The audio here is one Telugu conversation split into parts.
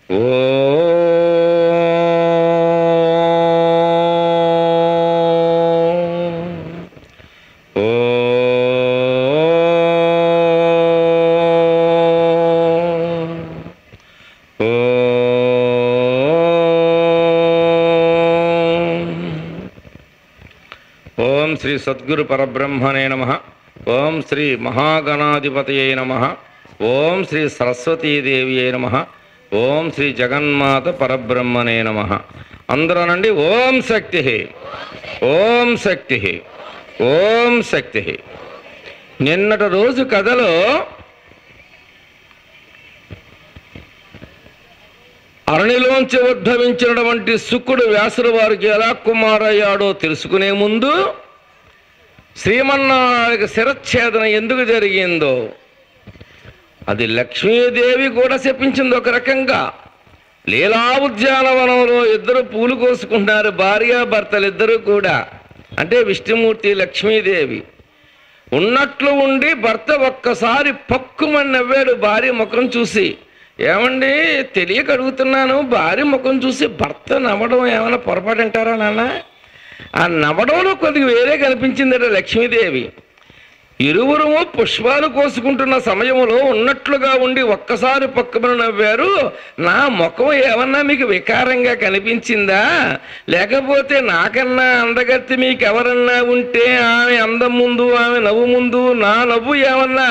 ఓం శ్రీ సద్గురు పరబ్రహ్మణే నమః. ఓం శ్రీ మహాగణాధిపతయే నమః. ఓం శ్రీ సరస్వతీదేవియే నమః. ఓం శ్రీ జగన్మాత పరబ్రహ్మణే నమః. అందరూ అనండి ఓం శక్తి, ఓం శక్తి, ఓం శక్తి. నిన్నటి రోజు కథలో అరణిలోంచి ఉద్భవించినటువంటి శుకుడు వ్యాసుల వారికి ఎలా కుమారయ్యాడో తెలుసుకునే ముందు శ్రీమన్నారాయణకి శిరచ్ఛేదన ఎందుకు జరిగిందో, అది లక్ష్మీదేవి కూడా చెప్పించింది ఒక రకంగా. లీలా ఉద్యానవనంలో ఇద్దరు పూలు కోసుకుంటున్నారు, భార్యాభర్తలు ఇద్దరు కూడా. అంటే విష్ణుమూర్తి లక్ష్మీదేవి. ఉన్నట్లు ఉండి భర్త ఒక్కసారి పక్కుమని నవ్వాడు భార్య ముఖం చూసి. ఏమండి తెలియక అడుగుతున్నాను, భార్య ముఖం చూసి భర్త నవ్వడం ఏమైనా పొరపాటు అంటారా నాన్న? ఆ నవ్వడంలో కొద్దిగా వేరే కనిపించిందట లక్ష్మీదేవి. ఇరువురు పుష్పాలు కోసుకుంటున్న సమయంలో ఉన్నట్లుగా ఉండి ఒక్కసారి పక్కమని నవ్వారు. నా ముఖం ఏమన్నా మీకు వికారంగా కనిపించిందా? లేకపోతే నాకన్నా అందగత్తి మీకు ఎవరన్నా ఉంటే ఆమె అందం ముందు ఆమె నవ్వు ముందు నా నవ్వు ఏమన్నా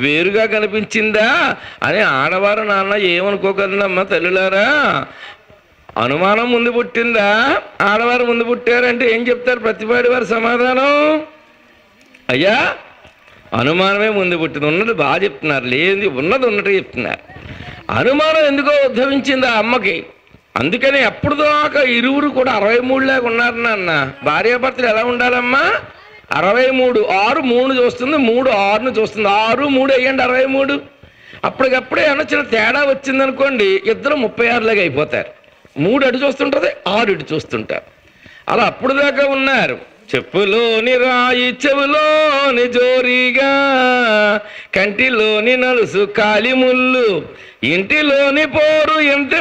వేరుగా కనిపించిందా అని ఆడవారు నాన్న ఏమనుకోగలనమ్మా తల్లులారా. అనుమానం ముందు పుట్టిందా? ఆడవారు ముందు పుట్టారంటే ఏం చెప్తారు ప్రతిపాడి వారి సమాధానం? అయ్యా అనుమానమే ముందు పుట్టింది. ఉన్నది బాగా చెప్తున్నారు, లేదు ఉన్నది ఉన్నట్టు చెప్తున్నారు. అనుమానం ఎందుకో ఉద్భవించింది ఆ అమ్మకి. అందుకని అప్పుడు దాకా ఇరువురు కూడా 63 లాగా ఉన్నారు నాన్న. భార్యాభర్తలు ఎలా ఉండాలమ్మా? 63. 6 3 చూస్తుంది, 3 6ను చూస్తుంది. 6 3 అయ్యండి 63. అప్పటికప్పుడే ఏమన్నా చిన్న తేడా వచ్చిందనుకోండి, ఇద్దరు 36 లాగా అయిపోతారు. 3 అటు చూస్తుంటుంది, 6 ఇటు చూస్తుంటారు. అలా అప్పుడు దాకా ఉన్నారు. చెప్పులోని రాయి చెవులోని జోరీగా, కంటిలోని నలుసు కాలిముళ్ళు, ఇంటిలోని పోరు ఎంత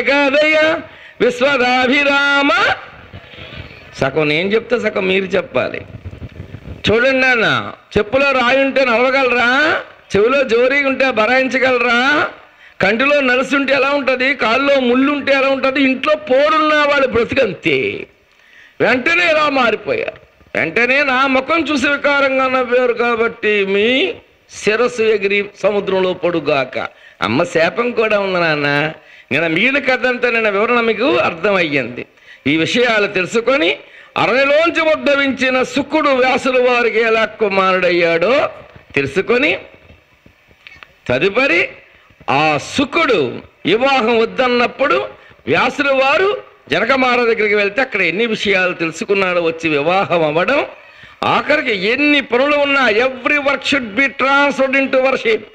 కాదయ్య విశ్వదాభిరామ. సగం నేను చెప్తే సగం మీరు చెప్పాలి. చూడండి నాన్న, చెప్పులో రాయి ఉంటే నడవగలరా? చెవులో జోరీ ఉంటే బరాయించగలరా? కంటిలో నలుసుంటే ఎలా ఉంటుంది? కాళ్ళలో ముళ్ళు ఉంటే ఎలా ఉంటుంది? ఇంట్లో పోరున్న వాళ్ళు బ్రతికంతే. వెంటనే ఎలా మారిపోయారు? వెంటనే నా ముఖం చూసి వికారంగా నవ్వారు కాబట్టి మీ శిరస్సు ఎగిరి సముద్రంలో పడుగాక. అమ్మ శాపం కూడా ఉంది నాన్న. నేను మిగిలిన కథ అంతా నేను వివరణ మీకు అర్థమయ్యింది. ఈ విషయాలు తెలుసుకొని అరణిలోంచి ఉద్భవించిన శుకుడు వ్యాసుల వారికి ఎలా కుమారుడయ్యాడో తెలుసుకొని తదుపరి ఆ శుకుడు వివాహం వద్దన్నప్పుడు వ్యాసుల వారు జనక మహారాజు దగ్గరికి వెళ్తే అక్కడ ఎన్ని విషయాలు తెలుసుకున్నాడో, వచ్చి వివాహం అవ్వడం, ఆఖరికి ఎన్ని పనులు ఉన్నా every work should be transferred into worship.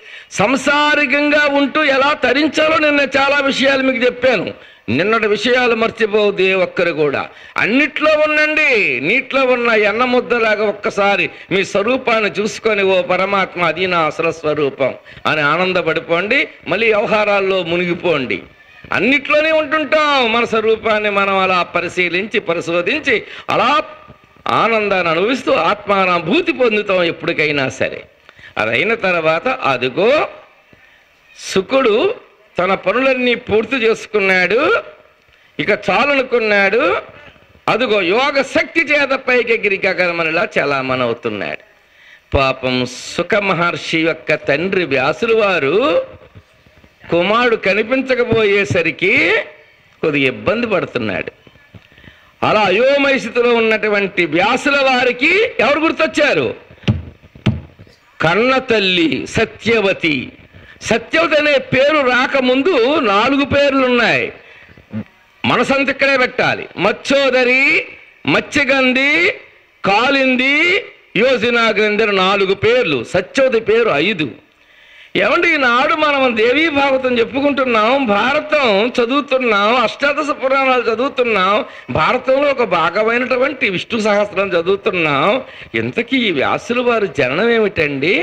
సంసారికంగా ఉంటూ ఎలా తరించాలో నిన్న చాలా విషయాలు మీకు చెప్పాను. నిన్నటి విషయాలు మర్చిపోవద్దు ఏ ఒక్కరు కూడా. అన్నిట్లో ఉండండి, నీటిలో ఉన్న ఎన్న ముద్దలాగా ఒక్కసారి మీ స్వరూపాన్ని చూసుకొని ఓ పరమాత్మ అది నా అసలు స్వరూపం అని ఆనందపడిపోండి. మళ్ళీ వ్యవహారాల్లో మునిగిపోండి. అన్నిట్లోనే ఉంటుంటాం. మన స్వరూపాన్ని మనం అలా పరిశీలించి పరిశోధించి అలా ఆనందాన్ని అనుభవిస్తూ ఆత్మానుభూతి పొందుతాం ఎప్పటికైనా సరే. అదైన తర్వాత అదిగో శుకుడు తన పనులన్నీ పూర్తి చేసుకున్నాడు. ఇక చాలనుకున్నాడు. అదిగో యోగ శక్తి చేత పైకెగిరి గగనమనిలా చలామణి అవుతున్నాడు. పాపం సుఖ మహర్షి యొక్క తండ్రి వ్యాసుల వారు కుమారుడు కనిపించకపోయేసరికి కొద్దిగా ఇబ్బంది పడుతున్నాడు. అలా అయోమయ స్థితిలో ఉన్నటువంటి వ్యాసుల వారికి ఎవరు గుర్తొచ్చారు? కన్న తల్లి సత్యవతి. సత్యవతి అనే పేరు రాకముందు 4 పేర్లు ఉన్నాయి. మనసంత ఇక్కడే పెట్టాలి. మత్స్యోదరి, మత్స్యగంధి, కాలింది, యోజనాగ్రంథి 4 పేర్లు. సత్యవతి పేరు 5. ఏమంటే ఈనాడు మనం దేవీ భాగవతం చెప్పుకుంటున్నాం, భారతం చదువుతున్నాం, అష్టాదశ పురాణాలు చదువుతున్నాం, భారతంలో ఒక భాగమైనటువంటి విష్ణు సహస్రం చదువుతున్నాం. ఇంతకీ ఈ వ్యాసుల వారి జననం ఏమిటండి?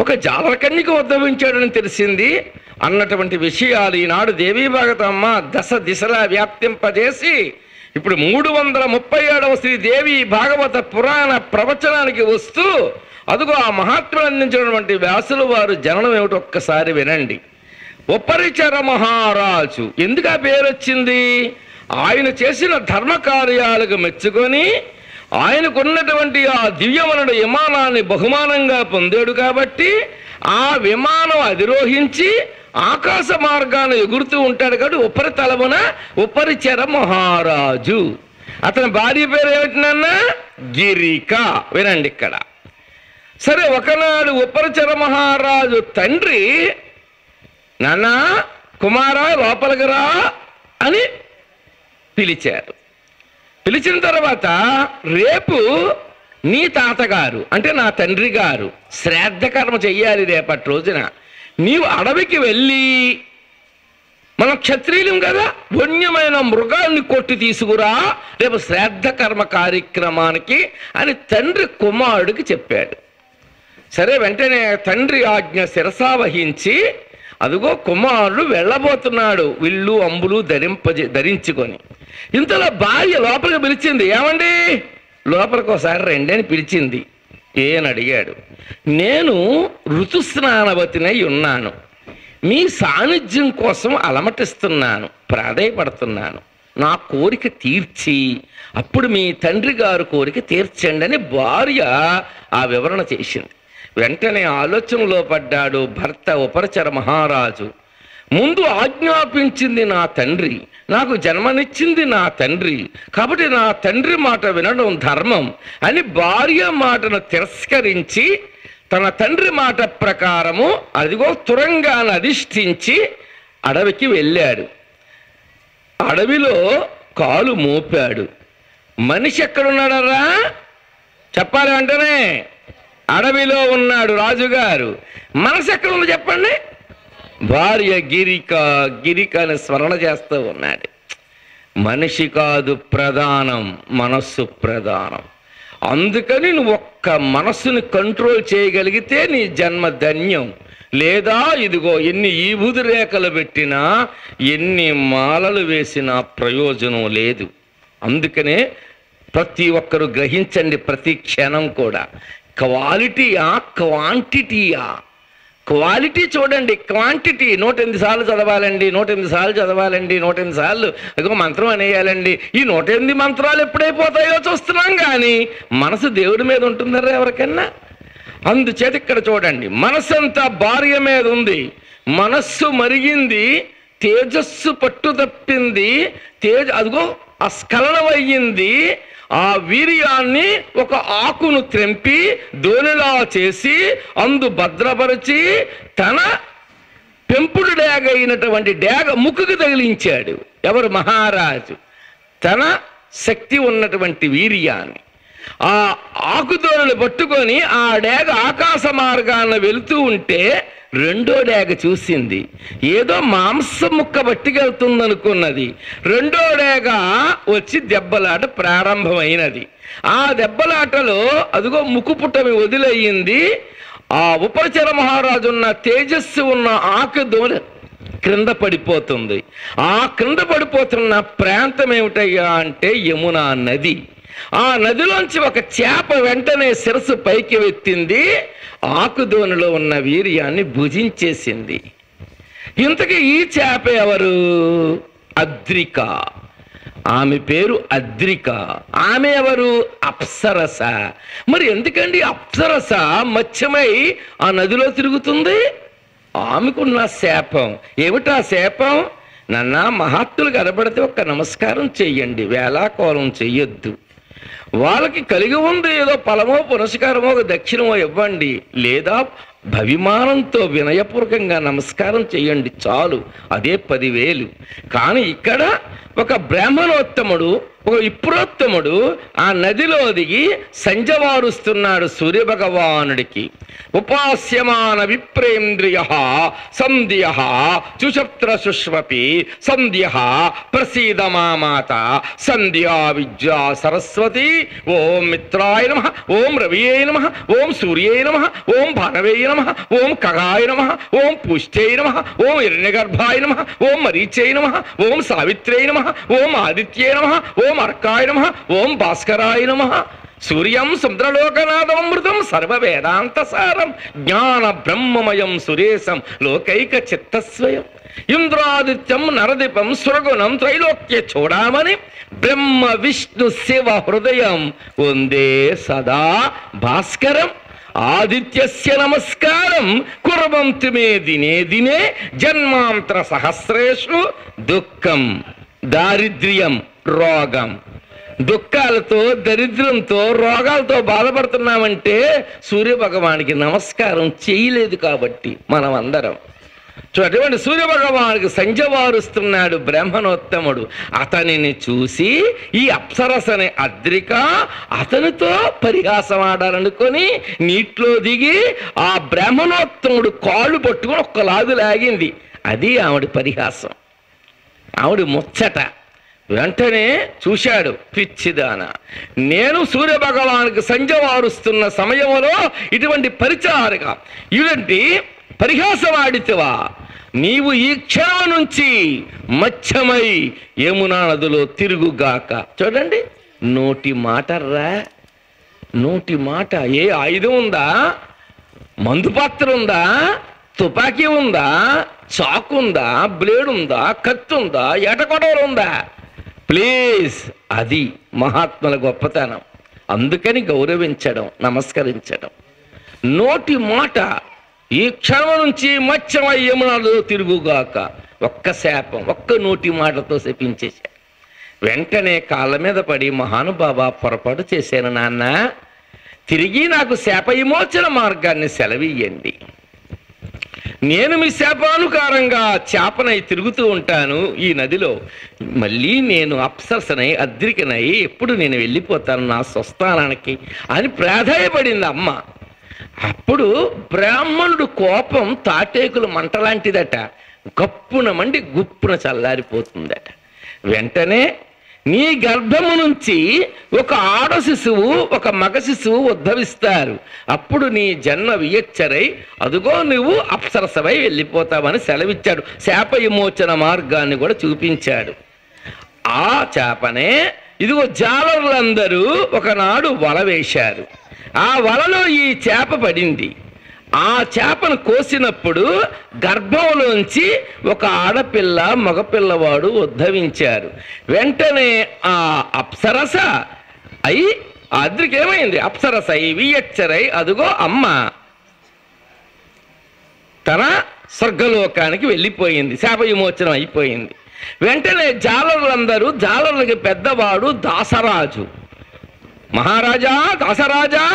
ఒక జాలకన్యకు ఉద్భవించాడని తెలిసింది అన్నటువంటి విషయాలు ఈనాడు దేవీ భాగవతమ్మ దశ దిశలా వ్యాప్తింపజేసి ఇప్పుడు 337వ శ్రీదేవి భాగవత పురాణ ప్రవచనానికి వస్తూ అదుగో ఆ మహాత్ములు అందించినటువంటి వ్యాసులు వారు జననం ఏమిటి ఒక్కసారి వినండి. ఉపరిచర మహారాజు ఎందుకు ఆ పేరు వచ్చింది? ఆయన చేసిన ధర్మ కార్యాలకు మెచ్చుకొని ఆయనకున్నటువంటి ఆ దివ్యమనుడు విమానాన్ని బహుమానంగా పొందాడు కాబట్టి ఆ విమానం అధిరోహించి ఆకాశ మార్గాన్ని ఎగురుతూ ఉంటాడు కాబట్టి ఉపరితలమున ఉపరిచర మహారాజు. అతని భార్య పేరు ఏమిటినన్నా? గిరిక. వినండి ఇక్కడ. సరే, ఒకనాడు ఉపరిచర మహారాజు తండ్రి నాన్న కుమారా లోపలికి రా అని పిలిచారు. పిలిచిన తర్వాత రేపు నీ తాతగారు అంటే నా తండ్రి గారు శ్రాద్ధకర్మ చెయ్యాలి. రేపటి రోజున నీవు అడవికి వెళ్ళి, మనం క్షత్రియులం కదా, వన్యమైన మృగాల్ని కొట్టి తీసుకురా రేపు శ్రాద్ధకర్మ కార్యక్రమానికి అని తండ్రి కుమారుడికి చెప్పాడు. సరే, వెంటనే తండ్రి ఆజ్ఞ శిరసావహించి అదిగో కుమారుడు వెళ్ళబోతున్నాడు విల్లు అంబులు ధరించుకొని. ఇంతలో భార్య లోపలికి పిలిచింది. ఏమండి లోపలికి ఒకసారి రండి అని పిలిచింది. ఏని అడిగాడు. నేను ఋతుస్నానవతినై ఉన్నాను, మీ సాన్నిధ్యం కోసం అలమటిస్తున్నాను, ప్రాధేయపడుతున్నాను, నా కోరిక తీర్చి అప్పుడు మీ తండ్రి గారు కోరిక తీర్చండి అని భార్య ఆ వివరణ చేసింది. వెంటనే ఆలోచనలో పడ్డాడు భర్త ఉపరిచర మహారాజు. ముందు ఆజ్ఞాపించింది నా తండ్రి, నాకు జన్మనిచ్చింది నా తండ్రి, కాబట్టి నా తండ్రి మాట వినడం ధర్మం అని భార్య మాటను తిరస్కరించి తన తండ్రి మాట ప్రకారము అదిగో తురంగాన్ని అధిష్ఠించి అడవికి వెళ్ళాడు. అడవిలో కాలు మోపాడు. మనిషి ఎక్కడున్నాడరా చెప్పాలి అంటేనే అడవిలో ఉన్నాడు రాజుగారు. మనసు ఎక్కడుందో చెప్పండి. భార్య గిరికని స్మరణ చేస్తూ ఉన్నాడు. మనిషి కాదు ప్రధానం, మనస్సు ప్రధానం. అందుకని నువ్వు ఒక్క మనస్సుని కంట్రోల్ చేయగలిగితే నీ జన్మ ధన్యం. లేదా ఇదిగో ఎన్ని ఈబుదు రేఖలు పెట్టినా ఎన్ని మాలలు వేసినా ప్రయోజనం లేదు. అందుకనే ప్రతి ఒక్కరు గ్రహించండి, ప్రతి క్షణం కూడా క్వాలిటీయా క్వాంటిటీయా? క్వాలిటీ చూడండి, క్వాంటిటీ 108 సార్లు చదవాలండి, 108 సార్లు చదవాలండి, 108 సార్లు అదిగో మంత్రం అనేయాలండి. ఈ 108 మంత్రాలు ఎప్పుడైపోతాయో చూస్తున్నాం, కానీ మనసు దేవుడి మీద ఉంటుందరా ఎవరికన్నా? అందుచేత ఇక్కడ చూడండి, మనస్సంతా భార్య మీద ఉంది, మనస్సు మరిగింది, తేజస్సు పట్టు తప్పింది, అదిగో అస్ఖలనమయ్యింది. ఆ వీర్యాన్ని ఒక ఆకును త్రెంపి దోణిలా చేసి అందు భద్రపరిచి తన పెంపుడు డేగ అయినటువంటి డేగ ముక్కుకు తగిలించాడు. ఎవరు? మహారాజు. తన శక్తి ఉన్నటువంటి వీర్యాన్ని ఆ ఆకుదోణలు పట్టుకొని ఆ డేగ ఆకాశ మార్గాన వెళుతూ ఉంటే రెండో డేగ చూసింది, ఏదో మాంసం ముక్క పట్టుకెళ్తుందనుకున్నది. రెండో డేగ వచ్చి దెబ్బలాట ప్రారంభమైనది. ఆ దెబ్బలాటలో అదిగో ముక్కుపుటమి వదిలయ్యింది. ఆ ఉపరిచర మహారాజు ఉన్న తేజస్సు ఉన్న ఆకుదోణి క్రింద పడిపోతుంది. ఆ క్రింద పడిపోతున్న ప్రాంతం ఏమిటయ్యా అంటే యమునా నది. ఆ నదిలోంచి ఒక చేప వెంటనే శిరస్సు పైకి ఎత్తింది, ఆకుదోనిలో ఉన్న వీర్యాన్ని భుజించేసింది. ఇంతకీ ఈ చేప ఎవరు? అద్రిక. ఆమె పేరు అద్రిక. ఆమె ఎవరు? అప్సరస. మరి ఎందుకండి అప్సరస మత్స్యమై ఆ నదిలో తిరుగుతుంది? ఆమెకున్న శాపం ఏమిటా శాపం? నన్న మహాత్ములు కనబడితే ఒక్క నమస్కారం చెయ్యండి, వేళాకోళం చెయ్యొద్దు. వాళ్ళకి కలిగి ఉంది ఏదో ఫలమో పురస్కారమో దక్షిణమో ఇవ్వండి, లేదా భవిమానంతో వినయపూర్వకంగా నమస్కారం చేయండి చాలు, అదే 10,000. కానీ ఇక్కడ ఒక బ్రాహ్మణోత్తముడు ఒక విప్రోత్తముడు ఆ నదిలో దిగి సంజవారుస్తున్నాడు సూర్యభగవానుడికి. ఉపాస్యమాన విప్రేంద్రియ సంధ్య చుషప్త్ర సుష్వపి సంధ్య ప్రసీద మామాత సంధ్యా విద్యా సరస్వతి. ఓం మిత్రాయ నమః, ఓం రవియే నమః, ఓం సూర్యే నమః, ఓం భానవే నమః, ఓం ఖగాయ నమః, ఓం పుష్ట్యై నమః, ఓం హిరణ్యగర్భాయ నమః, ఓం మరీచై నమః, ఓం సావిత్ర్యై నమః, ఓం ఆదిత్యై నమః, ఓం అర్కాయ నమః, ఓం భాస్కరాయ నమః. సూర్యం సముద్రలోకనాథమృతం సర్వవేదాంతసారం జ్ఞాన బ్రహ్మమయం సురేశం లోకైక చిత్తస్వయం. ఇంద్రాదిత్యం నరదీపం సురగుణం త్రైలోక్య చూడామని బ్రహ్మ విష్ణు శివ హృదయం వందే సదా భాస్కరం. ఆదిత్యస్య నమస్కారం కుర్వంతు మే దినే దినే జన్మాంతర సహస్రేషు. దుఃఖం, దారిద్ర్యం, రోగం, దుఃఖాలతో, దరిద్రంతో, రోగాలతో బాధపడుతున్నామంటే సూర్యభగవానికి నమస్కారం చేయలేదు కాబట్టి మనం అందరం. అటువంటి సూర్యభగవానికి సంజవారుస్తున్నాడు బ్రాహ్మణోత్తముడు. అతనిని చూసి ఈ అప్సరసని అద్రిక అతనితో పరిహాసం ఆడాలనుకొని నీటిలో దిగి ఆ బ్రాహ్మణోత్తముడు కాళ్ళు పట్టుకొని ఒక్కలాగు లాగింది. అది ఆవిడ పరిహాసం, ఆవిడ ముచ్చట. వెంటనే చూశాడు, పిచ్చిదాన, నేను సూర్యభగవానికి సంజవారుస్తున్న సమయంలో ఇటువంటి పరిచారక ఇటువంటి పరిహాసం ఆడితివా, నీవు ఈ క్షణం నుంచి మత్స్యమై యమునా నదిలో తిరుగుగాక. చూడండి, నోటి మాట రా, నోటి మాట. ఏ ఆయుధం ఉందా? మందు పాత్ర ఉందా? తుపాకీ ఉందా? చాకు ఉందా? బ్లేడ్ ఉందా? కత్తి ఉందా? ఏటకొడవలు ఉందా? ప్లీజ్, అది మహాత్ముల గొప్పతనం. అందుకని గౌరవించడం, నమస్కరించడం. నోటి మాట, ఈ క్షణం నుంచి మత్స్యమై యమునాలో తిరుగుగాక. ఒక్క శాపం, ఒక్క నోటి మాటతో శపించేశాడు. వెంటనే కాళ్ళ మీద పడి, మహానుభావ పొరపాటు చేశాను నాన్న, తిరిగి నాకు శాప విమోచన మార్గాన్ని సెలవియ్యండి. నేను మీ శాపానుకారంగా చేపనై తిరుగుతూ ఉంటాను ఈ నదిలో. మళ్ళీ నేను అప్సరసనై అద్రికనై ఎప్పుడు నేను వెళ్ళిపోతాను నా స్వస్థానానికి అని ప్రాధాయపడింది అమ్మ. అప్పుడు బ్రాహ్మణుడు కోపం తాటేకులు మంటలాంటిదట. గప్పున మండి గుప్పున చల్లారిపోతుందట. వెంటనే నీ గర్భము నుంచి ఒక ఆడ శిశువు, ఒక మగ శిశువు ఉద్భవిస్తారు. అప్పుడు నీ జన్మ వియచ్చరై అదుగో నువ్వు అప్సరసవై వెళ్ళిపోతావని సెలవిచ్చాడు. శాప విమోచన మార్గాన్ని కూడా చూపించాడు. ఆ చేపనే ఇదిగో జాలరులందరూ ఒకనాడు వల వేశారు. ఆ వలలో ఈ చేప పడింది. ఆ చేపను కోసినప్పుడు గర్భంలోంచి ఒక ఆడపిల్ల, మగపిల్లవాడు ఉద్భవించారు. వెంటనే ఆ అప్సరస అయి అద్రికేమైంది? అప్సరస అయి వియచ్చరై అదుగో అమ్మ తన స్వర్గలోకానికి వెళ్ళిపోయింది. శాప విమోచనం అయిపోయింది. వెంటనే జాలరులందరూ, జాలరులకి పెద్దవాడు దాసరాజు, మహారాజా, దాసరాజా,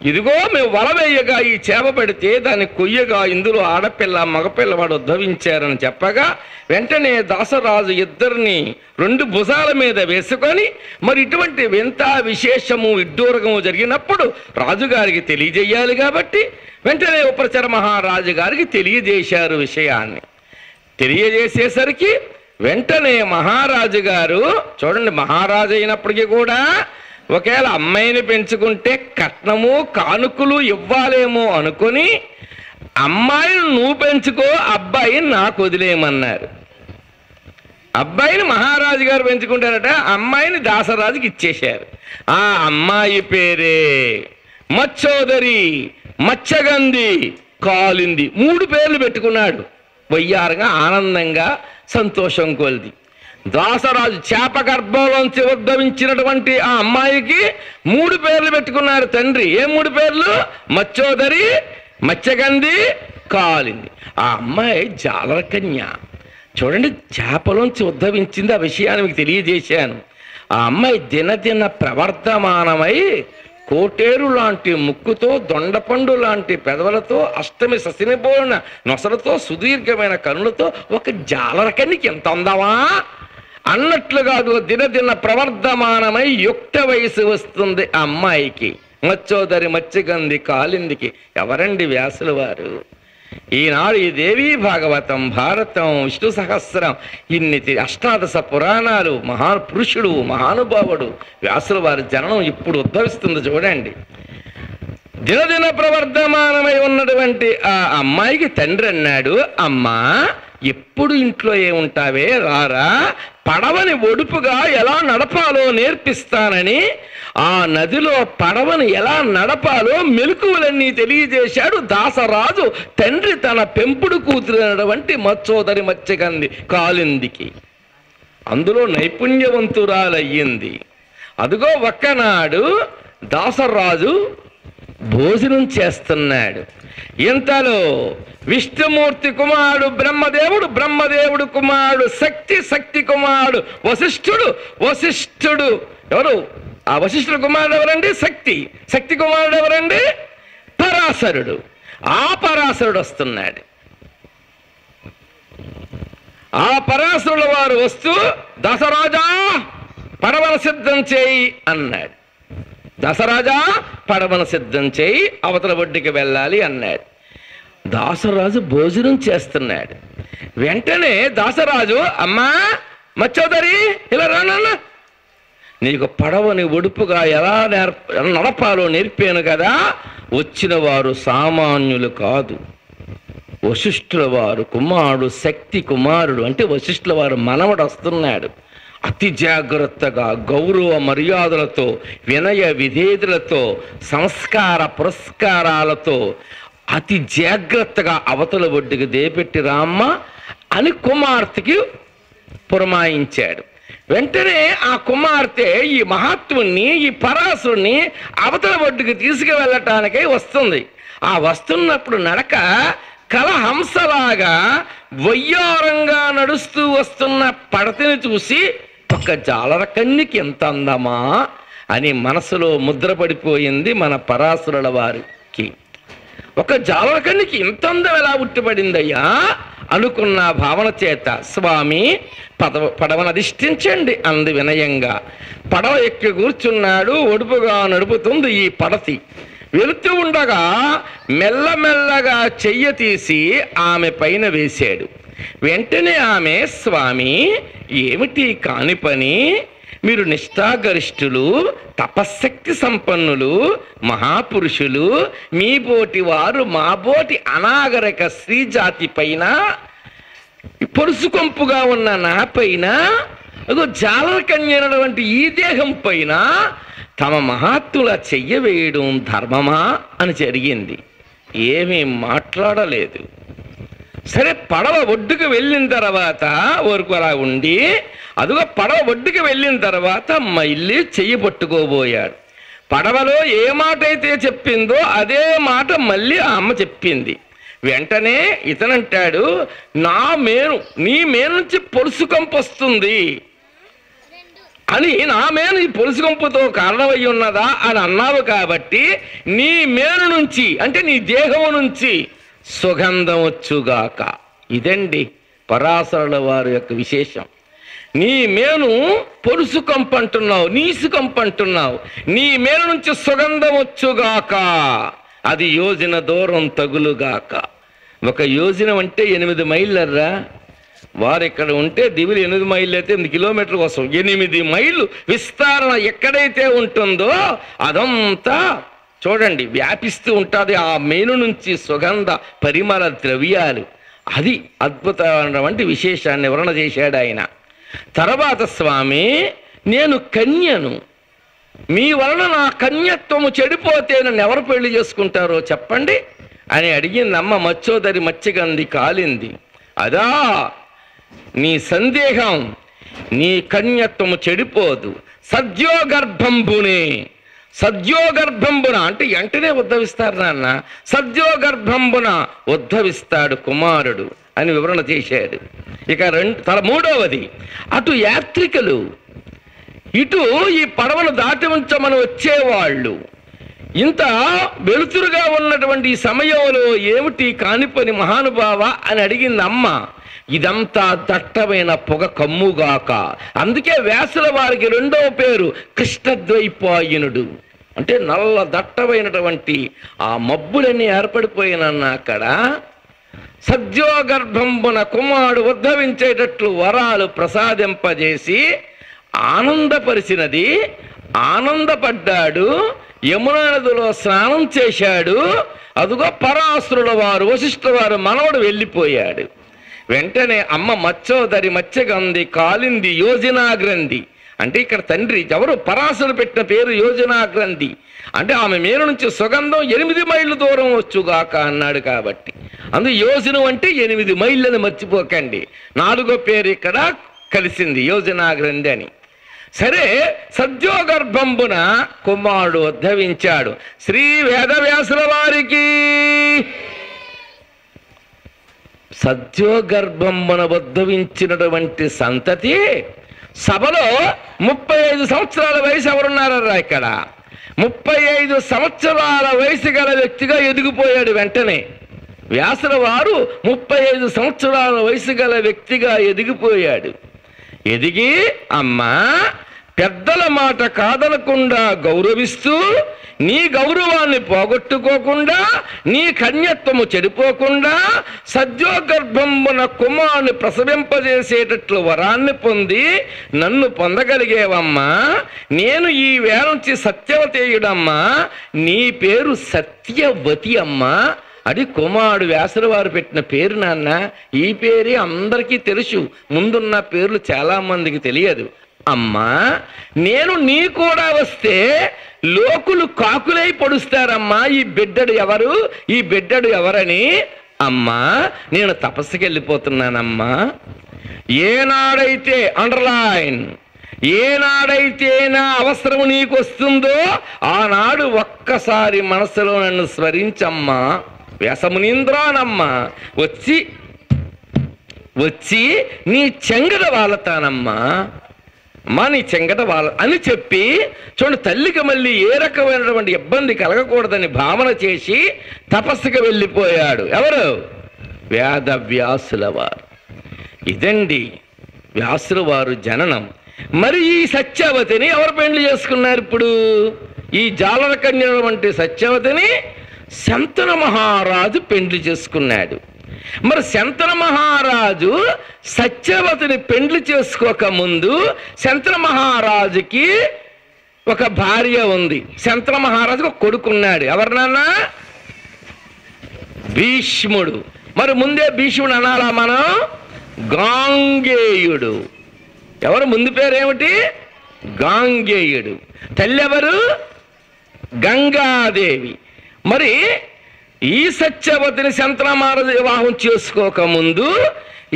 ఇదిగో మేము వల వేయగా ఈ చేప పెడితే దాన్ని కొయ్యగా ఇందులో ఆడపిల్ల, మగపిల్లవాడు ఉద్భవించారని చెప్పగా వెంటనే దాసరాజు ఇద్దరిని రెండు భుజాల మీద వేసుకొని, మరి ఇటువంటి వింత విశేషము విడ్డూరకము జరిగినప్పుడు రాజుగారికి తెలియజేయాలి కాబట్టి వెంటనే ఉపచర మహారాజు గారికి తెలియజేశారు విషయాన్ని. తెలియజేసేసరికి వెంటనే మహారాజు గారు, చూడండి, మహారాజు అయినప్పటికీ కూడా ఒకవేళ అమ్మాయిని పెంచుకుంటే కట్నము కానుకలు ఇవ్వాలేమో అనుకొని అమ్మాయిని నువ్వు పెంచుకో, అబ్బాయిని నాకు వదిలేయమన్నారు. అబ్బాయిని మహారాజు గారు పెంచుకుంటారట, అమ్మాయిని దాసరాజుకి ఇచ్చేశారు. ఆ అమ్మాయి పేరే మత్స్యోదరి, మత్స్యగంధి, కాలింది. 3 పేర్లు పెట్టుకున్నాడు. వయ్యారంగా, ఆనందంగా, సంతోషం కొలిది. దాసరాజు చేప గర్భంలోంచి ఉద్భవించినటువంటి ఆ అమ్మాయికి 3 పేర్లు పెట్టుకున్నారు తండ్రి. ఏ 3 పేర్లు? మత్స్యోదరి, మత్స్యగంధి, కాలింది. ఆ అమ్మాయి జాలరకన్య. చూడండి, చేపలోంచి ఉద్భవించింది. ఆ విషయాన్ని మీకు తెలియజేశాను. ఆ అమ్మాయి దినదిన ప్రవర్ధమానమై కోటేరు లాంటి ముక్కుతో, దొండపండు లాంటి పెదవులతో, అష్టమి ససినిపోయిన నొసలతో, సుదీర్ఘమైన కన్నులతో ఒక జాలరకన్యకి ఎంత అందమా అన్నట్లుగా దినదిన ప్రవర్ధమానమై యుక్త వయసు వస్తుంది ఆ అమ్మాయికి. మచ్చోదరి మత్స్యగంధి కాలిందికి. ఎవరండి వ్యాసుల వారు? ఈనాడు ఈ దేవీ భాగవతం, భారతం, విష్ణు సహస్రం, ఇన్ని అష్టాదశ పురాణాలు, మహాపురుషుడు, మహానుభావుడు వ్యాసుల వారి జననం ఇప్పుడు ఉద్భవిస్తుంది చూడండి. దినదిన ప్రవర్ధమానమై ఉన్నటువంటి ఆ అమ్మాయికి తండ్రి అన్నాడు, అమ్మా ఎప్పుడు ఇంట్లో ఏముంటావే, రారా, పడవని ఒడుపుగా ఎలా నడపాలో నేర్పిస్తానని ఆ నదిలో పడవని ఎలా నడపాలో మెలకువలన్నీ తెలియజేశాడు దాసరాజు తండ్రి తన పెంపుడు కూతురైనటువంటి మచ్చోదరి మత్స్యగంధి కాలిందికి. అందులో నైపుణ్యవంతురాలయ్యింది. అదిగో ఒక్కనాడు దాసరాజు భోజనం చేస్తున్నాడు. ఇంతలో విష్ణుమూర్తి కుమారుడు బ్రహ్మదేవుడు, బ్రహ్మదేవుడు కుమారుడు శక్తి, శక్తి కుమారుడు వశిష్ఠుడు, వశిష్ఠుడు ఎవరు? ఆ వశిష్ఠుడు కుమారుడు ఎవరండి? శక్తి. శక్తి కుమారుడు ఎవరండి? పరాశరుడు. ఆ పరాశరుడు వస్తున్నాడు. ఆ పరాశరుల వారు వస్తూ దశరాజా పడవను సిద్ధం చేయి అన్నాడు. దశరాజా పడవను సిద్ధం చేయి, అవతల ఒడ్డుకి వెళ్ళాలి అన్నాడు. దాసరాజు భోజనం చేస్తున్నాడు. వెంటనే దాసరాజు, అమ్మా మచ్చోదరి ఇలా రానన్నా, నీకు పడవని ఒడుపుగా ఎలా నడపాలో నేర్పాను కదా. వచ్చిన వారు సామాన్యులు కాదు, వశిష్ఠుల వారు కుమారుడు, శక్తి కుమారుడు, అంటే వశిష్ఠుల వారు మనవడు వస్తున్నాడు. అతి జాగ్రత్తగా గౌరవ మర్యాదలతో, వినయ విధేయులతో, సంస్కార పురస్కారాలతో అతి జాగ్రత్తగా అవతల ఒడ్డుకి దేపెట్టి రామ్మ అని కుమార్తెకి పురమాయించాడు. వెంటనే ఆ కుమార్తె ఈ మహాత్ముణ్ణి, ఈ పరాశుణ్ణి అవతల ఒడ్డుకి తీసుకువెళ్ళటానికై వస్తుంది. ఆ వస్తున్నప్పుడు నడక కలహంసలాగా వయ్యారంగా నడుస్తూ వస్తున్న పడతిని చూసి ఒక జాలర కన్యకి ఎంత అందమా అని మనసులో ముద్రపడిపోయింది మన పరాశరుల వారికి. ఒక జాలర కన్యకి ఇంత అందం ఎలా ఉట్టిపడిందయ్యా అనుకున్న భావన చేత, స్వామి పడవను అధిష్ఠించండి అంది వినయంగా. పడవ ఎక్కి కూర్చున్నాడు. ఒడుపుగా నడుపుతుంది ఈ పడతి. వెళుతూ ఉండగా మెల్లమెల్లగా చెయ్య తీసి ఆమె పైన వేశాడు. వెంటనే ఆమె, స్వామి ఏమిటి కాని పని, మీరు నిష్ఠాగరిష్ఠులు, తపశక్తి సంపన్నులు, మహాపురుషులు, మీ బోటి వారు మా బోటి అనాగరిక స్త్రీజాతి పైన, పొరుసుకొంపుగా ఉన్న నా పైన, జాలకన్యటువంటి ఈ దేహం పైన తమ మహాత్ముల చెయ్యవేయడం ధర్మమా అని జరిగింది. ఏమీ మాట్లాడలేదు. సరే, పడవ ఒడ్డుకు వెళ్ళిన తర్వాత వరకు అలా ఉండి, అదిగో పడవ ఒడ్డుకు వెళ్ళిన తర్వాత మళ్ళీ చెయ్యి పట్టుకోబోయాడు. పడవలో ఏ మాట అయితే చెప్పిందో అదే మాట మళ్ళీ ఆ అమ్మ చెప్పింది. వెంటనే ఇతనంటాడు, నీ మేను నుంచి పొరుసుకంపు వస్తుంది అని, నా మేను ఈ పొలుసుగొంపుతో కారణమై ఉన్నదా అని అన్నావు కాబట్టి నీ మేను నుంచి, అంటే నీ దేహం నుంచి సుగంధం వచ్చుగాక. ఇదండి పరాశరుల వారి యొక్క విశేషం. నీ మేను పొలుసుకంపు అంటున్నావు, నీసుకంపు అంటున్నావు, నీ మేను నుంచి సుగంధం వచ్చుగాక, అది యోజన దూరం తగులుగాక. ఒక యోజనం అంటే 8 మైళ్ళర్రా. వారు ఇక్కడ ఉంటే దివులు 8 మైళ్ళు అయితే 8 కిలోమీటర్ల కోసం 8 మైళ్ళు విస్తరణ ఎక్కడైతే ఉంటుందో అదంతా చూడండి వ్యాపిస్తూ ఉంటుంది. ఆ మేను నుంచి సుగంధ పరిమళ ద్రవ్యాలు, అది అద్భుతమైనటువంటి విశేషాన్ని వివరణ చేశాడు ఆయన. తర్వాత, స్వామి నేను కన్యను, మీ వలన నా కన్యత్వము చెడిపోతే నన్ను ఎవరు పెళ్లి చేసుకుంటారో చెప్పండి అని అడిగింది అమ్మ మచ్చోదరి మత్స్యగంధి కాలింది. అదా నీ సందేహం, నీ కన్యత్వము చెడిపోదు. సద్యోగర్భంబున అంటే వెంటనే ఉద్భవిస్తారు నాన్న, సద్యోగర్భంబున ఉద్భవిస్తాడు కుమారుడు అని వివరణ చేశాడు. ఇక మూడవది, అటు యాత్రికులు, ఇటు ఈ పడవను దాటి ఉంచమని వచ్చేవాళ్ళు ఇంత వెలుతురుగా ఉన్నటువంటి ఈ సమయంలో ఏమిటి కాని పని మహానుభావ అని అడిగింది అమ్మ. ఇదంతా దట్టమైన పొగ కమ్ముగాక. అందుకే వ్యాసుల వారికి రెండవ పేరు కృష్ణద్వైపాయనుడు. అంటే నల్ల దట్టమైనటువంటి ఆ మబ్బులన్నీ ఏర్పడిపోయినన్న అక్కడ సద్యోగర్భంబున కుమారుడు ఉద్భవించేటట్లు వరాలు ప్రసాదింపజేసి ఆనందపరిచినది. ఆనందపడ్డాడు. యమునా నదిలో స్నానం చేశాడు. అదుగో పరాశరుల వారు వశిష్ఠుల వారు మనవడు వెళ్ళిపోయాడు. వెంటనే అమ్మ మచ్చోదరి మత్స్యగంధి కాలింది యోజనాగ్రంథి. అంటే ఇక్కడ తండ్రి ఎవరు పరాశరుడు పెట్టిన పేరు యోజనాగ్రంథి. అంటే ఆమె మేలు నుంచి సుగంధం 8 మైళ్ళు దూరం వచ్చుగాక అన్నాడు. కాబట్టి అందుకు యోజనం అంటే 8 మైళ్ళని మర్చిపోకండి. 4వ పేరు ఇక్కడ కలిసింది యోజనాగ్రంథి అని. సరే, సద్యోగర్భంబున కుమారుడు ఉద్భవించాడు. శ్రీ వేదవ్యాసుల వారికి సద్యోగర్భంబున ఉద్భవించినటువంటి సంతతి సభలో 35 సంవత్సరాల వయసు ఎవరున్నారా ఇక్కడ? 35 సంవత్సరాల వయసు గల వ్యక్తిగా ఎదిగిపోయాడు. వెంటనే వ్యాసుల వారు 35 సంవత్సరాల వయసు గల వ్యక్తిగా ఎదిగిపోయాడు. ఎదిగి అమ్మా పెద్దల మాట కాదనకుండా గౌరవిస్తూ, నీ గౌరవాన్ని పోగొట్టుకోకుండా, నీ కన్యత్వము చెడిపోకుండా సద్యోగర్భంబున కుమారుని ప్రసవింపజేసేటట్లు వరాన్ని పొంది నన్ను పొందగలిగేవమ్మా. నేను ఈ వేళ నుంచి సత్యవతేయుడమ్మా. నీ పేరు సత్యవతి అమ్మా. అది కుమారుడు వ్యాసుల వారు పెట్టిన పేరు నాన్న. ఈ పేరే అందరికీ తెలుసు, ముందున్న పేర్లు చాలా మందికి తెలియదు. అమ్మా నేను నీ కూడా వస్తే లోకులు కాకులై పొడుస్తారమ్మా. ఈ బిడ్డడు ఎవరు, ఈ బిడ్డడు ఎవరని. అమ్మా నేను తపస్సుకి వెళ్ళిపోతున్నానమ్మా. ఏనాడైతే అండర్లైన్ ఏనాడైతే నా అవసరము నీకు వస్తుందో ఆనాడు ఒక్కసారి మనసులో నన్ను స్మరించమ్మా. వ్యాసమునీంద్రానమ్మా వచ్చి నీ చెంగడ వాలతానమ్మా. అమ్మా నీ చెంగట వాళ్ళ అని చెప్పి చూడండి, తల్లికి మళ్ళీ ఏ రకమైనటువంటి ఇబ్బంది కలగకూడదని భావన చేసి తపస్సుకు వెళ్ళిపోయాడు. ఎవరు? వేదవ్యాసుల వారు. ఇదండి వ్యాసుల వారు జననం. మరి ఈ సత్యవతిని ఎవరు పెండ్లి చేసుకున్నారు? ఇప్పుడు ఈ జాలర కన్య వంటి సత్యవతిని శంతన మహారాజు పెండ్లి చేసుకున్నాడు. మరి శంతన మహారాజు సత్యవతిని పెండ్లి చేసుకోక ముందు శంతన మహారాజుకి ఒక భార్య ఉంది. శంతన మహారాజుకు ఒక కొడుకున్నాడు. ఎవరినన్నా? భీష్ముడు. మరి ముందే భీష్ముడు అనాలా మనం? గాంగేయుడు. ఎవరు? ముందు పేరేమిటి? గాంగేయుడు. తల్లి ఎవరు? గంగాదేవి. మరి ఈ సత్యవతిని శంతన మహారాజు వివాహం చేసుకోకముందు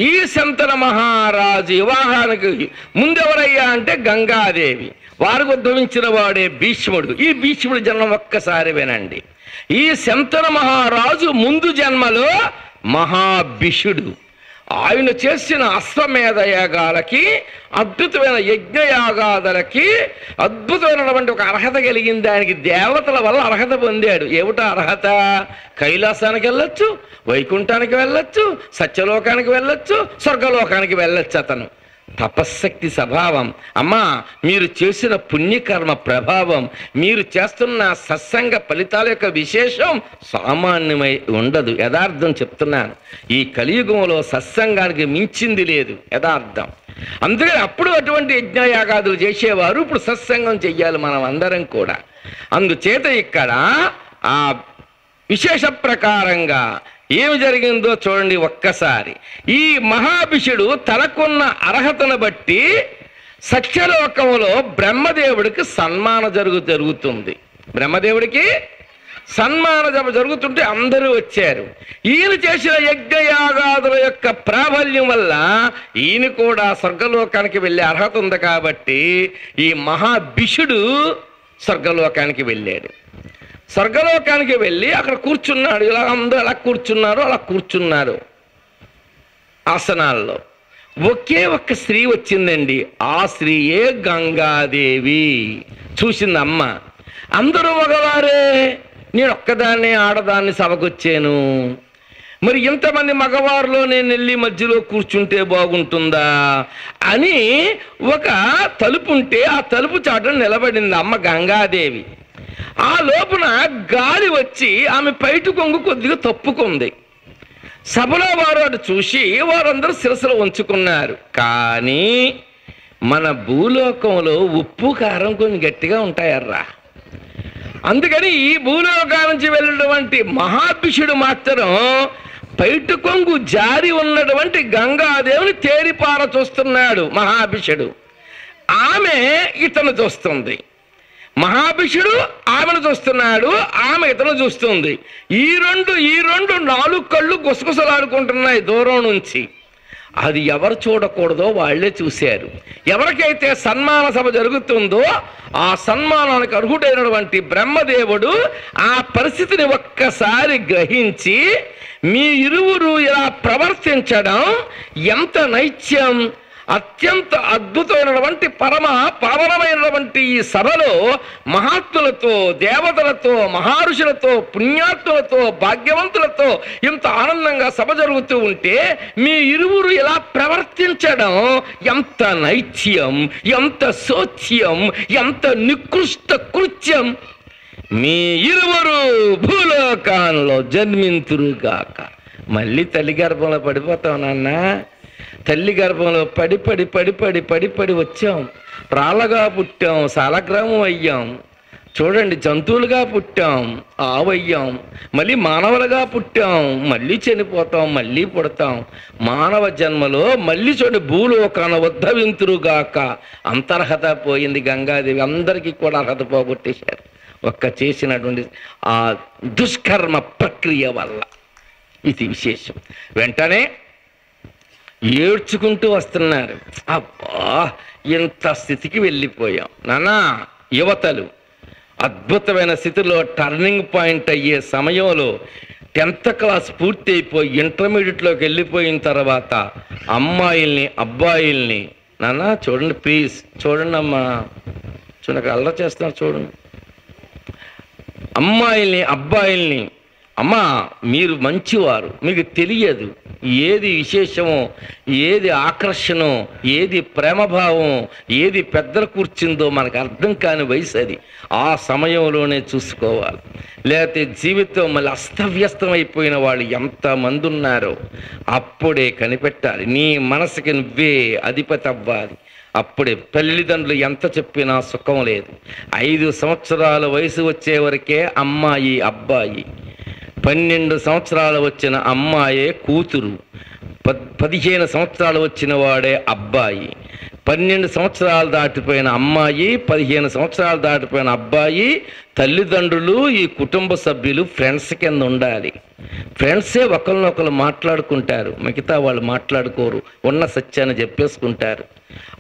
ఈ శంతన మహారాజు వివాహానికి ముందెవరయ్యా అంటే గంగాదేవి. వారికి ఉద్భవించిన వాడే భీష్ముడు. ఈ భీష్ముడి జన్మ ఒక్కసారి వినండి. ఈ శంతన మహారాజు ముందు జన్మలో మహాభిషుడు. ఆయన చేసిన అశ్వమేధ యాగాలకి, అద్భుతమైన యజ్ఞయాగాదులకి అద్భుతమైనటువంటి ఒక అర్హత కలిగింది. ఆయనకి దేవతల వల్ల అర్హత పొందాడు. ఏమిటా అర్హత? కైలాసానికి వెళ్ళొచ్చు, వైకుంఠానికి వెళ్ళొచ్చు, సత్యలోకానికి వెళ్ళొచ్చు, స్వర్గలోకానికి వెళ్ళొచ్చు. అతను తపశ్శక్తి స్వభావం. అమ్మా మీరు చేసిన పుణ్యకర్మ ప్రభావం, మీరు చేస్తున్న సత్సంగ ఫలితాల యొక్క విశేషం సామాన్యమై ఉండదు. యథార్థం చెప్తున్నాను. ఈ కలియుగంలో సత్సంగానికి మించింది లేదు, యథార్థం. అందుకని అప్పుడు అటువంటి యజ్ఞయాగాదులు చేసేవారు, ఇప్పుడు సత్సంగం చెయ్యాలి మనం అందరం కూడా. అందుచేత ఇక్కడ ఆ విశేష ప్రకారంగా ఏమి జరిగిందో చూడండి ఒక్కసారి. ఈ మహాభిషుడు తనకున్న అర్హతను బట్టి సత్యలోకంలో బ్రహ్మదేవుడికి సన్మాన జరుగుతుంది. బ్రహ్మదేవుడికి సన్మాన జరుగుతుంటే అందరూ వచ్చారు. ఈయన చేసిన యజ్ఞయాగాదుల యొక్క ప్రాబల్యం వల్ల ఈయన కూడా స్వర్గలోకానికి వెళ్ళే అర్హత ఉంది. కాబట్టి ఈ మహాభిషుడు స్వర్గలోకానికి వెళ్ళాడు. స్వర్గలోకానికి వెళ్ళి అక్కడ కూర్చున్నాడు. ఇలా అందరూ ఎలా కూర్చున్నారు అలా కూర్చున్నారు ఆసనాల్లో. ఒకే ఒక్క స్త్రీ వచ్చిందండి. ఆ స్త్రీయే గంగాదేవి. చూసింది అమ్మ. అందరూ మగవారే, నేను ఒక్కదాన్ని ఆడదాన్ని సభకొచ్చాను, మరి ఇంతమంది మగవారిలో నేను వెళ్ళి మధ్యలో కూర్చుంటే బాగుంటుందా అని ఒక తలుపు ఉంటే ఆ తలుపు చాటున నిలబడింది అమ్మ గంగాదేవి. ఆ లోపున గాలి వచ్చి ఆమె పైటు కొంగు కొద్దిగా తప్పుకుంది. సభలో వారు అటు చూసి వారందరూ శిరస్సులు ఉంచుకున్నారు. కానీ మన భూలోకంలో ఉప్పు కారం కొంచెం గట్టిగా ఉంటాయర్రా. అందుకని ఈ భూలోకా నుంచి వెళ్ళినటువంటి మహాభిషుడు మాత్రం పైటు కొంగు జారి ఉన్నటువంటి గంగాదేవిని తేరిపార చూస్తున్నాడు మహాభిషుడు. ఆమె ఇతను చూస్తుంది. మహాభిషుడు ఆమెను చూస్తున్నాడు, ఆమె ఇతను చూస్తుంది. ఈ రెండు 4 కళ్ళు గుసగుసలాడుకుంటున్నాయి దూరం నుంచి. అది ఎవరు చూడకూడదో వాళ్లే చూశారు. ఎవరికైతే సన్మాన సభ జరుగుతుందో ఆ సన్మానానికి అర్హుడైనటువంటి బ్రహ్మదేవుడు ఆ పరిస్థితిని ఒక్కసారి గ్రహించి, మీ ఇరువురు ఇలా ప్రవర్తించడం ఎంత నైత్యం, అత్యంత అద్భుతమైనటువంటి పరమ పావనమైనటువంటి ఈ సభలో మహాత్ములతో, దేవతలతో, మహర్షులతో, పుణ్యాత్ములతో, భాగ్యవంతులతో ఇంత ఆనందంగా సభ జరుగుతూ ఉంటే మీ ఇరువురు ఇలా ప్రవర్తించడం ఎంత నైత్యం, ఎంత శోచ్యం, ఎంత నికృష్ట కృత్యం. మీ ఇరువురు భూలోకంలో జన్మింతురుగాక. మళ్ళీ తల్లి గర్భంలో పడిపోతావు నాన్న. తల్లి గర్భంలో పడి వచ్చాం. రాళ్ళగా పుట్టాం, సాలగ్రామం అయ్యాం. చూడండి, జంతువులుగా పుట్టాం, ఆవయ్యాం. మళ్ళీ మానవులుగా పుట్టాం, మళ్ళీ చనిపోతాం, మళ్ళీ పుడతాం. మానవ జన్మలో మళ్ళీ చూడండి భూలోకాన ఉద్ధవింతురుగాక. అంతర్హత పోయింది గంగాదేవి. అందరికీ కూడా అర్హత పోగొట్టేశారు ఒక్క చేసినటువంటి ఆ దుష్కర్మ ప్రక్రియ వల్ల. ఇది విశేషం. వెంటనే ఏడ్చుకుంటూ వస్తున్నారు. అబ్బా, ఇంత స్థితికి వెళ్ళిపోయాం నాన్న. యువతలు అద్భుతమైన స్థితిలో టర్నింగ్ పాయింట్ అయ్యే సమయంలో 10th క్లాస్ పూర్తి అయిపోయి ఇంటర్మీడియట్లోకి వెళ్ళిపోయిన తర్వాత అమ్మాయిల్ని అబ్బాయిల్ని, నాన్న చూడండి ప్లీజ్, చూడండి అమ్మా, చూడక అల్లరి చేస్తున్నారు చూడండి. అమ్మాయిల్ని అబ్బాయిల్ని, అమ్మా మీరు మంచివారు, మీకు తెలియదు ఏది విశేషమో, ఏది ఆకర్షణో, ఏది ప్రేమభావం, ఏది పెద్దలు కూర్చుందో మనకు అర్థం కాని వయసు అది. ఆ సమయంలోనే చూసుకోవాలి. లేకపోతే జీవితం మళ్ళీ అస్తవ్యస్తం అయిపోయిన వాళ్ళు ఎంతమంది ఉన్నారో అప్పుడే కనిపెట్టాలి. నీ మనసుకి నువ్వే అధిపతి అవ్వాలి. అప్పుడే తల్లిదండ్రులు ఎంత చెప్పినా సుఖం లేదు. 5 సంవత్సరాల వయసు వచ్చే వరకే అమ్మాయి అబ్బాయి, 12 సంవత్సరాలు వచ్చిన అమ్మాయే కూతురు, 15 సంవత్సరాలు వచ్చిన వాడే అబ్బాయి, 12 సంవత్సరాలు దాటిపోయిన అమ్మాయి, 15 సంవత్సరాలు దాటిపోయిన అబ్బాయి. తల్లిదండ్రులు, ఈ కుటుంబ సభ్యులు ఫ్రెండ్స్ కింద ఉండాలి. ఫ్రెండ్సే ఒకరినొకరు మాట్లాడుకుంటారు, మిగతా వాళ్ళు మాట్లాడుకోరు, ఉన్న సత్యాన్ని చెప్పేసుకుంటారు.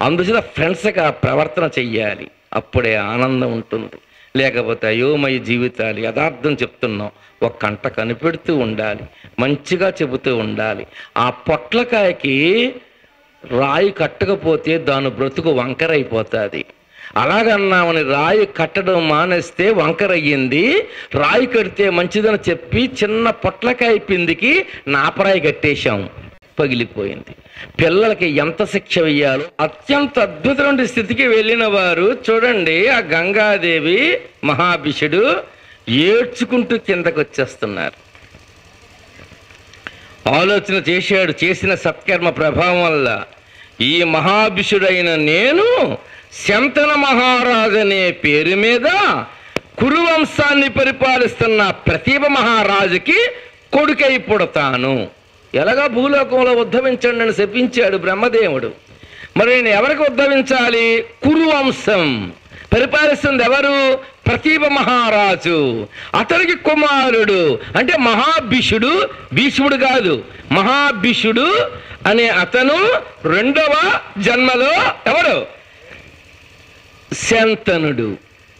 అందుచేత ఫ్రెండ్స్గా ప్రవర్తన చెయ్యాలి, అప్పుడే ఆనందం ఉంటుంది. లేకపోతే అయోమయ జీవితాలు. యథార్థం చెప్తున్నాం, ఒక కంట కనిపెడుతూ ఉండాలి, మంచిగా చెబుతూ ఉండాలి. ఆ పొట్లకాయకి రాయి కట్టకపోతే దాని బ్రతుకు వంకరైపోతుంది. అలాగన్నామని రాయి కట్టడం మానేస్తే వంకరయ్యింది. రాయి కడితే మంచిదని చెప్పి చిన్న పొట్లకాయ పిందికి నాపరాయి కట్టేశాం, పగిలిపోయింది. పిల్లలకి ఎంత శిక్ష వేయాలో అత్యంత అద్భుతమైన స్థితికి వెళ్ళిన వారు చూడండి. ఆ గంగాదేవి మహాభిషుడు ఏడ్చుకుంటూ కిందకు వచ్చేస్తున్నారు. ఆలోచన చేశాడు, చేసిన సత్కర్మ ప్రభావం వల్ల ఈ మహాభిషుడైన నేను శంతన మహారాజు అనే పేరు మీద కురువంశాన్ని పరిపాలిస్తున్న ప్రతిభ మహారాజుకి కొడుకై పుడతాను. ఎలాగా భూలోకంలో ఉద్ధవించండి అని శపించాడు బ్రహ్మదేవుడు. మరి నేను ఎవరికి ఉద్ధవించాలి? కురువంశం పరిపాలిస్తుంది ఎవరు? ప్రతిభ మహారాజు. అతనికి కుమారుడు అంటే మహాభిషుడు, భీష్ముడు కాదు, మహాభిషుడు అనే అతను 2వ జన్మలో ఎవరు? శంతనుడు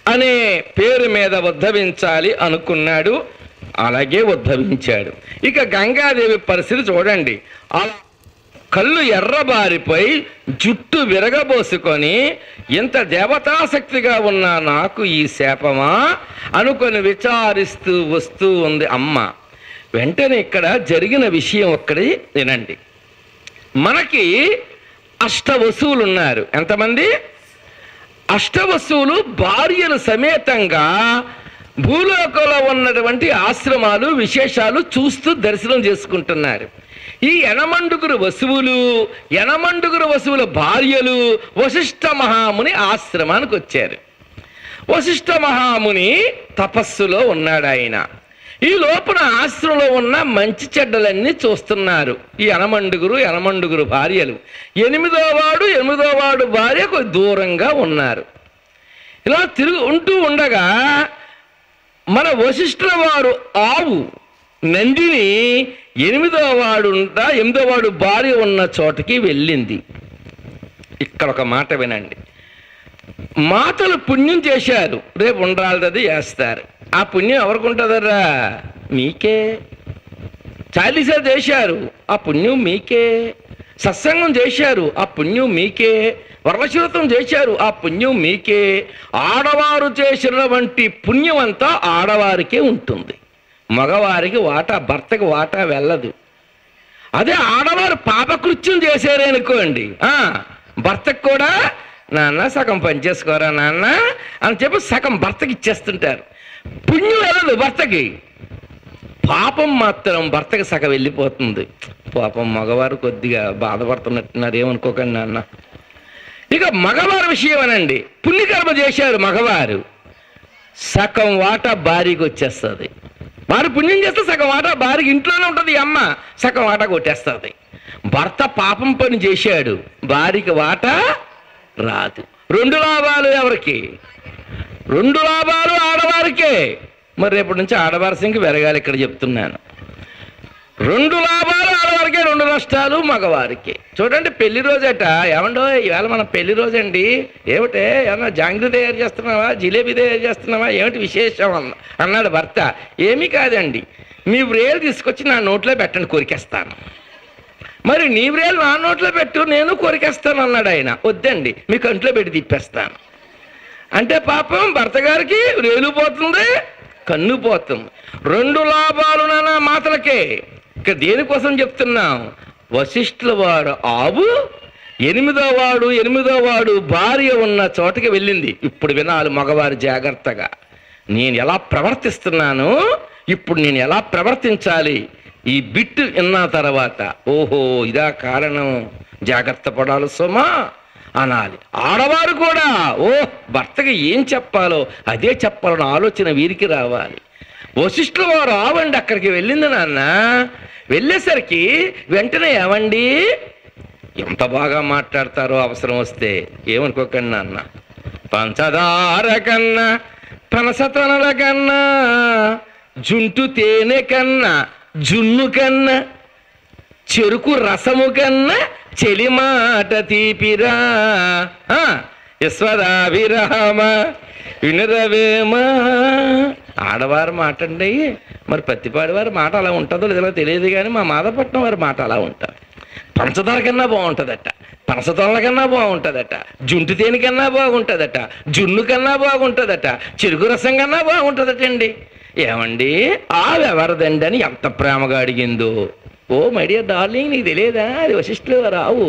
అనే పేరు మీద ఉద్ధవించాలి అనుకున్నాడు. అలాగే ఉద్ధవించాడు. ఇక గంగాదేవి పరిస్థితి చూడండి. అలా కళ్ళు ఎర్రబారిపోయి జుట్టు విరగబోసుకొని ఇంత దేవతాశక్తిగా ఉన్న నాకు ఈ శాపమా అనుకొని విచారిస్తూ వస్తూ ఉంది అమ్మ. వెంటనే ఇక్కడ జరిగిన విషయం ఒక్కడి వినండి. మనకి అష్టవసువులు ఉన్నారు. ఎంతమంది? అష్టవసువులు భార్యలు సమేతంగా భూలోకంలో ఉన్నటువంటి ఆశ్రమాలు విశేషాలు చూస్తూ దర్శనం చేసుకుంటున్నారు. ఈ యనమండుగురు వసువుల భార్యలు వశిష్ఠ మహాముని ఆశ్రమానికి వచ్చారు. వశిష్ఠ మహాముని తపస్సులో ఉన్నాడు. ఆయన ఈ లోపల ఆశ్రమంలో ఉన్న మంచి చెడ్డలన్నీ చూస్తున్నారు. ఈ యనమండుగురు భార్యలు. ఎనిమిదో వాడు భార్య కొద్ది దూరంగా ఉన్నారు. ఇలా ఉంటూ ఉండగా మన వశిష్ఠుల వారు ఆవు నందిని ఎనిమిదో వాడు భార్య ఉన్న చోటకి వెళ్ళింది. ఇక్కడ ఒక మాట వినండి. మాతలు పుణ్యం చేశారు, రేపు ఉండాలది వేస్తారు. ఆ పుణ్యం ఎవరికి ఉంటుందరా? మీకే. చాలీసా చేశారు, ఆ పుణ్యం మీకే. సత్సంగం చేశారు, ఆ పుణ్యం మీకే. వరలశ్రోతం చేశారు, ఆ పుణ్యం మీకే. ఆడవారు చేసినటువంటి పుణ్యం అంతా ఆడవారికే ఉంటుంది. మగవారికి వాటా, భర్తకి వాటా వెళ్ళదు. అదే ఆడవారు పాపకృత్యం చేశారనుకోండి, భర్తకు కూడా నాన్న సగం పనిచేసుకోరా నాన్న అని చెప్పి సగం భర్తకి ఇచ్చేస్తుంటారు. పుణ్యం వెళ్ళదు భర్తకి, పాపం మాత్రం భర్తకి సగం వెళ్ళిపోతుంది. పాపం మగవారు కొద్దిగా బాధపడుతున్నట్టున్నారు, ఏమనుకోకండి నాన్న. ఇక మగవారి విషయం అనండి. పుణ్యకర్మ చేశారు మగవారు, సగం వాటా భార్యకి వచ్చేస్తుంది. వారు పుణ్యం చేస్తే సగం వాటా భార్యకి ఇంట్లోనే ఉంటుంది. అమ్మ సగం వాటా కొట్టేస్తుంది. భర్త పాపం పని చేశాడు, భార్యకి వాటా రాదు. 2 లాభాలు ఎవరికి? 2 లాభాలు ఆడవారికే. మరి రేపటి నుంచి ఆడవారి సంఖ్య పెరగాలి. ఇక్కడ చెప్తున్నాను, 2 లాభాలు ఆడవారికే, 2 నష్టాలు మగవారికి. చూడండి, పెళ్లి రోజట. ఏమండో ఇవాళ మన పెళ్లి రోజండి, ఏమిటే ఏమన్నా జాంగ్రీ తయారు చేస్తున్నావా, జిలేబీ తయారు చేస్తున్నావా, ఏమిటి విశేషం అన్నాడు భర్త. ఏమీ కాదండి, మీ వ్రేలు తీసుకొచ్చి నా నోట్లో పెట్టండి, కొరికేస్తాను. మరి నీ వ్రేలు నా నోట్లో పెట్టు, నేను కొరికేస్తాను అన్నాడు ఆయన. వద్దండి, మీ కంట్లో పెట్టి తిప్పేస్తాను అంటే పాపం భర్త గారికి వ్రేలు పోతుంది, కన్ను పోతుంది. 2 లాభాలు నాన్న మాటలకే. ఇక దేనికోసం చెప్తున్నాం? వశిష్ఠుల వారు ఆవు, ఎనిమిదో వాడు భార్య ఉన్న చోటకి వెళ్ళింది. ఇప్పుడు వినాలి మగవారు జాగ్రత్తగా. నేను ఎలా ప్రవర్తిస్తున్నాను, ఇప్పుడు నేను ఎలా ప్రవర్తించాలి, ఈ బిట్టు విన్న తర్వాత ఓహో ఇదా కారణం, జాగ్రత్త పడాలి సుమా అనాలి. ఆడవారు కూడా భర్తకి ఏం చెప్పాలో అదే చెప్పాలని ఆలోచన వీరికి రావాలి. వశిష్ఠుల వారు ఆవండి అక్కడికి వెళ్ళింది నాన్న. వెళ్ళేసరికి వెంటనే ఏమండి, ఎంత బాగా మాట్లాడతారో అవసరం వస్తే, ఏమనుకోకండి నాన్న. పంచదార కన్నా, పనసతనల కన్నా, జుంటు తేనె కన్నా, జున్ను కన్నా, చెరుకు రసము కన్నా, చెలిమాట తీపిరా యశ్వదాభిరామ వినురవేమా. ఆడవారి మాట అండి. మరి పత్తిపాడి వారి మాట అలా ఉంటుందో లేదో తెలియదు, కానీ మా మాధవపట్నం వారి మాట అలా ఉంటుంది. పంచదార కన్నా బాగుంటుందట, పనసతోళ్ళ కన్నా బాగుంటుందట, జుంటు తేనె కన్నా బాగుంటుందట, జున్ను కన్నా బాగుంటుందట, చెరుకు రసం కన్నా బాగుంటుందటండి. ఏమండి ఆవెవరదండి అని ఎంత ప్రేమగా అడిగిందో. ఓ మై డియర్ డార్లింగ్, నీకు తెలియదా, అది వశిష్ఠులు రావు.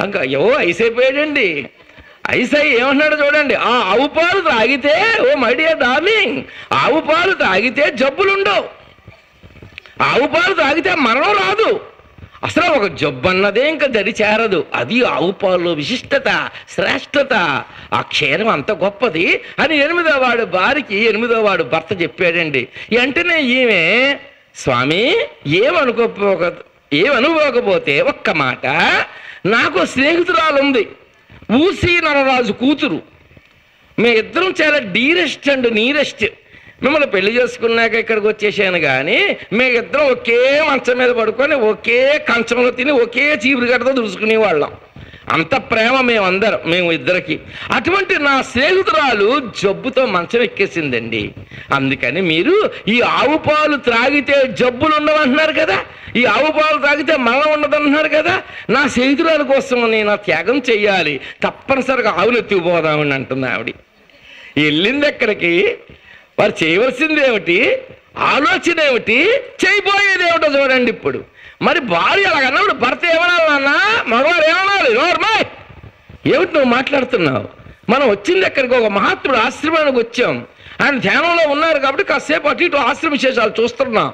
ఇంకా ఐసైపోయాడండి. ఐసై ఏమన్నాడు చూడండి, ఆ ఆవు పాలు తాగితే, ఓ మై డియర్ డార్లింగ్, ఆవు పాలు తాగితే జబ్బులుండవు, ఆవు పాలు తాగితే మరణం రాదు, అసలు ఒక జబ్బు అన్నదే ఇంకా దరి చేరదు. అది ఆవు పాలు విశిష్టత, శ్రేష్టత, ఆ క్షీరం అంత గొప్పది అని 8వ వాడు భార్యకి 8వ వాడు భర్త చెప్పాడండి. వెంటనే ఈమె, స్వామి ఏమనుకోకపోతే ఒక్క మాట, నాకు స్నేహితురాలు ఉంది, ఊసి నరరాజు కూతురు. మీ ఇద్దరం చాలా డీరెస్ట్ అండ్ నీరెస్ట్. మిమ్మల్ని పెళ్లి చేసుకున్నాక ఇక్కడికి వచ్చేసాను, కానీ మీ ఇద్దరం ఒకే మంచం మీద పడుకొని ఒకే కంచంలో తిని ఒకే చీపురు గడ్డతో దుడుచుకునే వాళ్ళం. అంత ప్రేమ మేము ఇద్దరికి. అటువంటి నా స్నేహితురాలు జబ్బుతో మంచం ఎక్కేసిందండి. అందుకని మీరు ఈ ఆవు పాలు త్రాగితే జబ్బులు ఉండవంటున్నారు కదా, ఈ ఆవు పాలు త్రాగితే మరణం ఉండదంటున్నారు కదా, నా స్నేహితురాల కోసం నేను ఆ త్యాగం చెయ్యాలి, తప్పనిసరిగా ఆవులు ఎత్తుకుపోదామని అంటుంది ఆవిడ. వెళ్ళింది ఎక్కడికి, వారు చేయవలసింది ఏమిటి, ఆలోచన ఏమిటి, చేయబోయేది ఏమిటో చూడండి. ఇప్పుడు మరి భార్య అలాగన్నప్పుడు భర్త ఏమనాలి, నాన్న మగవారు ఏమనాలి, నోర్మాయ్ ఏమిటి నువ్వు మాట్లాడుతున్నావు, మనం వచ్చింది ఎక్కడికి, ఒక మహాత్ముడు ఆశ్రమానికి వచ్చాం, ఆయన ధ్యానంలో ఉన్నారు కాబట్టి కాసేపు అటు ఇటు ఆశ్రమ విశేషాలు చూస్తున్నాం,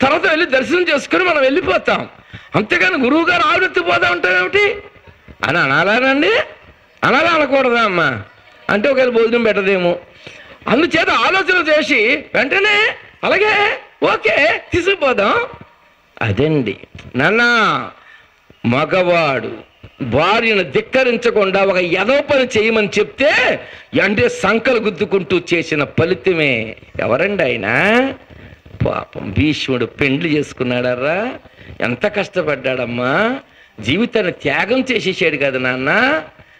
తర్వాత వెళ్ళి దర్శనం చేసుకుని మనం వెళ్ళిపోతాం, అంతేగాని గురువు గారు ఆవిడెత్తిపోతా ఉంటాం ఏమిటి అని అనాలానండి, అనాలా అనకూడదా అమ్మా అంటే ఒకవేళ భోజనం పెట్టదేమో. అందుచేత ఆలోచన చేసి వెంటనే అలాగే ఓకే తీసుకుపోదాం. అదండి నాన్న, మగవాడు భార్యను ధిక్కరించకుండా ఒక ఎదవ పని చేయమని చెప్తే అంటే సంకలు గుద్దుకుంటూ చేసిన ఫలితమే. ఎవరండి ఆయన? పాపం భీష్ముడు పెండ్లి చేసుకున్నాడర్రా, ఎంత కష్టపడ్డాడమ్మా, జీవితాన్ని త్యాగం చేసేసాడు కదా నాన్న.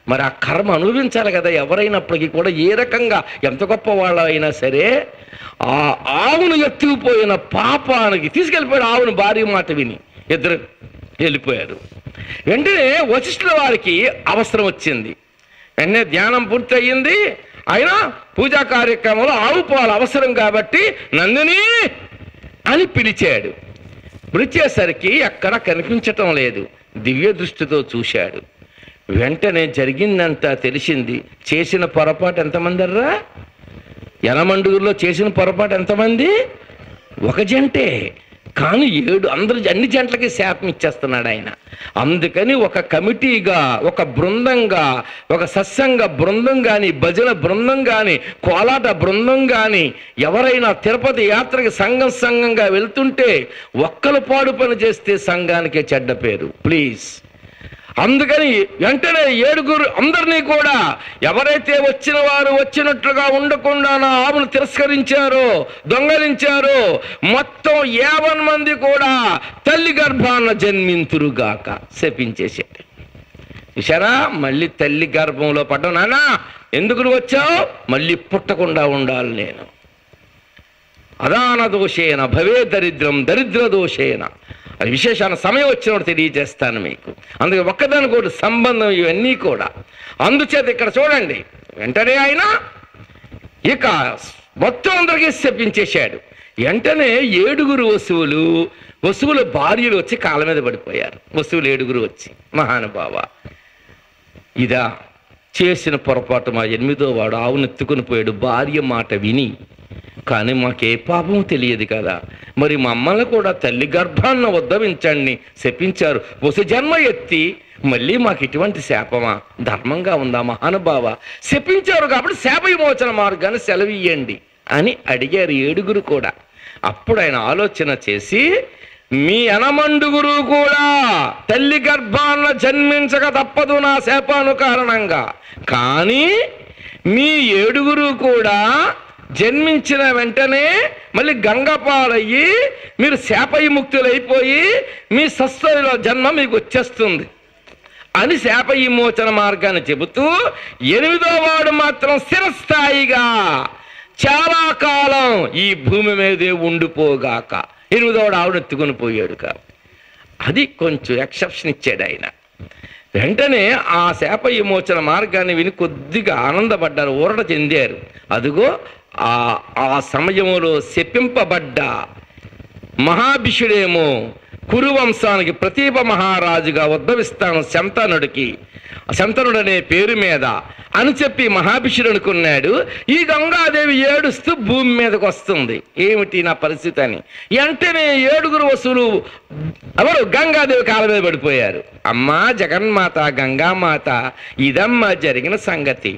మరి ఆ కర్మ అనుభవించాలి కదా ఎవరైనప్పటికీ కూడా, ఏ రకంగా ఎంత గొప్ప వాళ్ళు అయినా సరే. ఆ ఆవును ఎత్తుకుపోయిన పాపానికి తీసుకెళ్ళిపోయాడు. ఆవును భార్య మాట విని ఇద్దరు వెళ్ళిపోయారు. వెంటనే వశిష్ఠుల వారికి అవసరం వచ్చింది. వెంటనే ధ్యానం పూర్తి అయ్యింది, అయినా పూజా కార్యక్రమంలో ఆవు పాలు అవసరం కాబట్టి నందిని అని పిలిచాడు. పిలిచేసరికి ఎక్కడ కనిపించటం లేదు. దివ్య దృష్టితో చూశాడు. వెంటనే జరిగిందంతా తెలిసింది. చేసిన పొరపాటు ఎంతమంది అర్రా? యనమండుగురిలో చేసిన పొరపాటు ఎంతమంది? ఒక జంటే, కానీ 7 అందరు అన్ని జంటలకి శాపం ఇచ్చేస్తున్నాడు ఆయన. అందుకని ఒక కమిటీగా, ఒక బృందంగా, ఒక సత్సంగ బృందం కానీ, భజన బృందం కానీ, కోలాట బృందం కానీ ఎవరైనా తిరుపతి యాత్రకి సంఘంగా వెళ్తుంటే ఒక్కలు పాడు పని చేస్తే సంఘానికే చెడ్డ పేరు. ప్లీజ్, అందుకని వెంటనే 7 అందరినీ కూడా ఎవరైతే వచ్చిన వారు వచ్చినట్లుగా ఉండకుండా నా ఆవును తిరస్కరించారో, దొంగలించారో మొత్తం 50 మంది కూడా తల్లి గర్భాన జన్మింతురుగాక శపించేసాడు. చూసారా, మళ్ళీ తల్లి గర్భంలో పడ్డావు నాన్న, ఎందుకు నువ్వు వచ్చావు, మళ్ళీ పుట్టకుండా ఉండాలి నేను. అదాన దోషేన భవే దరిద్రం దరిద్ర దోషేన. అది విశేషాన సమయం వచ్చినప్పుడు తెలియజేస్తాను మీకు. అందుకే ఒక్కదానికోటి సంబంధం ఇవన్నీ కూడా. అందుచేత ఇక్కడ చూడండి, వెంటనే ఆయన ఇక మొత్తం అందరికీ శపించేశాడు. వెంటనే 7 వసువుల భార్యలు వచ్చి కాళ్ళ మీద పడిపోయారు. వసువులు 7 వచ్చి, మహానుభావ ఇదా చేసిన పొరపాటు, మా 8వ వాడు ఆవునెత్తుకుని పోయాడు భార్య మాట విని. కానీ మాకే పాపం తెలియదు కదా, మరి మమ్మల్ని కూడా తల్లి గర్భాన్న ఉద్ధవించండి శపించారు, వసు జన్మ ఎత్తి మళ్ళీ మాకు ఇటువంటి శాపమా, ధర్మంగా ఉందా మహానుభావ, శపించారు కాబట్టి శాప విమోచన మార్గాన్ని సెలవియ్యండి అని అడిగారు 7 కూడా. అప్పుడు ఆయన ఆలోచన చేసి, మీ యనమండుగురు కూడా తల్లి గర్భాన్న జన్మించక తప్పదు నా శాపాను కారణంగా, కానీ మీ 7 కూడా జన్మించిన వెంటనే మళ్ళీ గంగపాలయ్యి మీరు శాప విముక్తులైపోయి మీ సస్వలో జన్మ మీకు వచ్చేస్తుంది అని శాప విమోచన మార్గాన్ని చెబుతూ 8వ వాడు మాత్రం స్థిరస్థాయిగా చాలా కాలం ఈ భూమి మీదే ఉండిపోగాక 8వ వాడు ఆవిడెత్తుకొని పోయాడు. అది కొంచెం ఎక్సెప్షన్ ఇచ్చాడు ఆయన. వెంటనే ఆ శాప విమోచన మార్గాన్ని విని కొద్దిగా ఆనందపడ్డారు, ఊరట చెందారు. అదిగో ఆ సమయంలో శపింపబడ్డ మహాభిషుడేమో కురువంశానికి ప్రతీప మహారాజుగా ఉద్భవిస్తాను శంతనుడు అనే పేరు మీద అని చెప్పి మహాభిషుడు అనుకున్నాడు. ఈ గంగాదేవి ఏడుస్తూ భూమి మీదకి వస్తుంది, ఏమిటి నా పరిస్థితి అని. వెంటనే 7 వసులు ఎవరు గంగాదేవి కాళ్ళ మీద పడిపోయారు. అమ్మా జగన్మాత, గంగామాత, ఇదమ్మా జరిగిన సంగతి,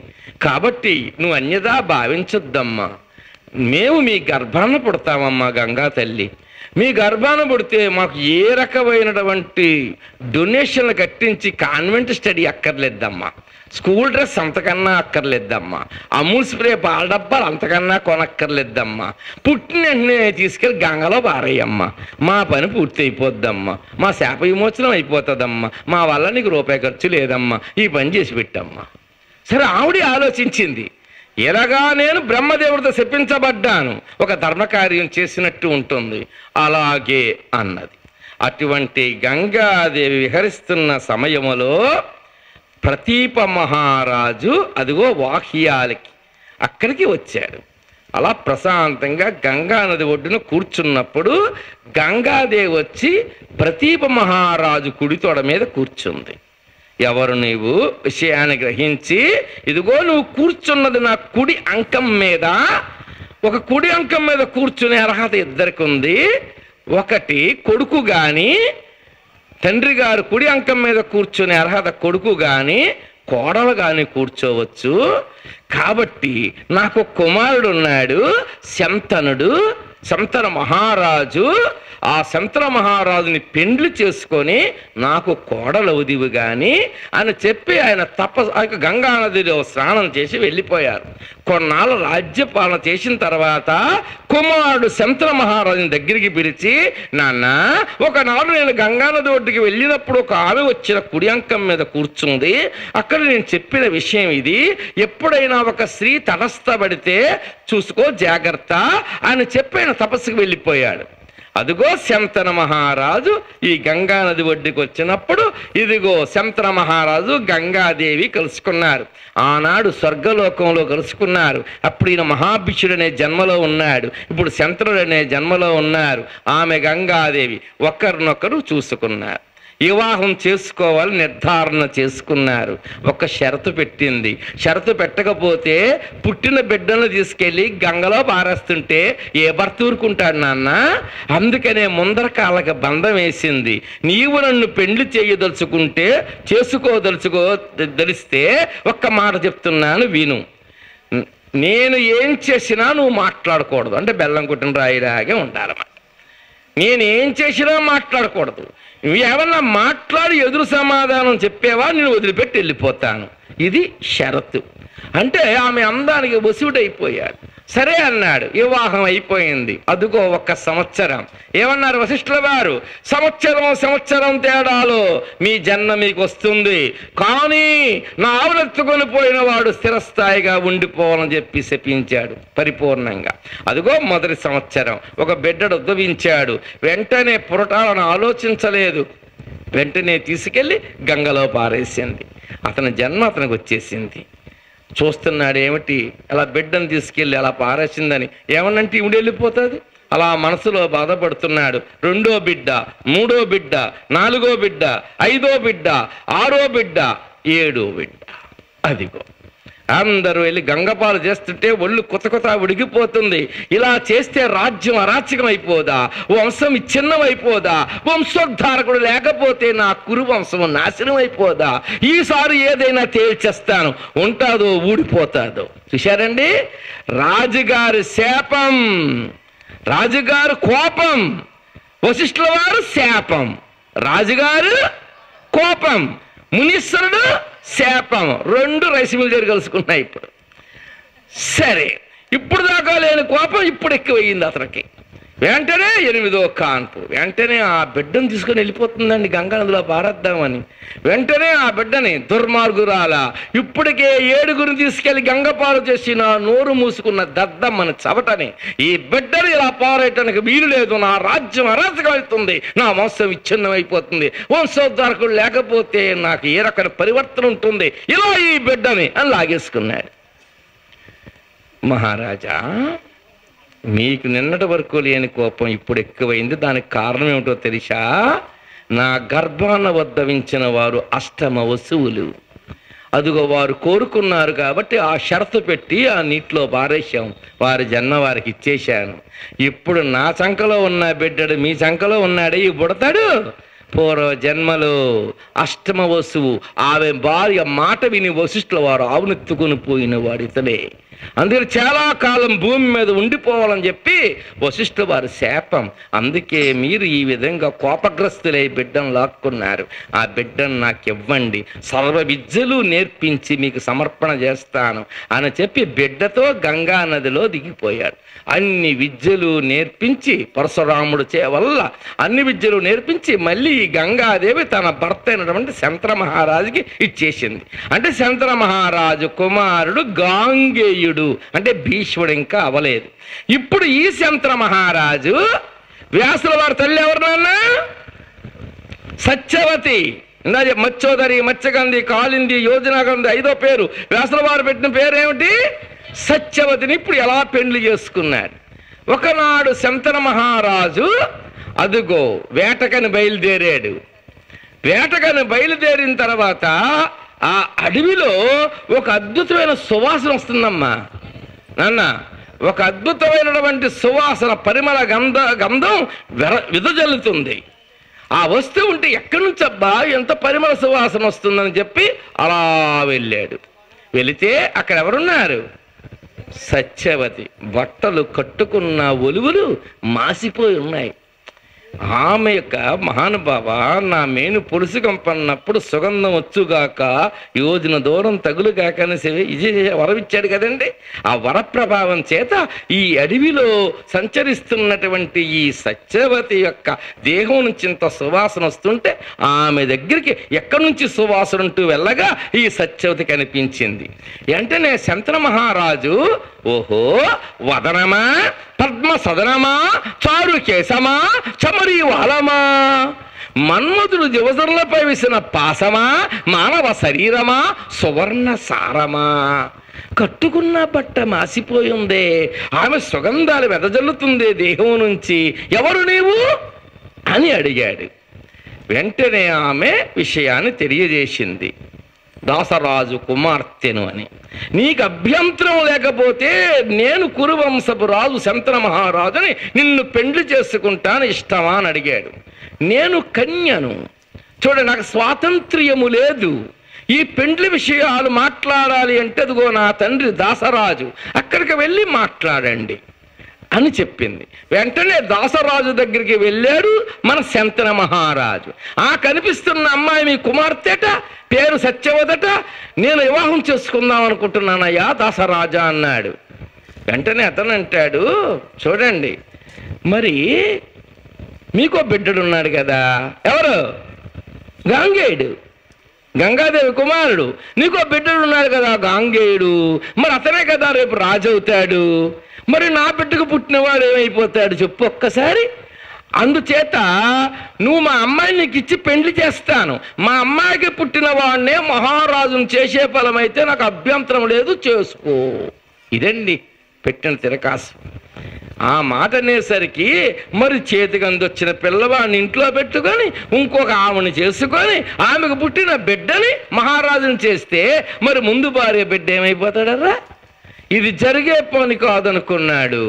కాబట్టి నువ్వు అన్యదా భావించొద్దమ్మా, మేము మీ గర్భాన పుడతామమ్మా గంగా తల్లి, మీ గర్భాన పుడితే మాకు ఏ రకమైనటువంటి డొనేషన్లు కట్టించి కాన్వెంట్ స్టడీ అక్కర్లేద్దమ్మా, స్కూల్ డ్రెస్ అంతకన్నా అక్కర్లేద్దమ్మా, అమూల్ స్ప్రే పాల డబ్బాలు అంతకన్నా కొనక్కర్లేద్దమ్మా, పుట్టిన వెంటనే తీసుకెళ్ళి గంగలో పారేయమ్మా, మా పని పూర్తి అయిపోద్దమ్మా, మా శాప విమోచనం అయిపోతుందమ్మా, మా వల్ల నీకు రూపాయి ఖర్చు లేదమ్మా, ఈ పని చేసి పెట్టమ్మా. సరే, ఆవిడ ఆలోచించింది, ఎలాగా నేను బ్రహ్మదేవుడితో శపించబడ్డాను, ఒక ధర్మకార్యం చేసినట్టు ఉంటుంది, అలాగే అన్నది. అటువంటి గంగాదేవి విహరిస్తున్న సమయములో ప్రతీప మహారాజు అదిగో వాహ్యాలకి అక్కడికి వచ్చాడు. అలా ప్రశాంతంగా గంగానది ఒడ్డున కూర్చున్నప్పుడు గంగాదేవి వచ్చి ప్రతీప మహారాజు కుడి తొడ మీద కూర్చుంది. ఎవరు నీవు విషయాన్ని గ్రహించి, ఇదిగో నువ్వు కూర్చున్నది నా కుడి అంకం మీద. ఒక కుడి అంకం మీద కూర్చునే అర్హత ఇద్దరికి ఉంది. ఒకటి కొడుకు కానీ, తండ్రి గారు కుడి అంకం మీద కూర్చునే అర్హత కొడుకు కానీ కోడలు కానీ కూర్చోవచ్చు. కాబట్టి నాకు కుమారుడు ఉన్నాడు, శంతనుడు, శంతన మహారాజు. ఆ శంతన మహారాజుని పెండ్లి చేసుకొని నాకు కోడలవుదివి కానీ అని చెప్పి ఆయన గంగా నదిలో స్నానం చేసి వెళ్ళిపోయారు. కొన్నాళ్ళు రాజ్యపాలన చేసిన తర్వాత కుమారుడు శంతన మహారాజుని దగ్గరికి పిలిచి, నాన్న, ఒకనాడు నేను గంగానది ఒడ్డుకి వెళ్ళినప్పుడు ఒక ఆమె వచ్చిన కుడి అంకం మీద కూర్చుంది, అక్కడ నేను చెప్పిన విషయం ఇది, ఎప్పుడైనా ఒక స్త్రీ తటస్థపడితే చూసుకో జాగ్రత్త అని చెప్పి ఆయన తపస్సుకు వెళ్ళిపోయాడు. అదిగో శంతన మహారాజు ఈ గంగానది ఒడ్డుకి వచ్చినప్పుడు ఇదిగో శంతన మహారాజు గంగాదేవి కలుసుకున్నారు. ఆనాడు స్వర్గలోకంలో కలుసుకున్నారు. అప్పుడు ఈయన మహాభిషుడు అనే జన్మలో ఉన్నాడు, ఇప్పుడు శంతనుడు అనే జన్మలో ఉన్నారు. ఆమె గంగాదేవి ఒకరినొకరు చూసుకున్నారు. వివాహం చేసుకోవాలి నిర్ధారణ చేసుకున్నారు. ఒక షరతు పెట్టింది. షరతు పెట్టకపోతే పుట్టిన బిడ్డను తీసుకెళ్ళి గంగలో పారేస్తుంటే ఏ భర్త ఊరుకుంటాడు నాన్న? అందుకనే ముందర కాళ్ళకి బంధం వేసింది. నీవు నన్ను పెండ్లి చేయదలుచుకుంటే తెలిస్తే ఒక్క మాట చెప్తున్నాను విను. నేను ఏం చేసినా నువ్వు మాట్లాడకూడదు, అంటే బెల్లం కొట్టిన రాయిలాగే ఉండాలన్నమాట. నేనేం చేసినా మాట్లాడకూడదు. ఏమన్నా మాట్లాడి ఎదురు సమాధానం చెప్పేవా నేను వదిలిపెట్టి వెళ్ళిపోతాను. ఇది షరతు. అంటే ఆమె అందానికి వసుడైపోయాడు. సరే అన్నాడు. వివాహం అయిపోయింది. అదుగో 1 సంవత్సరం. ఏమన్నారు వశిష్ఠుల వారు? సంవత్సరం తేడాలో మీ జన్మ మీకు వస్తుంది, కానీ నా ఆవులెత్తుకొని పోయిన వాడు స్థిరస్థాయిగా ఉండిపోవాలని చెప్పి శపించాడు పరిపూర్ణంగా. అదిగో మొదటి సంవత్సరం ఒక బిడ్డడు ఉద్భవించాడు. వెంటనే పురటాలను ఆలోచించలేదు, వెంటనే తీసుకెళ్ళి గంగలో పారేసింది. అతని జన్మ అతనికి వచ్చేసింది. చూస్తున్నాడు, ఏమిటి అలా బిడ్డను తీసుకెళ్ళి అలా పారేసిందని. ఏమన్నంటే ఇవిడ వెళ్ళిపోతుంది. అలా మనసులో బాధపడుతున్నాడు. 2వ బిడ్డ, 3వ బిడ్డ, 4వ బిడ్డ, 5వ బిడ్డ, 6వ బిడ్డ, 7వ బిడ్డ. అదిగో అందరూ వెళ్ళి గంగపాలు చేస్తుంటే ఒళ్ళు కొత్త ఉడికిపోతుంది. ఇలా చేస్తే రాజ్యం అరాచకం అయిపోదా? వంశం విచ్ఛిన్నం అయిపోదా? వంశోద్ధారకుడు లేకపోతే నా కురు వంశం నాశనం అయిపోదా? ఈసారి ఏదైనా తేల్చేస్తాను, ఉంటాదో ఊడిపోతాదో. చూశారండి, రాజుగారి శాపం, రాజుగారు కోపం, వశిష్ఠుల వారు శాపం. రాజుగారు కోపం, మునీశ్వరుడు శాపం. 2 రైస్ మిల్ దగ్గర కలుసుకున్నాయి ఇప్పుడు. సరే, ఇప్పుడు దాకా లేని కోపం ఇప్పుడు ఎక్కువయ్యింది అతనికి. వెంటనే 8వ కాన్పు. వెంటనే ఆ బిడ్డను తీసుకొని వెళ్ళిపోతుందండి గంగానదిలో పారేద్దామని. వెంటనే ఆ బిడ్డని దుర్మార్గురాల ఇప్పటికే 7గురిని తీసుకెళ్లి గంగపాలు చేసి నా నోరు మూసుకున్న దద్దమ్మని చవటని, ఈ బిడ్డని ఇలా పారేయటానికి వీలు లేదు, నా రాజ్యం అరాచకం అవుతుంది, నా వంశం విచ్ఛిన్నం అయిపోతుంది, వంశోద్ధారకుడు లేకపోతే నాకు ఏ రకమైన పరివర్తన ఉంటుంది, ఇలా ఈ బిడ్డని అని లాగేసుకున్నాడు. మహారాజా, మీకు నిన్నటి వరకు లేని కోపం ఇప్పుడు ఎక్కువైంది. దానికి కారణం ఏమిటో తెలుసా? నా గర్భాన ఉద్భవించిన వారు అష్టమ వసువులు. అదిగో వారు కోరుకున్నారు కాబట్టి ఆ షరతు పెట్టి ఆ నీటిలో పారేశాం, వారి జన్మ వారికి ఇచ్చేశాను. ఇప్పుడు నా చంకలో ఉన్న బిడ్డడు మీ చంకలో ఉన్నాడు, ఈ పుడతాడు. పూర్వ జన్మలో అష్టమ వసువు ఆమె భార్య మాట విని వశిష్ఠుల వారు ఆవునెత్తుకొని పోయిన వాడు ఇతడే. అందుకని చాలా కాలం భూమి మీద ఉండిపోవాలని చెప్పి వశిష్ఠ వారి శాపం. అందుకే మీరు ఈ విధంగా కోపగ్రస్తులై బిడ్డను లాక్కున్నారు. ఆ బిడ్డను నాకు ఇవ్వండి, సర్వ విద్యలు నేర్పించి మీకు సమర్పణ చేస్తాను అని చెప్పి బిడ్డతో గంగా నదిలో దిగిపోయాడు. అన్ని విద్యలు నేర్పించి పరశురాముడు వల్ల అన్ని విద్యలు నేర్పించి మళ్ళీ ఈ గంగాదేవి తన భర్త అయినటువంటి శంతర మహారాజుకి ఇచ్చేసింది. అంటే శంతర మహారాజు కుమారుడు గాంగేయుడు, అంటే భీష్ముడు ఇంకా అవలేదు. ఇప్పుడు ఈ శంతర మహారాజు వ్యాసుల వారి తల్లి ఎవరు నాన్న? సత్యవతి. మత్స్యోదరి, మత్స్యగంధి, కాళింది, యోజనాగంధి 5వ పేరు. వ్యాసుల వారు పెట్టిన పేరేమిటి? సత్యవతిని ఇప్పుడు ఎలా పెండ్లి చేసుకున్నాడు. ఒకనాడు శంతన మహారాజు అదుగో వేటకని బయలుదేరాడు. వేటకని బయలుదేరిన తర్వాత ఆ అడవిలో ఒక అద్భుతమైన సువాసన వస్తుందమ్మా నాన్న. ఒక అద్భుతమైనటువంటి సువాసన, పరిమళ గంధం విదజల్లుతుంది. ఆ వస్తువు ఉంటే ఎక్కడి నుంచి అబ్బా ఎంత పరిమళ సువాసన వస్తుందని చెప్పి అలా వెళ్ళాడు. వెళితే అక్కడ ఎవరున్నారు? సత్యవతి. బట్టలు కట్టుకున్న ఒలువులు మాసిపోయి ఉన్నాయి. ఆమె యొక్క మహానుభావ, నా మేను పొలుసు కంపన్నప్పుడు సుగంధం వచ్చుగాక యోజన దూరం తగులుగాక అనేసి వరం ఇచ్చాడు కదండి. ఆ వరప్రభావం చేత ఈ అడవిలో సంచరిస్తున్నటువంటి ఈ సత్యవతి యొక్క దేహం నుంచి ఇంత సువాసన వస్తుంటే ఆమె దగ్గరికి ఎక్కడి నుంచి సువాసన అంటూ వెళ్ళగా ఈ సత్యవతి కనిపించింది. వెంటనే శంతన మహారాజు, ఓహో వదనమా, పద్మ సదనమా, చారు కేశమా, చమరీ వాలమా, మన్మధుడు దివసరులపై వేసిన పాసమా, మానవ శరీరమా, సువర్ణ సారమా. కట్టుకున్న బట్ట మాసిపోయిందే, ఆమె సుగంధాలు వెదజల్లుతుంది దేహం నుంచి, ఎవరు నీవు అని అడిగాడు. వెంటనే ఆమె విషయాన్ని తెలియజేసింది. దాసరాజు కుమార్తెను అని. నీకు అభ్యంతరం లేకపోతే నేను కురువంశపు రాజు శంతన మహారాజుని నిన్ను పెండ్లి చేసుకుంటాను, ఇష్టమా అని అడిగాడు. నేను కన్యను, చూడండి నాకు స్వాతంత్ర్యము లేదు, ఈ పెండ్లి విషయాలు మాట్లాడాలి అంటే అదిగో నా తండ్రి దాసరాజు, అక్కడికి వెళ్ళి మాట్లాడండి అని చెప్పింది. వెంటనే దాసరాజు దగ్గరికి వెళ్ళాడు మన శంతన మహారాజు. ఆ కనిపిస్తున్న అమ్మాయి మీ కుమార్తెట, పేరు సత్యవతట, నేను వివాహం చేసుకుందాం అనుకుంటున్నానయ్యా దాసరాజా అన్నాడు. వెంటనే అతను అంటాడు, చూడండి మరి మీకో బిడ్డడున్నాడు కదా, ఎవరు? గాంగేయుడు, గంగాదేవి కుమారుడు. నీకో బిడ్డడున్నాడు కదా గాంగేయుడు, మరి అతనే కదా రేపు రాజు అవుతాడు. మరి నా బిడ్డకు పుట్టినవాడు ఏమైపోతాడు చెప్పు ఒక్కసారి. అందుచేత నువ్వు మా అమ్మాయిని నీకు ఇచ్చి పెండ్లి చేస్తాను, మా అమ్మాయికి పుట్టిన వాడినే మహారాజును చేసే ఫలమైతే నాకు అభ్యంతరం లేదు, చేసుకో. ఇదండి పెట్టిన తిరకాసు. ఆ మాట అనేసరికి మరి చేతికి అందొచ్చిన పిల్లవాడిని ఇంట్లో పెట్టుకొని ఇంకొక ఆమెను చేసుకొని ఆమెకు పుట్టిన బిడ్డని మహారాజుని చేస్తే మరి ముందు భార్య బిడ్డ ఏమైపోతాడరా? ఇది జరిగే పని కాదనుకున్నాడు.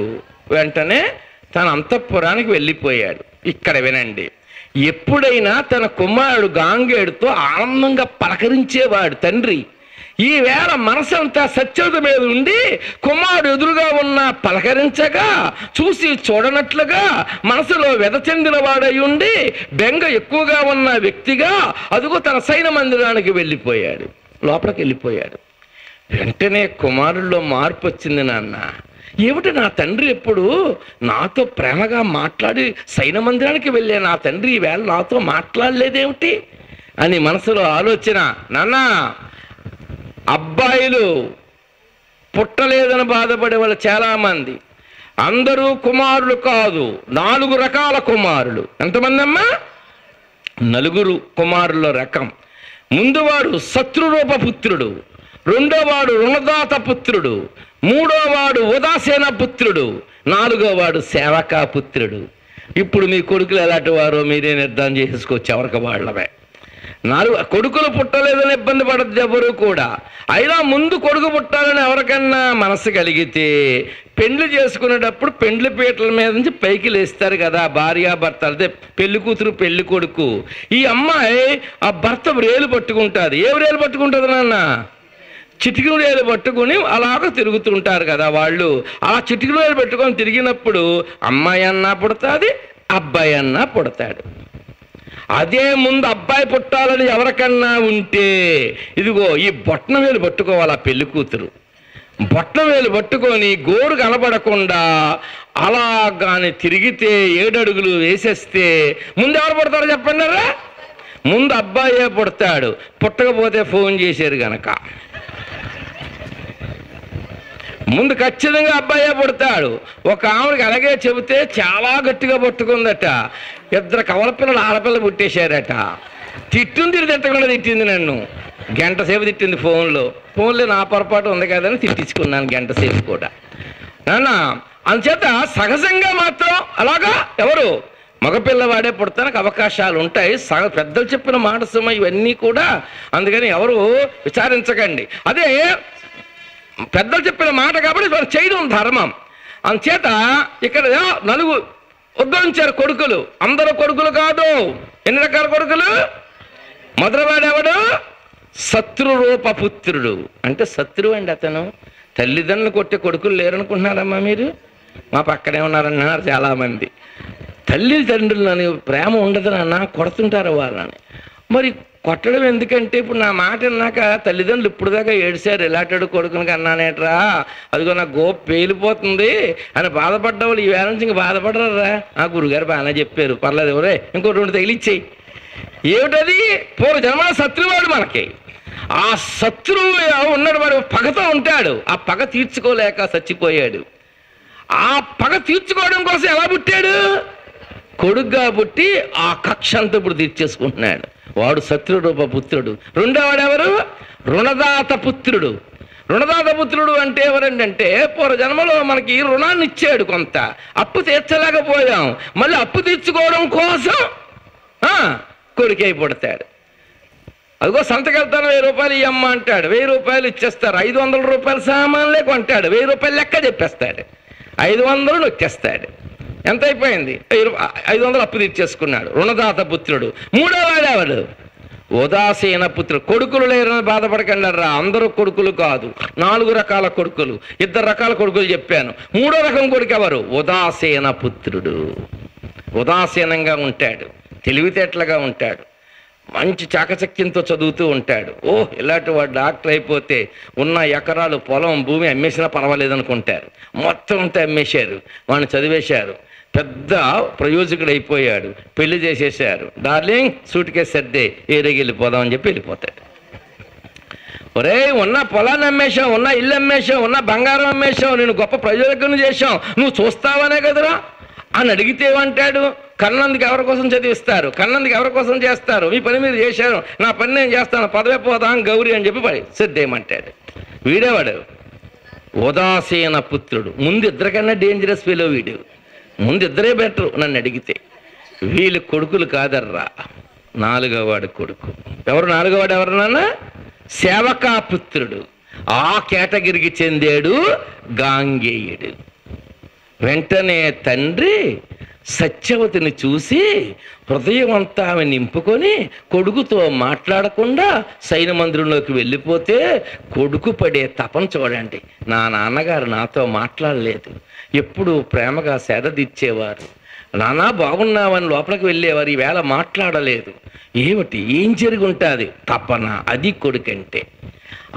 వెంటనే తన అంతఃపురానికి వెళ్ళిపోయాడు. ఇక్కడ వినండి, ఎప్పుడైనా తన కుమారుడు గాంగేయుడితో ఆనందంగా పలకరించేవాడు తండ్రి. ఈవేళ మనసంతా సత్యవతి మీద ఉండి కుమారుడు ఎదురుగా ఉన్న పలకరించగా చూసి చూడనట్లుగా మనసులో వెద చెందిన వాడై ఉండి బెంగ ఎక్కువగా ఉన్న వ్యక్తిగా అదుగో తన సైన మందిరానికి వెళ్ళిపోయాడు, లోపలికి వెళ్ళిపోయాడు. వెంటనే కుమారుల్లో మార్పు వచ్చింది. నాన్న ఏమిటి, నా తండ్రి ఎప్పుడు నాతో ప్రేమగా మాట్లాడి సైన మందిరానికి వెళ్ళే నా తండ్రి ఈవేళ నాతో మాట్లాడలేదేమిటి అని మనసులో ఆలోచన. నాన్న అబ్బాయిలు పుట్టలేదని బాధపడే వాళ్ళు చాలామంది, అందరూ కుమారులు కాదు, 4 రకాల కుమారులు. ఎంతమంది అమ్మా? 4 కుమారుల రకం. ముందువాడు శత్రురూప పుత్రుడు, రెండోవాడు రుణదాత పుత్రుడు, మూడోవాడు ఉదాసీన పుత్రుడు, 4వవాడు సేవకా పుత్రుడు. ఇప్పుడు మీ కొడుకులు ఎలాంటి వారో మీరే నిర్ధారణ చేసుకోవచ్చు, ఎవరికి వాళ్ళవే. 4 కొడుకులు పుట్టలేదని ఇబ్బంది పడద్దు ఎవరు కూడా. అయినా ముందు కొడుకు పుట్టాలని ఎవరికన్నా మనసు కలిగితే పెండ్లి చేసుకునేటప్పుడు పెండ్లి పీటల మీద నుంచి పైకి లేస్తారు కదా భార్యాభర్త, అదే పెళ్లి కూతురు పెళ్లి కొడుకు. ఈ అమ్మాయి ఆ భర్త రేలు పట్టుకుంటుంది. ఏ రేలు పట్టుకుంటుంది నాన్న? చిటికిన వేలు పట్టుకుని అలాగ తిరుగుతుంటారు కదా వాళ్ళు. అలా చిటికిన వేలు పెట్టుకొని తిరిగినప్పుడు అమ్మాయి అన్నా పుడతాది, అబ్బాయి అన్నా పుడతాడు. అదే ముందు అబ్బాయి పుట్టాలని ఎవరికన్నా ఉంటే ఇదిగో ఈ బొట్టన వేలు పట్టుకోవాలి. ఆ పెళ్లి కూతురు బొట్టన వేలు పట్టుకొని గోరు కనబడకుండా అలాగాని తిరిగితే 7 అడుగులు వేసేస్తే ముందు ఎవరు పుడతారో చెప్పండిరా? ముందు అబ్బాయే పుడతాడు. పుట్టకపోతే ఫోన్ చేశారు గనక ముందు ఖచ్చితంగా అబ్బాయే పుడతాడు. ఒక ఆవిడకి అలాగే చెబితే చాలా గట్టిగా పట్టుకుందట. 2 కవల పిల్లలు ఆడపిల్ల పుట్టేశారట. తిట్టింది తిట్టకుండా తిట్టింది నన్ను. గంట సేపు తిట్టింది ఫోన్లో నా పొరపాటు ఉంది కదని తిట్టించుకున్నాను గంట సేపు కూడా. నాన్న అందుచేత సహజంగా మాత్రం అలాగా ఎవరు మగపిల్లవాడే పుడతానికి అవకాశాలు ఉంటాయి. పెద్దలు చెప్పిన మాట సమయం ఇవన్నీ కూడా. అందుకని ఎవరు విచారించకండి. అదే పెద్దలు చెప్పిన మాట కాబట్టి వాళ్ళు చేయడం ధర్మం. అందుచేత ఇక్కడ 4 ఉద్భవించారు కొడుకులు. అందరూ కొడుకులు కాదు. ఎన్ని రకాల కొడుకులు? మొదటివాడు ఎవడు? శత్రురూపపుత్రుడు. అంటే శత్రువు అండి అతను. తల్లిదండ్రులు కొట్టే కొడుకులు లేరనుకుంటున్నారమ్మా మీరు? మా పక్కనే ఉన్నారన్నారు చాలామంది. తల్లిదండ్రులని ప్రేమ ఉండదు నాన్న, కొడుతుంటారు వాళ్ళని. మరి కొట్టడం ఎందుకంటే ఇప్పుడు నా మాట విన్నాక తల్లిదండ్రులు ఇప్పుడు దాకా ఏడిశారు, ఇలాంటి కొడుకుని కన్నానేట్రా, అదిగో నా గోపు పేలిపోతుంది అని బాధపడ్డ వాళ్ళు ఈ వేళ నుంచి ఇంక బాధపడరా? ఆ గురుగారు బాగానే చెప్పారు, పర్లేదు ఎవరే ఇంకో 2 తగిలిచ్చేయి. ఏమిటది? పూర్వజన్మ శత్రువాడు మనకి. ఆ శత్రువు ఉన్నాడు, వాడు పగతో ఉంటాడు. ఆ పగ తీర్చుకోలేక చచ్చిపోయాడు. ఆ పగ తీర్చుకోవడం కోసం ఎలా పుట్టాడు? కొడుగ్గా పుట్టి ఆ కక్ష అంతా ఇప్పుడు తీర్చేసుకుంటున్నాడు. వాడు శత్రురూప పుత్రుడు. రెండోవాడు ఎవరు? రుణదాత పుత్రుడు. రుణదాత పుత్రుడు అంటే ఎవరంటే పూర్వజన్మలో మనకి రుణాన్ని ఇచ్చాడు, కొంత అప్పు తీర్చలేకపోయాం, మళ్ళీ అప్పు తీర్చుకోవడం కోసం కొడుకై పుడతాడు. అదిగో సంతకెళ్తాను 1000 రూపాయలు ఇవ్వమ్మ అంటాడు, 1000 రూపాయలు ఇచ్చేస్తారు. 500 రూపాయల సామాన్లే కొంటాడు, 1000 రూపాయలు లెక్క చెప్పేస్తాడు, 500 నొక్కేస్తాడు. ఎంత అయిపోయింది? 500 అప్పు తీర్చేసుకున్నాడు. రుణదాత పుత్రుడు. మూడోవాడు ఎవడు? ఉదాసీన పుత్రుడు. కొడుకులు లేరని బాధపడకండి రా, అందరూ కొడుకులు కాదు, 4 రకాల కొడుకులు, 2 రకాల కొడుకులు చెప్పాను. 3వ రకం కొడుకు ఎవరు? ఉదాసీన పుత్రుడు. ఉదాసీనంగా ఉంటాడు, తెలివితేటలుగా ఉంటాడు, మంచి చాకచక్యంతో చదువుతూ ఉంటాడు. ఇలాంటి వాడు డాక్టర్ అయిపోతే ఉన్న ఎకరాలు పొలం భూమి అమ్మేసినా పర్వాలేదు అనుకుంటారు. మొత్తం అంతా అమ్మేశారు, వాడిని చదివేశారు, పెద్ద ప్రయోజకుడు అయిపోయాడు, పెళ్లి చేసేసారు. డార్లింగ్ సూట్ కేసు సర్దే ఏరేకి వెళ్ళిపోదామని చెప్పి వెళ్ళిపోతాడు. ఒరే ఉన్న పొలాన్ని అమ్మేశాం, ఉన్న ఇల్లు అమ్మేశాం, ఉన్న బంగారం అమ్మేశాం, నేను గొప్ప ప్రయోజకుని చేశాం, నువ్వు చూస్తావనే కదరా అని అడిగితే ఏమంటాడు? కన్నందుకు ఎవరి కోసం చదివిస్తారు, కన్నందుకు ఎవరి కోసం చేస్తారు, మీ పని మీరు చేశారు, నా పని నేను చేస్తాను, పదవే పోదాం గౌరీ అని చెప్పి సిద్ధేయమంటాడు. వీడేవాడు ఉదాసీన పుత్రుడు. ముందు 2 కన్నా డేంజరస్ ఫీలో వీడు. ముందు 2 బెటరు నన్ను అడిగితే. వీళ్ళు కొడుకులు కాదర్రా. 4వ వాడు కొడుకు ఎవరు? 4వ వాడు ఎవరు నాన్న? సేవకాపుత్రుడు. ఆ కేటగిరికి చెందాడు గాంగేయుడు. వెంటనే తండ్రి సత్యవతిని చూసి హృదయం అంతా ఆమె నింపుకొని కొడుకుతో మాట్లాడకుండా సైన మందిరంలోకి వెళ్ళిపోతే కొడుకు పడే తపన చూడండి. నా నాన్నగారు నాతో మాట్లాడలేదు, ఎప్పుడు ప్రేమగా సేదదీర్చేవారు, నానా బాగున్నావని లోపలికి వెళ్ళేవారు, ఈవేళ మాట్లాడలేదు. ఏం జరిగి ఉంటుంది? తపన. అది కొడుకంటే.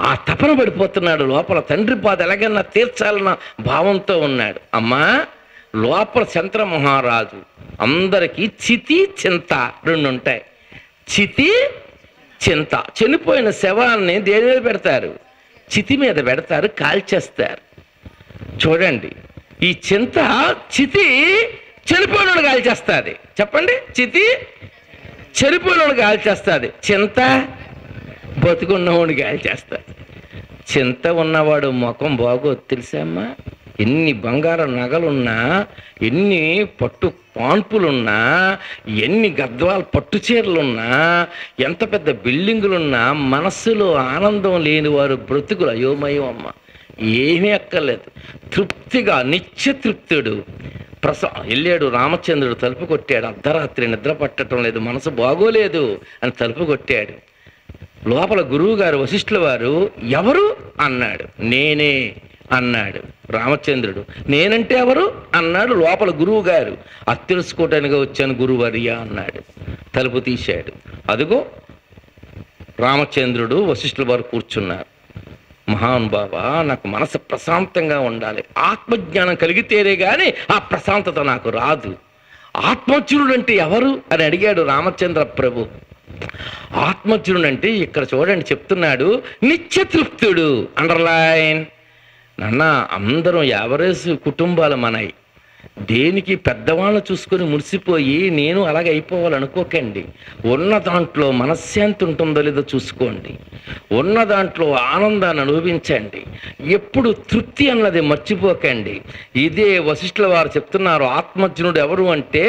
ఆ తపన పడిపోతున్నాడు లోపల. తండ్రి బాధ ఎలాగైనా తీర్చాలన్న భావంతో ఉన్నాడు. అమ్మా లోపల చంద్ర మహారాజు అందరికీ చితి చింత 2 ఉంటాయి. చితి చింత. చనిపోయిన శవాన్ని దేని మీద పెడతారు? చితి మీద పెడతారు, కాల్చేస్తారు. చూడండి, ఈ చింత చితి చనిపోయినోడు కాల్చేస్తుంది. చెప్పండి, చితి చనిపోయినోడు కాల్చేస్తుంది, చింత బతుకున్నవాడు కాల్చేస్తుంది. చింత ఉన్నవాడు ముఖం బాగోదు తెలుసమ్మా. ఎన్ని బంగారం నగలున్నా, ఎన్ని పట్టు పాన్పులున్నా, ఎన్ని గద్వాలు పట్టు చీరలున్నా, ఎంత పెద్ద బిల్డింగులున్నా మనస్సులో ఆనందం లేని వారు బ్రతుకులు అయోమయం అమ్మ. ఏమీ అక్కర్లేదు, తృప్తిగా నిత్యతృప్తుడు. వెళ్ళాడు రామచంద్రుడు, తలుపు కొట్టాడు. అర్ధరాత్రి నిద్ర పట్టడం లేదు, మనసు బాగోలేదు అని తలుపు కొట్టాడు. లోపల గురువు గారు వశిష్ఠుల వారు ఎవరు అన్నాడు. నేనే అన్నాడు రామచంద్రుడు. నేనంటే ఎవరు అన్నాడు లోపల గురువు గారు. అది తెలుసుకోవటానికి వచ్చాను గురువర్య అన్నాడు. తలుపు తీశాడు. అదిగో రామచంద్రుడు వశిష్ఠుల వారు కూర్చున్నారు. మహానుభావ, నాకు మనసు ప్రశాంతంగా ఉండాలి, ఆత్మజ్ఞానం కలిగితేనే కానీ ఆ ప్రశాంతత నాకు రాదు. ఆత్మజ్ఞుడు అంటే ఎవరు అని అడిగాడు రామచంద్ర ప్రభు. ఆత్మజ్ఞుడు అంటే ఇక్కడ చూడండి చెప్తున్నాడు, నిత్యతృప్తుడు. అండర్లైన్. నాన్న, అందరం యావరేజ్ కుటుంబాలు మనయి. దేనికి పెద్దవాళ్ళని చూసుకొని మురిసిపోయి నేను అలాగే అయిపోవాలనుకోకండి. ఉన్న దాంట్లో మనశ్శాంతి ఉంటుందో లేదో చూసుకోండి. ఉన్న దాంట్లో ఆనందాన్ని అనుభవించండి. ఎప్పుడు తృప్తి అన్నది మర్చిపోకండి. ఇదే వశిష్ఠుల వారు చెప్తున్నారు, ఆత్మజ్ఞుడు ఎవరు అంటే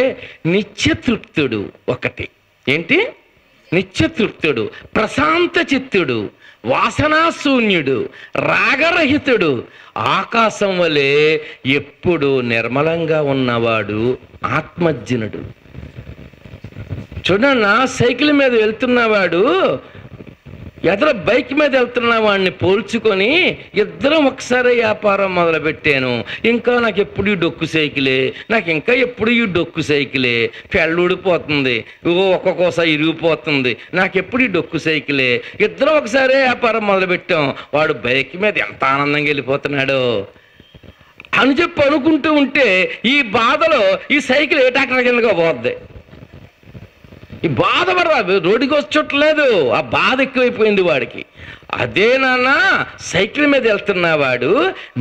నిత్యతృప్తుడు. ఒకటి ఏంటి? నిత్యతృప్తుడు, ప్రశాంత చిత్తుడు, వాసనాశూన్యుడు, రాగరహితుడు, ఆకాశం వలె ఎప్పుడు నిర్మలంగా ఉన్నవాడు ఆత్మజ్ఞుడు. చూడన్నా, సైకిల్ మీద వెళ్తున్నవాడు ఎదురు బైక్ మీద వెళ్తున్న వాడిని పోల్చుకొని ఇద్దరం ఒకసారి వ్యాపారం మొదలుపెట్టాను. ఇంకా నాకు ఎప్పుడు ఈ డొక్కు సైకిలే, నాకు ఇంకా ఎప్పుడు ఈ డొక్కు సైకిలే, పెళ్ళు ఊడిపోతుంది, ఒక్కొక్కసారి ఇరిగిపోతుంది, నాకు ఎప్పుడు ఈ డొక్కు సైకిలే. ఇద్దరం ఒకసారి వ్యాపారం మొదలుపెట్టాం. వాడు బైక్ మీద ఎంత ఆనందంగా వెళ్ళిపోతున్నాడో అని చెప్పి అనుకుంటూ ఉంటే ఈ బాధలో ఈ సైకిల్ ఏ ట్రాక్టర్ కిందగా పోద్ది. ఈ బాధ రోడ్డుకి వచ్చట్లేదు, ఆ బాధ ఎక్కువైపోయింది వాడికి. అదే నాన్న, సైకిల్ మీద వెళ్తున్నవాడు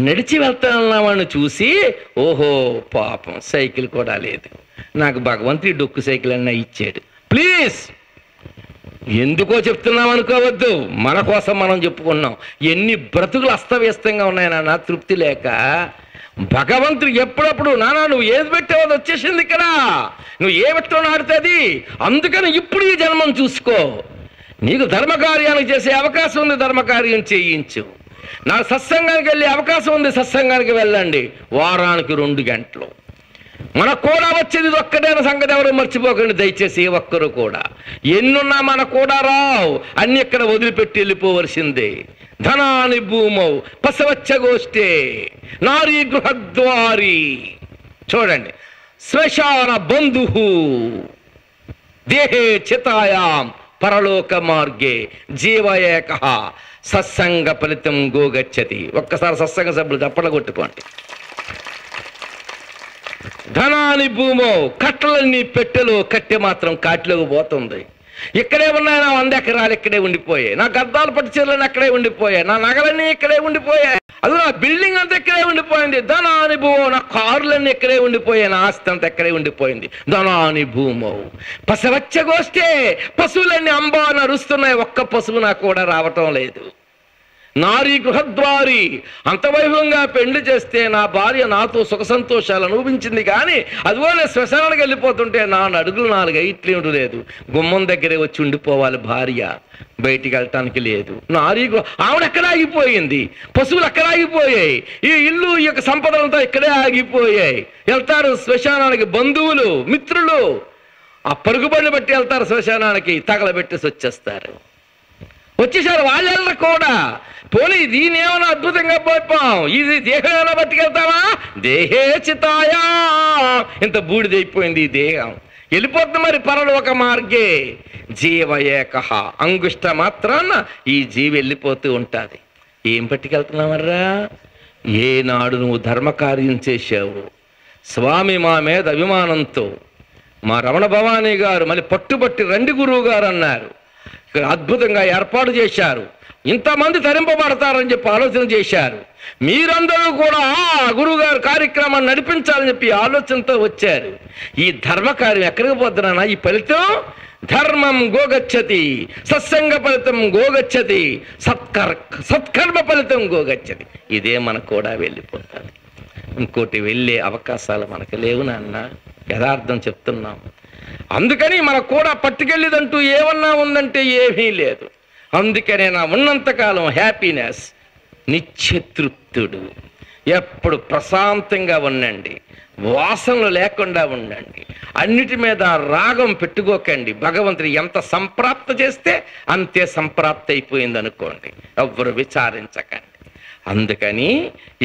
నడిచి వెళ్తున్నవాడిని చూసి, ఓహో పాపం సైకిల్ కూడా లేదు, నాకు భగవంతుడి డొక్కు సైకిల్ అన్నా ఇచ్చాడు. ప్లీజ్, ఎందుకో చెప్తున్నాం అనుకోవద్దు, మన కోసం మనం చెప్పుకున్నాం. ఎన్ని బ్రతుకులు అస్తవ్యస్తంగా ఉన్నాయి నాన్న తృప్తి లేక. భగవంతుడు ఎప్పుడప్పుడు, నానా నువ్వు ఏది పెట్టావో అది వచ్చేసింది ఇక్కడ, నువ్వు ఏ పెట్టో నాడుతుంది, అందుకని ఇప్పుడు ఈ జన్మం చూసుకో. నీకు ధర్మకార్యానికి చేసే అవకాశం ఉంది, ధర్మకార్యం చేయించు. నా సత్సంగానికి వెళ్ళే అవకాశం ఉంది, సత్సంగానికి వెళ్ళండి. వారానికి 2 గంటలు. మనకు కూడా వచ్చేది ఇది ఒక్కటైన సంగతి ఎవరు మర్చిపోకండి దయచేసి. ఏ ఒక్కరు కూడా, ఎన్నున్నా మనకు కూడా రావు, అన్ని ఇక్కడ వదిలిపెట్టి వెళ్ళిపోవలసిందే. ధనాని భూమౌ పశవచ్చగోష్ఠే నారీ గృహద్వారి. చూడండి, శ్మశాన బంధు దేహే చితాయాం పరలోక మార్గే జీవయేక సత్సంగ ఫలితం గోగచ్చతి. ఒక్కసారి సత్సంగ సభ్యులు చప్పట్లు కొట్టుకోండి. ధనాని భూమో, కట్టలన్నీ పెట్టెలో, కట్టె మాత్రం కాటిలోకి పోతుంది. ఇక్కడే ఉన్నాయి నా 100 ఎకరాలు, ఇక్కడే ఉండిపోయాయి. నా గద్దాలు పట్టు చీరలన్నీ అక్కడే ఉండిపోయాయి, నా నగలన్నీ ఇక్కడే ఉండిపోయాయి, అది నా బిల్డింగ్ అంతా ఇక్కడే ఉండిపోయింది. ధనాని భూమో, నా కార్లన్నీ ఇక్కడే ఉండిపోయాయి, నా ఆస్తి అంతా ఇక్కడే ఉండిపోయింది. ధనాని భూమో పశవచ్చగోష్ఠే, పశువులన్నీ అంబా నరుస్తున్నాయి, ఒక్క పశువు నాకు కూడా రావటం లేదు. నారీ గృహద్వారి, అంత వైభవంగా పెళ్లి చేస్తే నా భార్య నాతో సుఖ సంతోషాలు అనుభవించింది, కానీ అదిగోనే శ్మశానానికి వెళ్ళిపోతుంటే నా అడుగులు 4 ఇట్లేమిటి లేదు. గుమ్మం దగ్గరే వచ్చి ఉండిపోవాలి భార్య, బయటికి వెళ్ళటానికి లేదు. నారీ ఆవిడ ఎక్కడ ఆగిపోయింది, పశువులు ఎక్కడ ఆగిపోయాయి, ఈ ఇల్లు ఈ యొక్క సంపదలంతా ఇక్కడే ఆగిపోయాయి. వెళ్తారు శ్మశానానికి బంధువులు మిత్రులు, ఆ పరుగుబడిని బట్టి వెళ్తారు శ్మశానానికి, తగలబెట్టేసి వచ్చేస్తారు. వచ్చేసారు వాళ్ళ కూడా. పోనీ దీని ఏమైనా అద్భుతంగా పోయిపోం, ఇది దేహం ఏమైనా పట్టుకెళ్తావా? దేహే చితాయా, ఇంత బూడిదైపోయింది ఈ దేహం, వెళ్ళిపోతుంది మరి పరలోక మార్గే జీవయేక. అంగుష్ట మాత్రాన ఈ జీవి వెళ్ళిపోతూ ఉంటుంది. ఏం పట్టుకెళ్తున్నామర్రా? ఏనాడు నువ్వు ధర్మకార్యం చేశావు, స్వామి మా మీద అభిమానంతో మా రమణ భవానీ గారు మళ్ళీ పట్టుబట్టి రండి గురువు గారు అన్నారు. అద్భుతంగా ఏర్పాటు చేశారు, ఇంతమంది తరింపబడతారని చెప్పి ఆలోచన చేశారు. మీరందరూ కూడా గురువుగారు కార్యక్రమాన్ని నడిపించాలని చెప్పి ఆలోచనతో వచ్చారు. ఈ ధర్మకార్యం ఎక్కడికి పోతున్నానా? ఈ ఫలితం ధర్మం గోగచ్చతి, సత్సంగ ఫలితం గోగచ్చతి, సత్కర్మ ఫలితం గోగచ్చతి. ఇదే మనకు కూడా వెళ్ళిపోతుంది. ఇంకోటి వెళ్ళే అవకాశాలు మనకు లేవు నాన్న, యథార్థం చెప్తున్నాం. అందుకని మనకు కూడా పట్టుకెళ్ళేదంటూ ఏమన్నా ఉందంటే ఏమీ లేదు. అందుకనే నా ఉన్నంతకాలం హ్యాపీనెస్. నిత్యతృప్తుడు, ఎప్పుడు ప్రశాంతంగా ఉండండి, వాసనలు లేకుండా ఉండండి, అన్నిటి మీద రాగం పెట్టుకోకండి. భగవంతుడు ఎంత సంప్రాప్త చేస్తే అంతే సంప్రాప్తి అయిపోయింది అనుకోండి, ఎవ్వరు విచారించకండి. అందుకని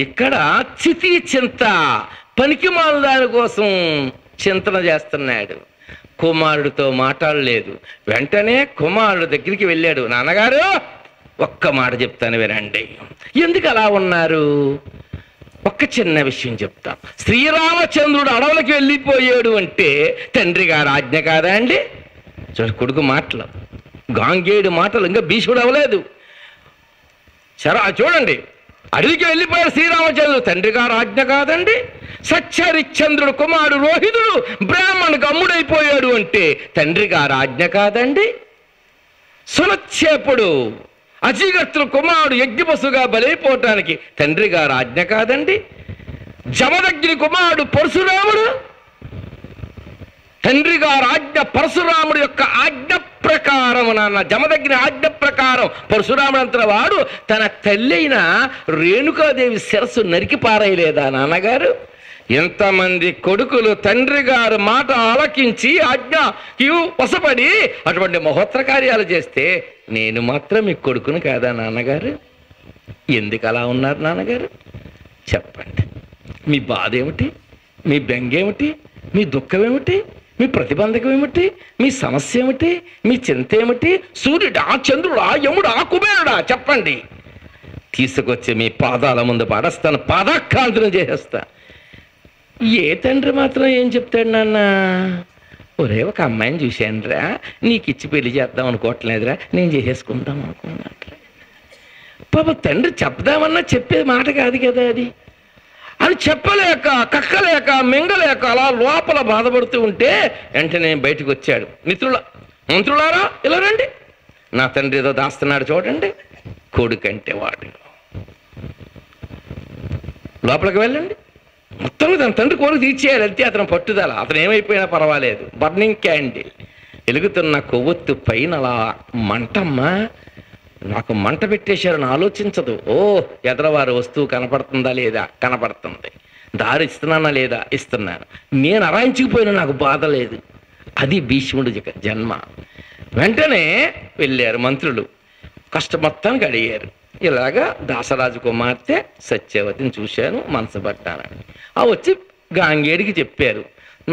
ఇక్కడ చితి చింత, పనికిమాల దాని కోసం చింతన చేస్తున్నాడు. కుమారుడితో మాట్లాడలేదు. వెంటనే కుమారుడు దగ్గరికి వెళ్ళాడు. నాన్నగారు ఒక్క మాట చెప్తాను వినండి. ఎందుకు అలా ఉన్నారు? ఒక్క చిన్న విషయం చెప్తాం. శ్రీరామచంద్రుడు అడవులకు వెళ్ళిపోయాడు అంటే తండ్రి గారు ఆజ్ఞ కాదా అండి? కొడుకు మాటలు, గాంగేయుడు మాటలు, ఇంకా భీష్ముడు అవ్వలేదు. చూడండి, అడవికి వెళ్ళిపోయాడు శ్రీరామచంద్రుడు, తండ్రి గారు ఆజ్ఞ కాదండి? సత్యహరిశ్చంద్రుడు కుమారుడు రోహితుడు బ్రాహ్మణుడికి అమ్ముడైపోయాడు అంటే తండ్రి గారు ఆజ్ఞ కాదండి? సులక్షేపుడు అజీగర్తుడు కుమారుడు యజ్ఞపశుగా బలైపోవటానికి తండ్రి గారు ఆజ్ఞ కాదండి? జమదగ్ని కుమారుడు పరశురాముడు, తండ్రి గారు ఆజ్ఞ, పరశురాముడు యొక్క ఆజ్ఞ ప్రకారం, నాన్న జమదగ్ని ఆజ్ఞ ప్రకారం పరశురాముడు అంతటి వాడు తన తల్లి అయిన రేణుకాదేవి శిరస్సు నరికి పారేయలేదా నాన్నగారు? ఎంతమంది కొడుకులు తండ్రి గారు మాట ఆలకించి ఆజ్ఞకి వశపడి అటువంటి మహోత్తర కార్యాలు చేస్తే నేను మాత్రం మీ కొడుకును కాదా నాన్నగారు? ఎందుకు అలా ఉన్నారు నాన్నగారు? చెప్పండి. మీ బాధ ఏమిటి? మీ బెంగ ఏమిటి? మీ దుఃఖం ఏమిటి? మీ ప్రతిబంధకం ఏమిటి? మీ సమస్య ఏమిటి? మీ చింత ఏమిటి? సూర్యుడా, చంద్రుడా, యముడా, కుబేరుడా? చెప్పండి. తీసుకొచ్చి మీ పాదాల ముందు పడస్తాను, పాదాక్రాంతులను చేసేస్తా. ఏ తండ్రి మాత్రం ఏం చెప్తాడు నాన్న? ఒరే ఒక అమ్మాయిని చూశానురా, నీకు ఇచ్చి పెళ్లి చేద్దాం అనుకోవట్లేదురా, నేను చేసేసుకుందాం అనుకున్నట్రా. పాప తండ్రి చెప్దామన్నా చెప్పే మాట కాదు కదా అది. అది చెప్పలేక, కక్కలేక, మింగలేక అలా లోపల బాధపడుతూ ఉంటే వెంటనే బయటకు వచ్చాడు. మంత్రులారా ఇలా రండి, నా తండ్రి ఏదో దాస్తున్నాడు చూడండి. కొడుకంటే వాడు. లోపలికి వెళ్ళండి, మొత్తం తన తండ్రి కోరిక తీర్చేయాలి అంతే అతను పట్టుదల. అతను ఏమైపోయినా పర్వాలేదు. బర్నింగ్ క్యాండిల్, వెలుగుతున్న కొవ్వొత్తు పైన అలా మంటమ్మా, నాకు మంట పెట్టేశారని ఆలోచించదు. ఓ ఎదరవారి వస్తువు కనపడుతుందా లేదా? కనపడుతుంది. దారి ఇస్తున్నానా లేదా? ఇస్తున్నాను. నేను అరాయించుకుపోయినా నాకు బాధ లేదు. అది భీష్ముడి జన్మ. వెంటనే వెళ్ళారు మంత్రులు, కష్టం మొత్తానికి అడిగారు. ఇలాగా దాసరాజు కుమార్తె సత్యవతిని చూశాను, మనసు పట్టానని. ఆ వచ్చి గాంగేడికి చెప్పారు.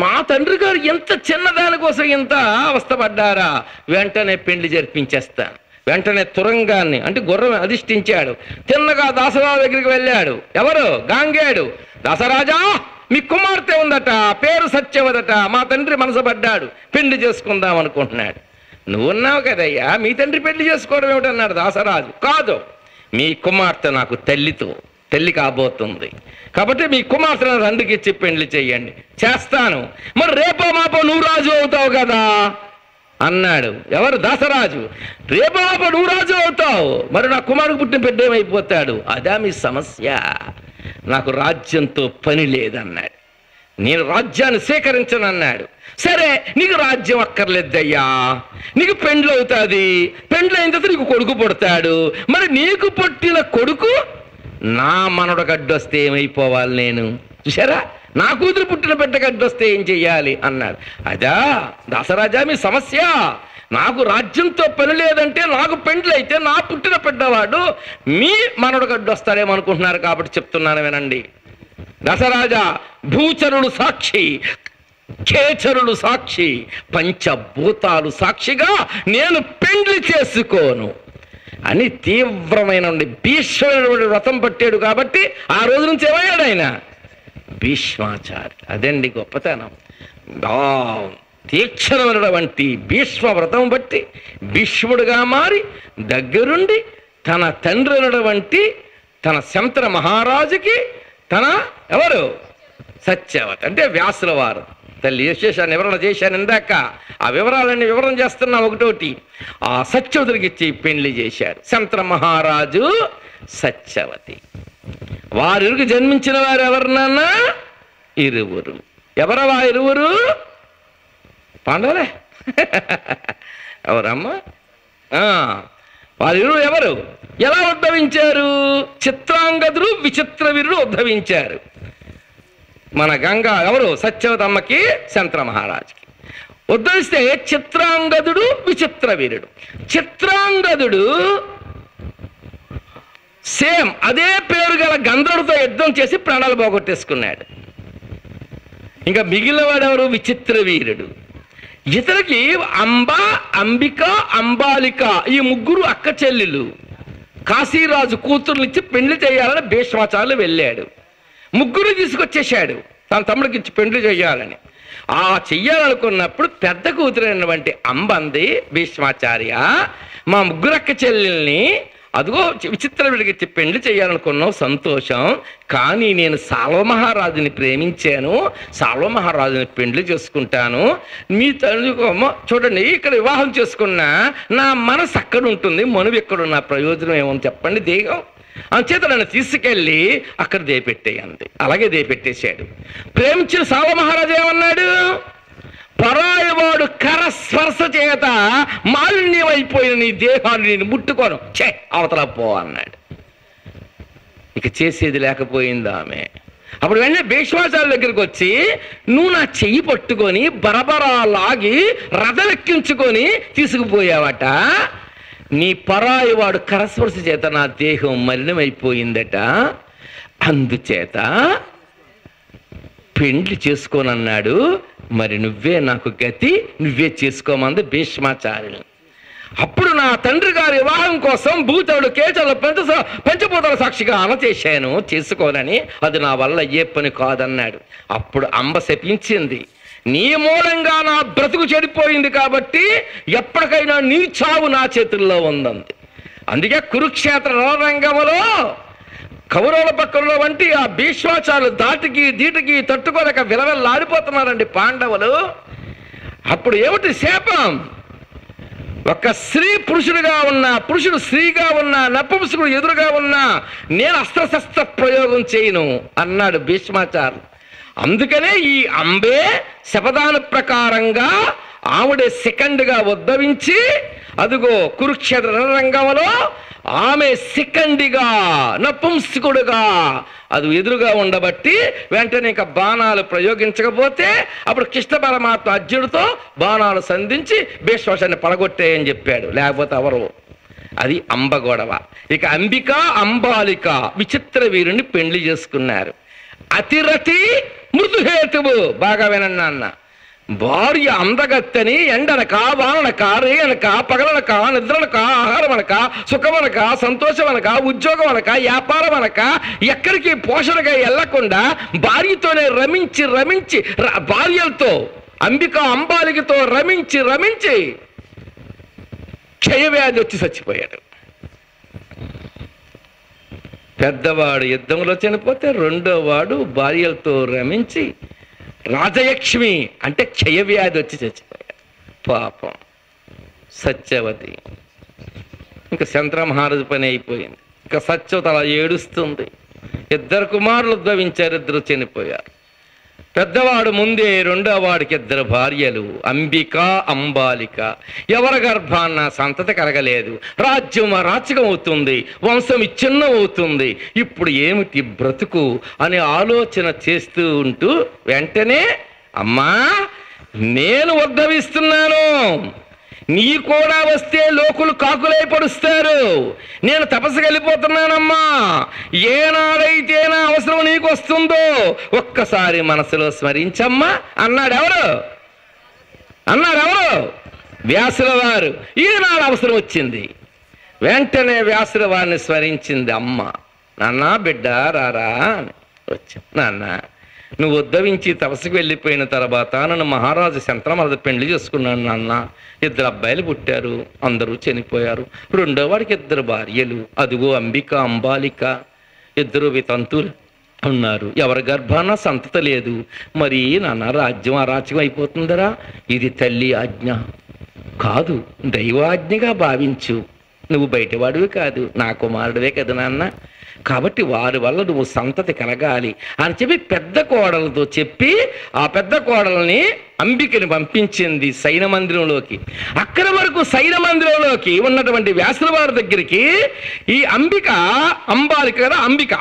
మా తండ్రి గారు ఎంత చిన్నదాని కోసం ఇంత అవస్థపడ్డారా? వెంటనే పెళ్లి జరిపించేస్తాను. వెంటనే తురంగాన్ని అంటే గుర్రం అధిష్ఠించాడు. తిన్నగా దాసరాజు దగ్గరికి వెళ్ళాడు. ఎవరు? గాంగేయుడు. దాసరాజా, మీ కుమార్తె ఉందట, పేరు సత్యవదట, మా తండ్రి మనసు పడ్డాడు, పెళ్లి చేసుకుందాం అనుకుంటున్నాడు. నువ్వున్నావు కదయ్యా, మీ తండ్రి పెళ్లి చేసుకోవడం ఏమిటన్నాడు దాసరాజు. కాదు, మీ కుమార్తె నాకు తల్లి కాబోతుంది, కాబట్టి మీ కుమార్తెను తండ్రికి ఇచ్చి పెళ్లి చెయ్యండి. చేస్తాను. మరి రేపో మాపో నువ్వు రాజు అవుతావు కదా అన్నాడు. ఎవరు? దాసరాజు. రేపో మాపో నువ్వు రాజు అవుతావు, మరి నా కుమారుడు పుట్టిన బిడ్డ ఏమైపోతాడు? అదా మీ సమస్య. నాకు రాజ్యంతో పని లేదన్నాడు. నేను రాజ్యాన్ని స్వీకరించనన్నాడు. సరే, నీకు రాజ్యం అక్కర్లేదయ్యా, నీకు పెండ్లు అవుతుంది, పెండ్లు అయిన తర్వాత నీకు కొడుకు పుడతాడు, మరి నీకు పుట్టిన కొడుకు నా మనడు గడ్డొస్తే ఏమైపోవాలి నేను? చూసారా, నా కూతురు పుట్టిన బిడ్డ గడ్డొస్తే ఏం చెయ్యాలి అన్నాడు. అదా దాసరాజా మీ సమస్య. నాకు రాజ్యంతో పని లేదంటే నాకు పెండ్లు అయితే నా పుట్టిన బిడ్డవాడు మీ మనడు గడ్డొస్తాడేమనుకుంటున్నారు, కాబట్టి చెప్తున్నాను వినండి. దశరాజా, భూచరుడు సాక్షి, ఖేచరుడు సాక్షి, పంచభూతాలు సాక్షిగా నేను పెండ్లి చేసుకోను అని తీవ్రమైన భీష్ముడు వ్రతం పట్టాడు. కాబట్టి ఆ రోజు నుంచి ఏమయ్యాడు ఆయన? భీష్మాచార్య. అదండి గొప్పతనం. తీక్షణమైనటువంటి భీష్మ వ్రతం బట్టి భీష్ముడుగా మారి దగ్గరుండి తన తండ్రి అయినటువంటి తన శంతన మహారాజుకి తన ఎవరు? సత్యవతి అంటే వ్యాసుల వారు తల్లి విశేషాన్ని వివరణ చేశాను ఇందాక. ఆ వివరాలన్నీ వివరణ చేస్తున్నా ఒకటోటి. ఆ సత్యవతికి ఇచ్చి పెళ్లి చేశారు. శంతన మహారాజు, సత్యవతి. వారికి జన్మించిన వారు ఎవరు నాన్న? ఇరువురు. ఎవరవా ఇరువురు? పాండవులే. ఎవరమ్మా? వారు ఎవరు, ఎలా ఉద్భవించారు? చిత్రాంగదుడు విచిత్రవీరుడు ఉద్భవించారు. మన గంగా ఎవరు? సత్యవతమ్మకి, శంతన మహారాజుకి ఉద్భవిస్తే చిత్రాంగదుడు విచిత్రవీరుడు. చిత్రాంగదుడు సేమ్ అదే పేరు గల గంధర్వుడితో యుద్ధం చేసి ప్రాణాలు పోగొట్టేసుకున్నాడు. ఇంకా మిగిలిన వాడు ఎవరు? విచిత్రవీరుడు. ఇతనికి అంబ, అంబిక, అంబాలిక ఈ ముగ్గురు అక్క చెల్లెలు. కాశీరాజు కూతుర్నిచ్చి పెళ్లి చేయాలని భీష్మాచార్యులు వెళ్ళాడు. ముగ్గురు తీసుకొచ్చేసాడు తన తమ్ముడికి ఇచ్చి పెళ్లి చేయాలని. ఆ చెయ్యాలనుకున్నప్పుడు పెద్ద కూతురైనటువంటి అంబ అంది, భీష్మాచార్య మా ముగ్గురు అక్క చెల్లెల్ని అదిగో విచిత్రవీడికి ఇచ్చి పెళ్లి చేయాలనుకున్నావు, సంతోషం. కానీ నేను సాల్వ మహారాజుని ప్రేమించాను, సాల్వ మహారాజుని పెళ్లి చేసుకుంటాను. మీ తల్లి చూడండి, ఇక్కడ వివాహం చేసుకున్నా నా మనసు అక్కడ ఉంటుంది, మనువు ఎక్కడున్న ప్రయోజనం ఏమని చెప్పండి, దేహం. అంచేత నన్ను తీసుకెళ్ళి అక్కడ దేపెట్టేయండి. అలాగే దేపెట్టేశాడు. ప్రేమించిన సాల్వ మహారాజు ఏమన్నాడు? పరాయవాడు కరస్పర్శ చేత మాలిన్యమైపోయిన నీ దేహాన్ని నేను ముట్టుకోను, చే అవతల పో అన్నాడు. ఇక చేసేది లేకపోయింది ఆమె. అప్పుడు వెంటనే భీష్మాచార్యుల దగ్గరికి వచ్చి, నువ్వు నా చెయ్యి పట్టుకొని బరబరా లాగి రథలెక్కించుకొని తీసుకుపోయావట. నీ పరాయవాడు కరస్పర్శ చేత నా దేహం మలినమైపోయిందట. అందుచేత పెండ్లి చేసుకోనన్నాడు. మరి నువ్వే నాకు గతి, నువ్వే చేసుకోమంది భీష్మాచార్యులు. అప్పుడు నా తండ్రి గారి వివాహం కోసం భూతవుడు కేచలు పంచభూతాల సాక్షిగా చేశాను, చేసుకోనని. అది నా వల్ల ఏ పని కాదన్నాడు. అప్పుడు అంబ శపించింది, నీ మూలంగా నా బ్రతుకు చెడిపోయింది కాబట్టి ఎప్పటికైనా నీ చావు నా చేతుల్లో ఉందంది. అందుకే కురుక్షేత్ర రణరంగంలో కౌరవుల పక్కలో వంటి ఆ భీష్మాచార్యులు దాటికి దీటికి తట్టుకోలేక విలవెల్లాడిపోతున్నారండి పాండవులు. అప్పుడు ఏమిటి శాపం? ఒక స్త్రీ పురుషుడుగా ఉన్నా, పురుషుడు స్త్రీగా ఉన్నా, నపుంసకుడు ఎదురుగా ఉన్నా నేను అస్త్రశస్త్ర ప్రయోగం చేయను అన్నాడు భీష్మాచార్యులు. అందుకనే ఈ అంబే శపథాను ప్రకారంగా ఆవిడే సెకండ్గా ఉద్భవించి అదిగో కురుక్షేత్ర రణరంగంలో ఆమె సెకండిగా నపుంసకుడుగా అది ఎదురుగా ఉండబట్టి వెంటనే ఇక బాణాలు ప్రయోగించకపోతే అప్పుడు కృష్ణ పరమాత్మ అర్జునుడితో బాణాలు సంధించి భీష్మాచార్యుని పడగొట్టేయని చెప్పాడు, లేకపోతే ఎవరు. అది అంబ గొడవ. ఇక అంబిక, అంబాలిక విచిత్ర వీరుని పెళ్లి చేసుకున్నారు. అతిరతి మృదుహేతువు. బాగా వినండి అన్న. భార్య అందగత్తని ఎండనక, వాననక, రేయనక, పగలనక, నిద్రనక, ఆహారం అనక, సుఖమనక, సంతోషం అనక, ఉద్యోగం అనక, వ్యాపారం అనక ఎక్కడికి పోషణగా వెళ్లకుండా భార్యతోనే రమించి రమించి భార్యలతో అంబిక అంబాలికతో రమించి రమించి క్షయవ్యాధి వచ్చి చచ్చిపోయాడు. పెద్దవాడు యుద్ధంలో చనిపోతే రెండో వాడు భార్యలతో రమించి రాజయక్ష్మి అంటే క్షయవ్యాధి వచ్చి చచ్చిపోయాడు. పాపం సత్యవతి. ఇంకా శంతన మహారాజు పని అయిపోయింది. ఇంకా సత్యవతి అలా ఏడుస్తుంది. ఇద్దరు కుమారులు ఉద్భవించారు, ఇద్దరు చనిపోయారు. పెద్దవాడు ముందే, రెండో వాడికి ఇద్దరు భార్యలు అంబిక, అంబాలిక. ఎవరి గర్భాన్న సంతతి కలగలేదు. రాజ్యం అరాచకం అవుతుంది, వంశం విచ్ఛిన్నం అవుతుంది. ఇప్పుడు ఏమిటి బ్రతుకు అని ఆలోచన చేస్తూ ఉంటూ వెంటనే అమ్మా నేను ఉద్భవిస్తున్నాను, నీ కూడా వస్తే లోకులు కాకులై పడుస్తారు, నేను తపస్సుకి వెళ్ళిపోతున్నానమ్మా, ఏనాడైతే నా అవసరం నీకు వస్తుందో ఒక్కసారి మనసులో స్మరించమ్మా అన్నాడు. ఎవరు వ్యాసుల వారు. ఈనాడు అవసరం వచ్చింది. వెంటనే వ్యాసుల వారిని స్మరించింది అమ్మ. నాన్న బిడ్డ రారా అని వచ్చా. నాన్న నువ్వు ఉద్భవించి తపస్సుకు వెళ్ళిపోయిన తర్వాత నన్ను మహారాజు శంతన మహారాజు పెళ్లి చేసుకున్నాను నాన్న. ఇద్దరు అబ్బాయిలు పుట్టారు, అందరూ చనిపోయారు. రెండో వాడికి ఇద్దరు భార్యలు, అదిగో అంబిక, అంబాలిక, ఇద్దరు వితంతులు ఉన్నారు. ఎవరి గర్భాన సంతతి లేదు. మరి నాన్న రాజ్యం అరాచకం అయిపోతుందరా. ఇది తల్లి ఆజ్ఞ కాదు, దైవాజ్ఞగా భావించు నువ్వు బయటవాడివి కాదు, నా కుమారుడివే కదా నాన్న, కాబట్టి వారి వల్ల నువ్వు సంతతి కలగాలి అని చెప్పి పెద్ద కోడలతో చెప్పి ఆ పెద్ద కోడల్ని అంబికని పంపించింది సైన మందిరంలోకి. అక్కడి వరకు సైన మందిరంలోకి ఉన్నటువంటి వ్యాసుల వారి దగ్గరికి ఈ అంబిక, అంబాలిక కదా అంబిక,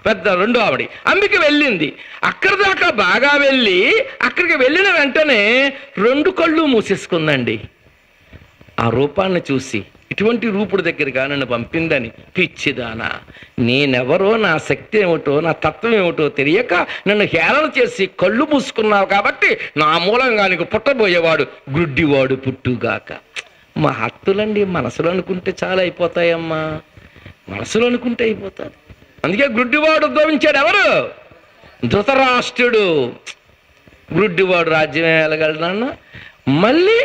పెద్ద రెండో ఆవిడ అంబిక వెళ్ళింది. అక్కడి దాకా బాగా వెళ్ళి అక్కడికి వెళ్ళిన వెంటనే 2 కళ్ళు మూసేసుకుందండి. ఆ రూపాన్ని చూసి, ఇటువంటి రూపుడు దగ్గరగా నన్ను పంపిందని, పిచ్చిదానా, నేనెవరో, నా శక్తి ఏమిటో, నా తత్వం ఏమిటో తెలియక నన్ను హేళన చేసి కళ్ళు మూసుకున్నావు కాబట్టి నా మూలంగా నీకు పుట్టబోయేవాడు గుడ్డివాడు పుట్టుగాక. మా హత్తులండి మనసులో అనుకుంటే చాలా అయిపోతాయమ్మా, మనసులో అనుకుంటే అయిపోతాది. అందుకే గుడ్డివాడు ఉద్భవించాడు. ఎవరు? ధృతరాష్ట్రుడు. గుడ్డివాడు రాజ్యం వెళ్ళగలనన్న. మళ్ళీ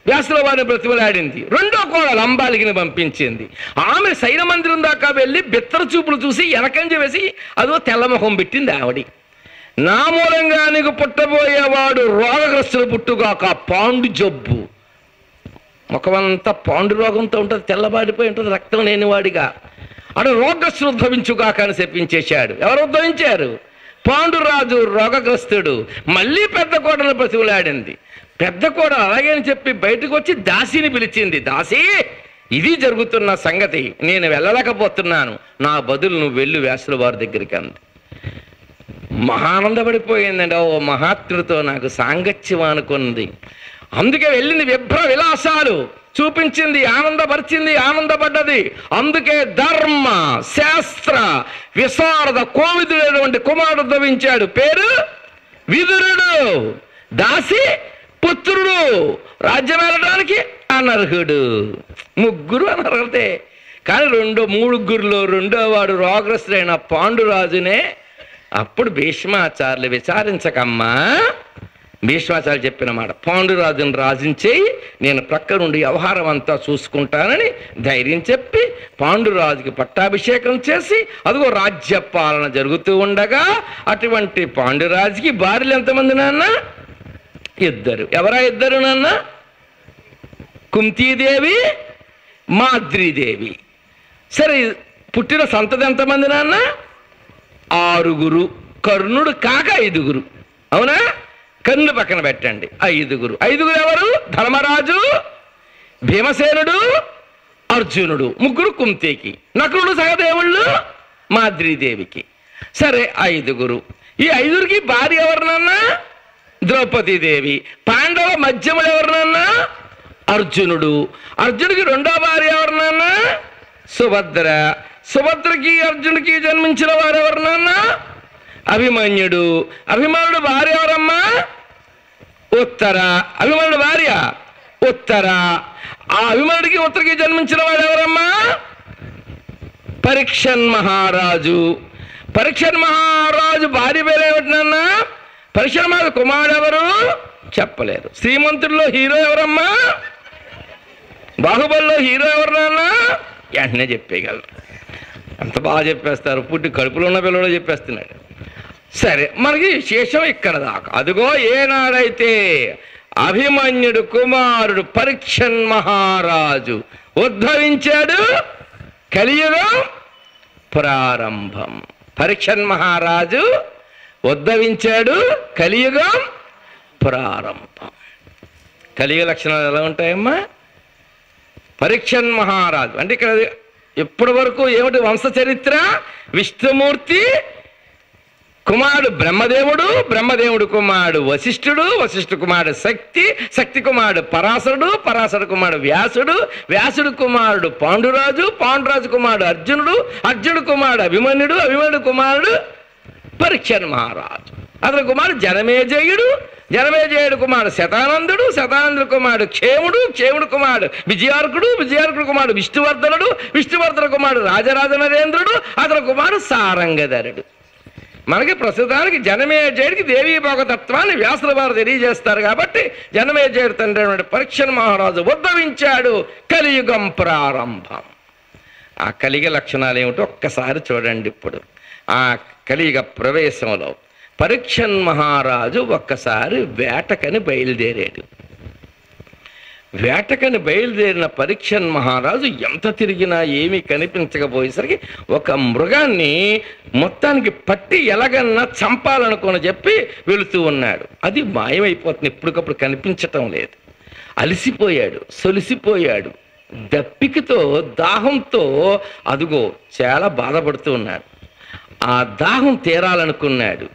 వ్యాసుల వారిని బ్రతిమలాడింది. రెండో కోడలు అంబాలికని పంపించింది. ఆమె సైన మందిరం దాకా వెళ్ళి బిత్తర చూపులు చూసి వెనకంజ వేసి అదో తెల్లముఖం పెట్టింది ఆవిడ. నా మూలంగా నీకు పుట్టబోయేవాడు రోగగ్రస్తుడు పుట్టుగాక, పాండు జబ్బు, ముఖమంతా పాండు రోగంతో ఉంటుంది, తెల్లబాడిపోయి ఉంటుంది, రక్తం లేనివాడిగా. అటు రోగగ్రస్తుడు ఉద్భవించుగాక అని చెప్పించేశాడు. ఎవరు ఉద్భవించారు? పాండురాజు రోగగ్రస్తుడు. మళ్ళీ పెద్ద కోడలు బ్రతిమలాడింది. పెద్ద కోడ అలాగే అని చెప్పి బయటకు వచ్చి దాసిని పిలిచింది. దాసి, ఇది జరుగుతున్న సంగతి, నేను వెళ్ళలేకపోతున్నాను, నా బదులు నువ్వు వెళ్ళు వ్యాసుల వారి దగ్గరికి అంది. మహానందపడిపోయిందండి. ఓ మహాత్ముడితో నాకు సాంగత్యం అనుకుంది. అందుకే వెళ్ళింది, విభ్ర విలాసాలు చూపించింది, ఆనందపరిచింది, ఆనందపడ్డది. అందుకే ధర్మ శాస్త్ర విశారద కోవిదుడైనటువంటి కుమారుడు ఉద్భవించాడు. పేరు విదురుడు. దాసి పుత్రుడు, రాజ్యం వెళ్ళడానికి అనర్హుడు. 3 అనర్హతే. కానీ 3 రెండో వాడు రోగగ్రస్తుడైన పాండురాజునే. అప్పుడు భీష్మాచార్యులు విచారించకమ్మా, భీష్మాచార్యులు చెప్పిన మాట, పాండురాజును రాజించేయి, నేను ప్రక్క నుండి వ్యవహారం అంతా చూసుకుంటానని ధైర్యం చెప్పి పాండురాజుకి పట్టాభిషేకం చేసి అదిగో రాజ్యపాలన జరుగుతూ ఉండగా అటువంటి పాండురాజుకి భార్యలు ఎంతమంది నాన్న? 2. ఎవరా 2 నాన్న? కుంతీదేవి, మాద్రీదేవి. సరే, పుట్టిన సంతతి ఎంతమంది నాన్న? 6. కర్ణుడు కాక 5. అవునా? కర్ణుడు పక్కన పెట్టండి, 5. 5 ఎవరు? ధర్మరాజు, భీమసేనుడు, అర్జునుడు. 3 కుంతికి. నకులుడు సహదేవుళ్ళు మాద్రీదేవికి. సరే, 5. ఈ 5కి భార్య ఎవరినన్నా? ద్రౌపదీదేవి. పాండవ మధ్యముడు ఎవరినన్నా? అర్జునుడు. అర్జునుడికి రెండో భార్య ఎవరినన్నా? సుభద్ర. సుభద్రకి అర్జునుడికి జన్మించిన వారు ఎవరినన్నా? అభిమన్యుడు. అభిమన్యుడు భార్య ఎవరమ్మా? ఉత్తర. అభిమన్యుడు భార్య ఉత్తర. ఆ అభిమన్యుడికి ఉత్తరకి జన్మించిన వాడు ఎవరమ్మా? పరీక్షన్ మహారాజు. పరీక్షన్ మహారాజు భార్య పేరేమిటినన్నా? పరీక్షన్ మహారాజు కుమారుడు ఎవరు? చెప్పలేదు. శ్రీమంతుడిలో హీరో ఎవరమ్మా? బాహుబలిలో హీరో ఎవరినన్నా? వెంటనే చెప్పేయగలరు. అంత బాగా చెప్పేస్తారు, పుట్టి కడుపులో ఉన్న పిల్లలు చెప్పేస్తున్నాడు. సరే, మనకి విశేషం ఇక్కడ దాకా. అదిగో ఏనాడైతే అభిమన్యుడు కుమారుడు పరీక్షన్ మహారాజు ఉద్భవించాడు, కలియుగం ప్రారంభం. పరీక్షన్ మహారాజు ఉద్భవించాడు, కలియుగం ప్రారంభం. కలియుగ లక్షణాలు ఎలా ఉంటాయమ్మా? పరీక్షన్ మహారాజు అంటే ఇక్కడ ఇప్పటి వరకు ఏమిటి వంశ చరిత్ర? విష్ణుమూర్తి కుమారుడు బ్రహ్మదేవుడు, బ్రహ్మదేవుడు కుమారుడు వశిష్ఠుడు, వశిష్ఠు కుమారుడు శక్తి, శక్తి కుమారుడు పరాశరుడు, పరాశరు కుమారుడు వ్యాసుడు, వ్యాసుడు కుమారుడు పాండురాజు, పాండురాజు కుమారుడు అర్జునుడు, అర్జునుడు కుమారుడు అభిమన్యుడు, అభిమన్యుడు కుమారుడు పరీక్షన్ మహారాజు. అతని కుమారుడు జనమేజయుడు, జనమేజయుడు కుమారుడు శతానందుడు, శతానందుడు కుమారుడు క్షేముడు, క్షేముడు కుమారుడు విజయార్కుడు, విజయార్కుడు కుమారుడు విష్ణువర్ధనుడు, విష్ణువర్ధన కుమారుడు రాజరాజ నరేంద్రుడు, అతని కుమారుడు సారంగధరుడు. మనకి ప్రస్తుతానికి జనమేజయుడికి దేవీ భోగతత్వాన్ని వ్యాసుల వారు తెలియజేస్తారు కాబట్టి జనమేజయుడు తండ్రి పరీక్షన్ మహారాజు ఉద్భవించాడు, కలియుగం ప్రారంభం. ఆ కలియుగ లక్షణాలు ఏమిటో ఒక్కసారి చూడండి. ఇప్పుడు ఆ కలియుగ ప్రవేశంలో పరీక్షన్ మహారాజు ఒక్కసారి వేటకని బయలుదేరాడు. వేటకని బయలుదేరిన పరీక్షన్ మహారాజు ఎంత తిరిగినా ఏమీ కనిపించకపోయేసరికి ఒక మృగాన్ని మొత్తానికి పట్టి ఎలాగన్నా చంపాలనుకుని చెప్పి వెళుతూ ఉన్నాడు. అది మాయమైపోతుంది, ఎప్పటికప్పుడు కనిపించటం లేదు. అలసిపోయాడు, సొలిసిపోయాడు, దప్పికతో దాహంతో అదుగో చాలా బాధపడుతూ ఉన్నాడు. ఆ దాహం తీరాలనుకున్నాడు.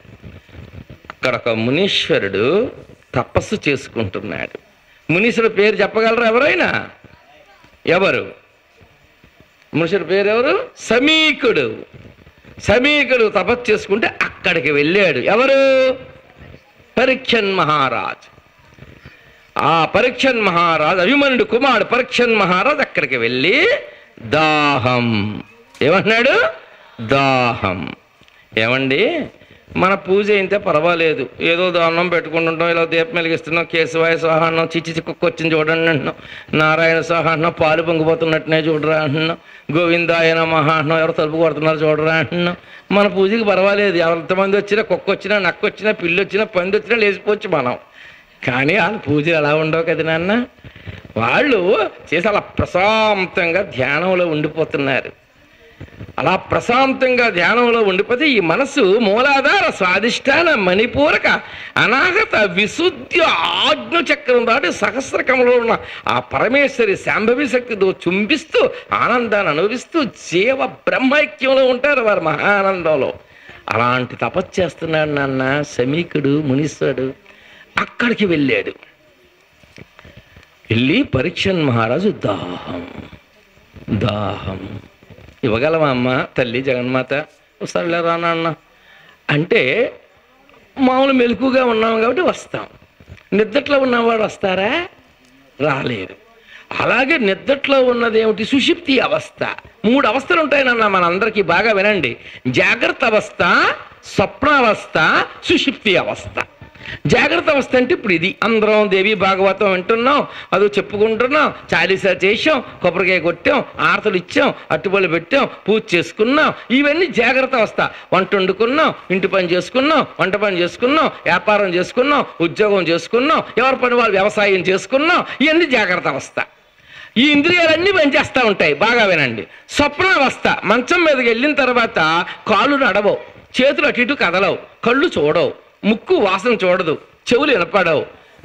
అక్కడ ఒక మునీశ్వరుడు తపస్సు చేసుకుంటున్నాడు. మునీశ్వరుడు పేరు చెప్పగలరా ఎవరైనా? ఎవరు మునీశ్వరుడు పేరు? ఎవరు? సమీకుడు. సమీకుడు తపస్సు చేసుకుంటే అక్కడికి వెళ్ళాడు. ఎవరు? పరీక్షన్ మహారాజు. ఆ పరీక్షన్ మహారాజు, అభిమన్యుడు కుమారుడు పరీక్షన్ మహారాజు అక్కడికి వెళ్ళి దాహం ఏమన్నాడు? దాహం. ఏమండి, మన పూజ అయితే పర్వాలేదు, ఏదో దానం పెట్టుకుంటుంటాం, ఇలా దీపం వెలిగిస్తున్నాం, కేశవాయ స్వాహ అన్నాం, చిచ్చి కుక్కొచ్చింది చూడండి అంటున్నాం, నారాయణ స్వాహ అన్నాం, పాలు పొంగిపోతున్నట్టునే చూడరా అంటున్నాం, గోవిందాయ నమః అంటున్నాం, ఎవరు తలుపు కొడుతున్నారు చూడరా అంటున్నాం. మన పూజకి పర్వాలేదు, ఎంతమంది వచ్చినా, కుక్క వచ్చినా, నక్క వచ్చినా, పిల్లి వచ్చినా, పంది వచ్చినా లేచిపోవచ్చు మనం. కానీ వాళ్ళ పూజలు అలా ఉండవు కదా నాన్న. వాళ్ళు చేసి అలా ప్రశాంతంగా ధ్యానంలో ఉండిపోతున్నారు. అలా ప్రశాంతంగా ధ్యానంలో ఉండిపోతే ఈ మనసు మూలాధార స్వాధిష్టాన మణిపూరక అనాగత విశుద్ధి ఆజ్ఞ చక్రం దాటి సహస్రకంలో ఉన్న ఆ పరమేశ్వరి శాంభవి శక్తితో చుంబిస్తూ ఆనందాన్ని అనుభవిస్తూ జీవ బ్రహ్మైక్యంలో ఉంటారు వారు, మహానందంలో. అలాంటి తపస్సు చేస్తున్నాడు నాన్న సమీకుడు మునీశ్వరుడు. అక్కడికి వెళ్ళాడు. వెళ్ళి పరీక్షన్ మహారాజు దాహం దాహం ఇవ్వగలమా అమ్మ తల్లి జగన్మాత? ఒకసారి రానా అన్న అంటే మామూలు మెలకుగా ఉన్నాం కాబట్టి వస్తాం. నిద్రలో ఉన్నవాడు వస్తారా? రాలేరు. అలాగే నిద్రలో ఉన్నదేమిటి? సుషుప్తి అవస్థ. 3 అవస్థలు ఉంటాయనన్నా మనందరికీ, బాగా వినండి. జాగ్రత్త అవస్థ, స్వప్నావస్థ, సుషుప్తి అవస్థ. జాగ్రత్త అవస్థ అంటే ఇప్పుడు ఇది అందరం దేవి భాగవతం వింటున్నాం, అదో చెప్పుకుంటున్నాం, చాలీసా చేసాం, కొబ్బరికాయ కొట్టాం, ఆరతలు ఇచ్చాం, అట్టుబడులు పెట్టాం, పూజ చేసుకున్నాం. ఇవన్నీ జాగ్రత్త అవస్థ. వంట వండుకున్నాం, ఇంటి పని చేసుకున్నాం, వంట పని చేసుకున్నాం, వ్యాపారం చేసుకున్నాం, ఉద్యోగం చేసుకున్నాం, ఎవరి పని వాళ్ళు వ్యవసాయం చేసుకున్నాం. ఇవన్నీ జాగ్రత్త అవస్థ. ఈ ఇంద్రియాలన్నీ పనిచేస్తూ ఉంటాయి. బాగా వినండి. స్వప్నావస్థ, మంచం మీదకి వెళ్ళిన తర్వాత కాళ్ళు నడవవు, చేతులు అటు ఇటు కదలవు, కళ్ళు చూడవు, ముక్కు వాసన చూడదు, చెవులు వినపడవు.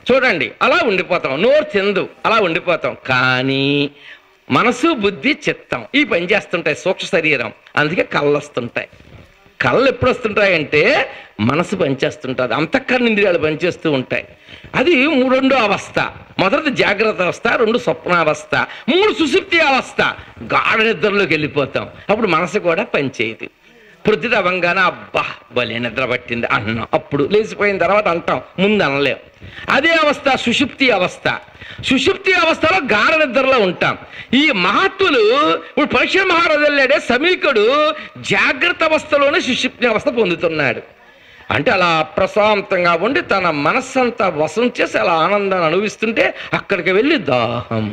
చూడండి, అలా ఉండిపోతాం. నోరు తిందు, అలా ఉండిపోతాం. కానీ మనసు బుద్ధి చిత్తం ఈ పని చేస్తుంటాయి, సూక్ష్మ శరీరం. అందుకే కళ్ళు వస్తుంటాయి. కళ్ళు ఎప్పుడు వస్తుంటాయంటే మనసు పనిచేస్తుంటుంది, అంతఃకరణ ఇంద్రియాలు పనిచేస్తూ ఉంటాయి. అది 2వ అవస్థ. మొదటిది జాగ్రత్త అవస్థ, 2 స్వప్నావస్థ, 3 సుషుప్తి అవస్థ. గాఢ నిద్రలోకి వెళ్ళిపోతాం. అప్పుడు మనసు కూడా పనిచేయదు. ప్రొద్దుట అవ్వంగానే అబ్బా భలే నిద్ర పట్టింది అంటున్నాం, అప్పుడు లేచిపోయిన తర్వాత అంటాం, ముందు అనలేం. అదే అవస్థ సుషుప్తి అవస్థ. సుషుప్తి అవస్థలో గాఢ నిద్రలో ఉంటాం. ఈ మహాత్ములు ఇప్పుడు పరీక్ష మహారాజు వెళ్ళాడే సమీకుడు జాగ్రత్త అవస్థలోనే సుషుప్తి అవస్థ పొందుతున్నాడు. అంటే అలా ప్రశాంతంగా ఉండి తన మనస్సంతా వశం చేసి అలా ఆనందాన్ని అనుభవిస్తుంటే అక్కడికి వెళ్ళి దాహం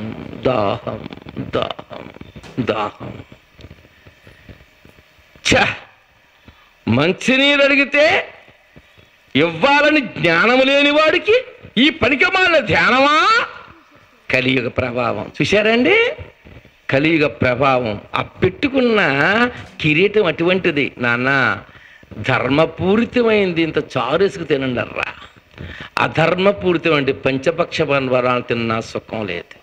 దాహం దాహం దాహం. మంచినీరు అడిగితే ఇవ్వాలని జ్ఞానము లేని వాడికి ఈ పనికిమాలిన ధ్యానమా? కలియుగ ప్రభావం చూశారండి. కలియుగ ప్రభావం. ఆ పెట్టుకున్న కిరీటం అటువంటిది నాన్న. ధర్మపూరితమైంది ఇంత చారేసుకు తినండర్రా. అధర్మపూరితమైంది పంచపక్ష వరాలు తిన్నా సుఖం లేదు.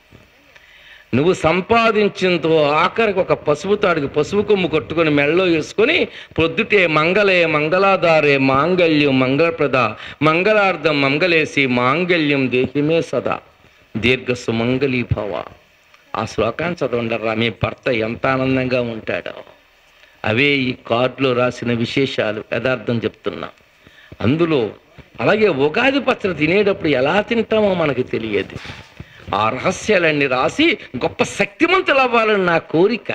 నువ్వు సంపాదించింతో ఆఖరికి ఒక పసుపు తాడికి పసుపు కొమ్ము కట్టుకొని మెళ్ళలో వేసుకొని పొద్దుటే మంగళే మంగళాధారే మాంగళ్యం మంగళప్రద మంగళార్థం మంగళేసి మాంగళ్యం దేహిమే సదా దీర్ఘ సుమంగళీ భవ. ఆ శ్లోకాన్ని చదవండర్రా. మీ భర్త ఎంత ఆనందంగా ఉంటాడో. అవే ఈ కార్డులో రాసిన విశేషాలు. యథార్థం చెప్తున్నా. అందులో అలాగే ఉగాది పచ్చడి తినేటప్పుడు ఎలా తింటామో మనకు తెలియదు. ఆ రహస్యాలన్నీ రాసి గొప్ప శక్తిమంతులు అవ్వాలని నా కోరిక.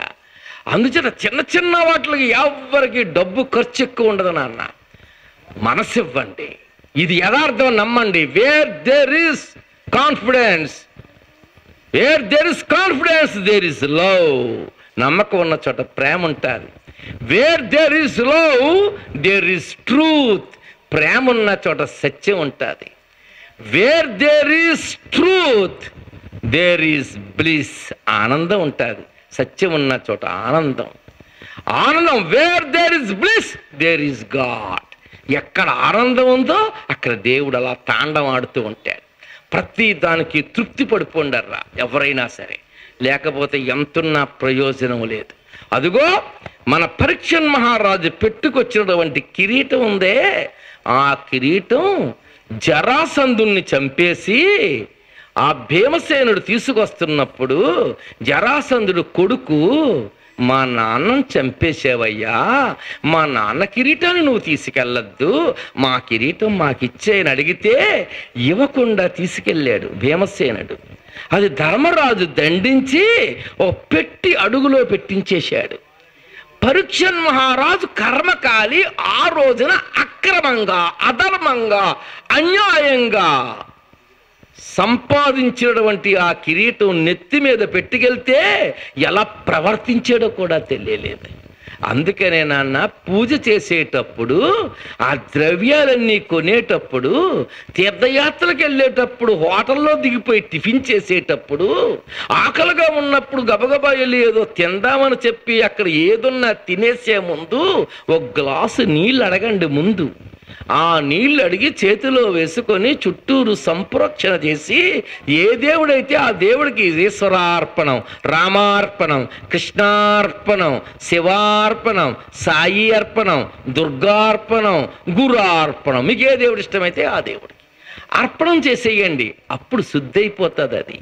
అందుచేత చిన్న చిన్న వాటికి ఎవరికి డబ్బు ఖర్చు ఎక్కువ ఉండదు నాన్న. మనసు ఇవ్వండి. ఇది యథార్థం నమ్మండి. Where there is confidence, where there is confidence there is love. నమ్మకం ఉన్న చోట ప్రేమ ఉంటుంది. Where there is love there is truth. ప్రేమ ఉన్న చోట సత్యం ఉంటుంది. Where there is truth there is bliss, ఆనందం ఉంటుంది. సత్యం ఉన్న చోట ఆనందం. ఆనందం, where there is bliss there is God. ఎక్కడ ఆనందం ఉందో అక్కడ దేవుడు అలా తాండవం ఆడుతూ ఉంటాడు. ప్రతి దానికి తృప్తి పడిపోండర్రా ఎవరైనా సరే, లేకపోతే ఎంతున్నా ప్రయోజనం లేదు. అదిగో మన పరీక్షన్ మహారాజు పెట్టుకొచ్చినటువంటి కిరీటం ఉందే, ఆ కిరీటం జరాసంధుణ్ణి చంపేసి ఆ భీమసేనుడు తీసుకొస్తున్నప్పుడు జరాసంధుడు కొడుకు, మా నాన్నను చంపేసేవయ్యా, మా నాన్న కిరీటాన్ని నువ్వు తీసుకెళ్ళొద్దు, మా కిరీటం మాకిచ్చేయని అడిగితే ఇవ్వకుండా తీసుకెళ్ళాడు భీమసేనుడు. అది ధర్మరాజు దండించి ఓ పెట్టి అడుగులో పెట్టించేశాడు. పరీక్షన్ మహారాజు కర్మకాలి ఆ రోజున అక్రమంగా, అధర్మంగా, అన్యాయంగా సంపాదించినటువంటి ఆ కిరీటం నెత్తి మీద పెట్టుకెళ్తే ఎలా ప్రవర్తించాడో కూడా తెలియలేదు. అందుకనే నాన్న పూజ చేసేటప్పుడు, ఆ ద్రవ్యాలన్నీ కొనేటప్పుడు, తీర్థయాత్రలకు వెళ్ళేటప్పుడు, హోటల్లో దిగిపోయి టిఫిన్ చేసేటప్పుడు, ఆకలిగా ఉన్నప్పుడు గబగబా వెళ్ళి ఏదో తిందామని చెప్పి అక్కడ ఏదున్నా తినేసే ముందు ఒక గ్లాసు నీళ్ళు అడగండి ముందు. ఆ నీళ్ళు అడిగి చేతిలో వేసుకొని చుట్టూరు సంప్రోక్షణ చేసి ఏ దేవుడైతే ఆ దేవుడికి ఈశ్వరార్పణం, రామార్పణం, కృష్ణార్పణం, శివార్పణం, సాయి అర్పణం, దుర్గార్పణం, గురార్పణం, మీకు ఏ దేవుడు ఇష్టమైతే ఆ దేవుడికి అర్పణం చేసేయండి. అప్పుడు శుద్ధైపోతుంది అది.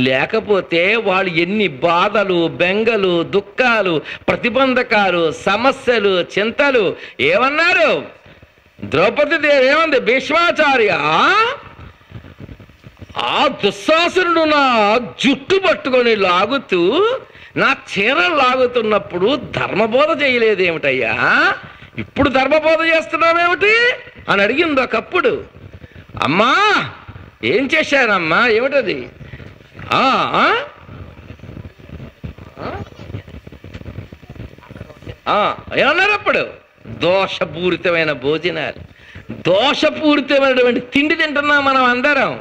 లేకపోతే వాళ్ళు ఎన్ని బాధలు, బెంగలు, దుఃఖాలు, ప్రతిబంధకాలు, సమస్యలు, చింతలు ఏమన్నారు ద్రౌపది దేవి ఏమంది, భీష్మాచార్య ఆ దుశ్శాసనుడు నా జుట్టు పట్టుకొని లాగుతూ నా చీరలు లాగుతున్నప్పుడు ధర్మబోధ చేయలేదేమిటయ్యా, ఇప్పుడు ధర్మబోధ చేస్తున్నావేమిటి అని అడిగింది ఒకప్పుడు. అమ్మా ఏం చేశానమ్మా, ఏమిటది? ఏమన్నారు అప్పుడు? దోషపూరితమైన భోజనాలు, దోషపూరితమైనటువంటి తిండి తింటున్నాం మనం అందరం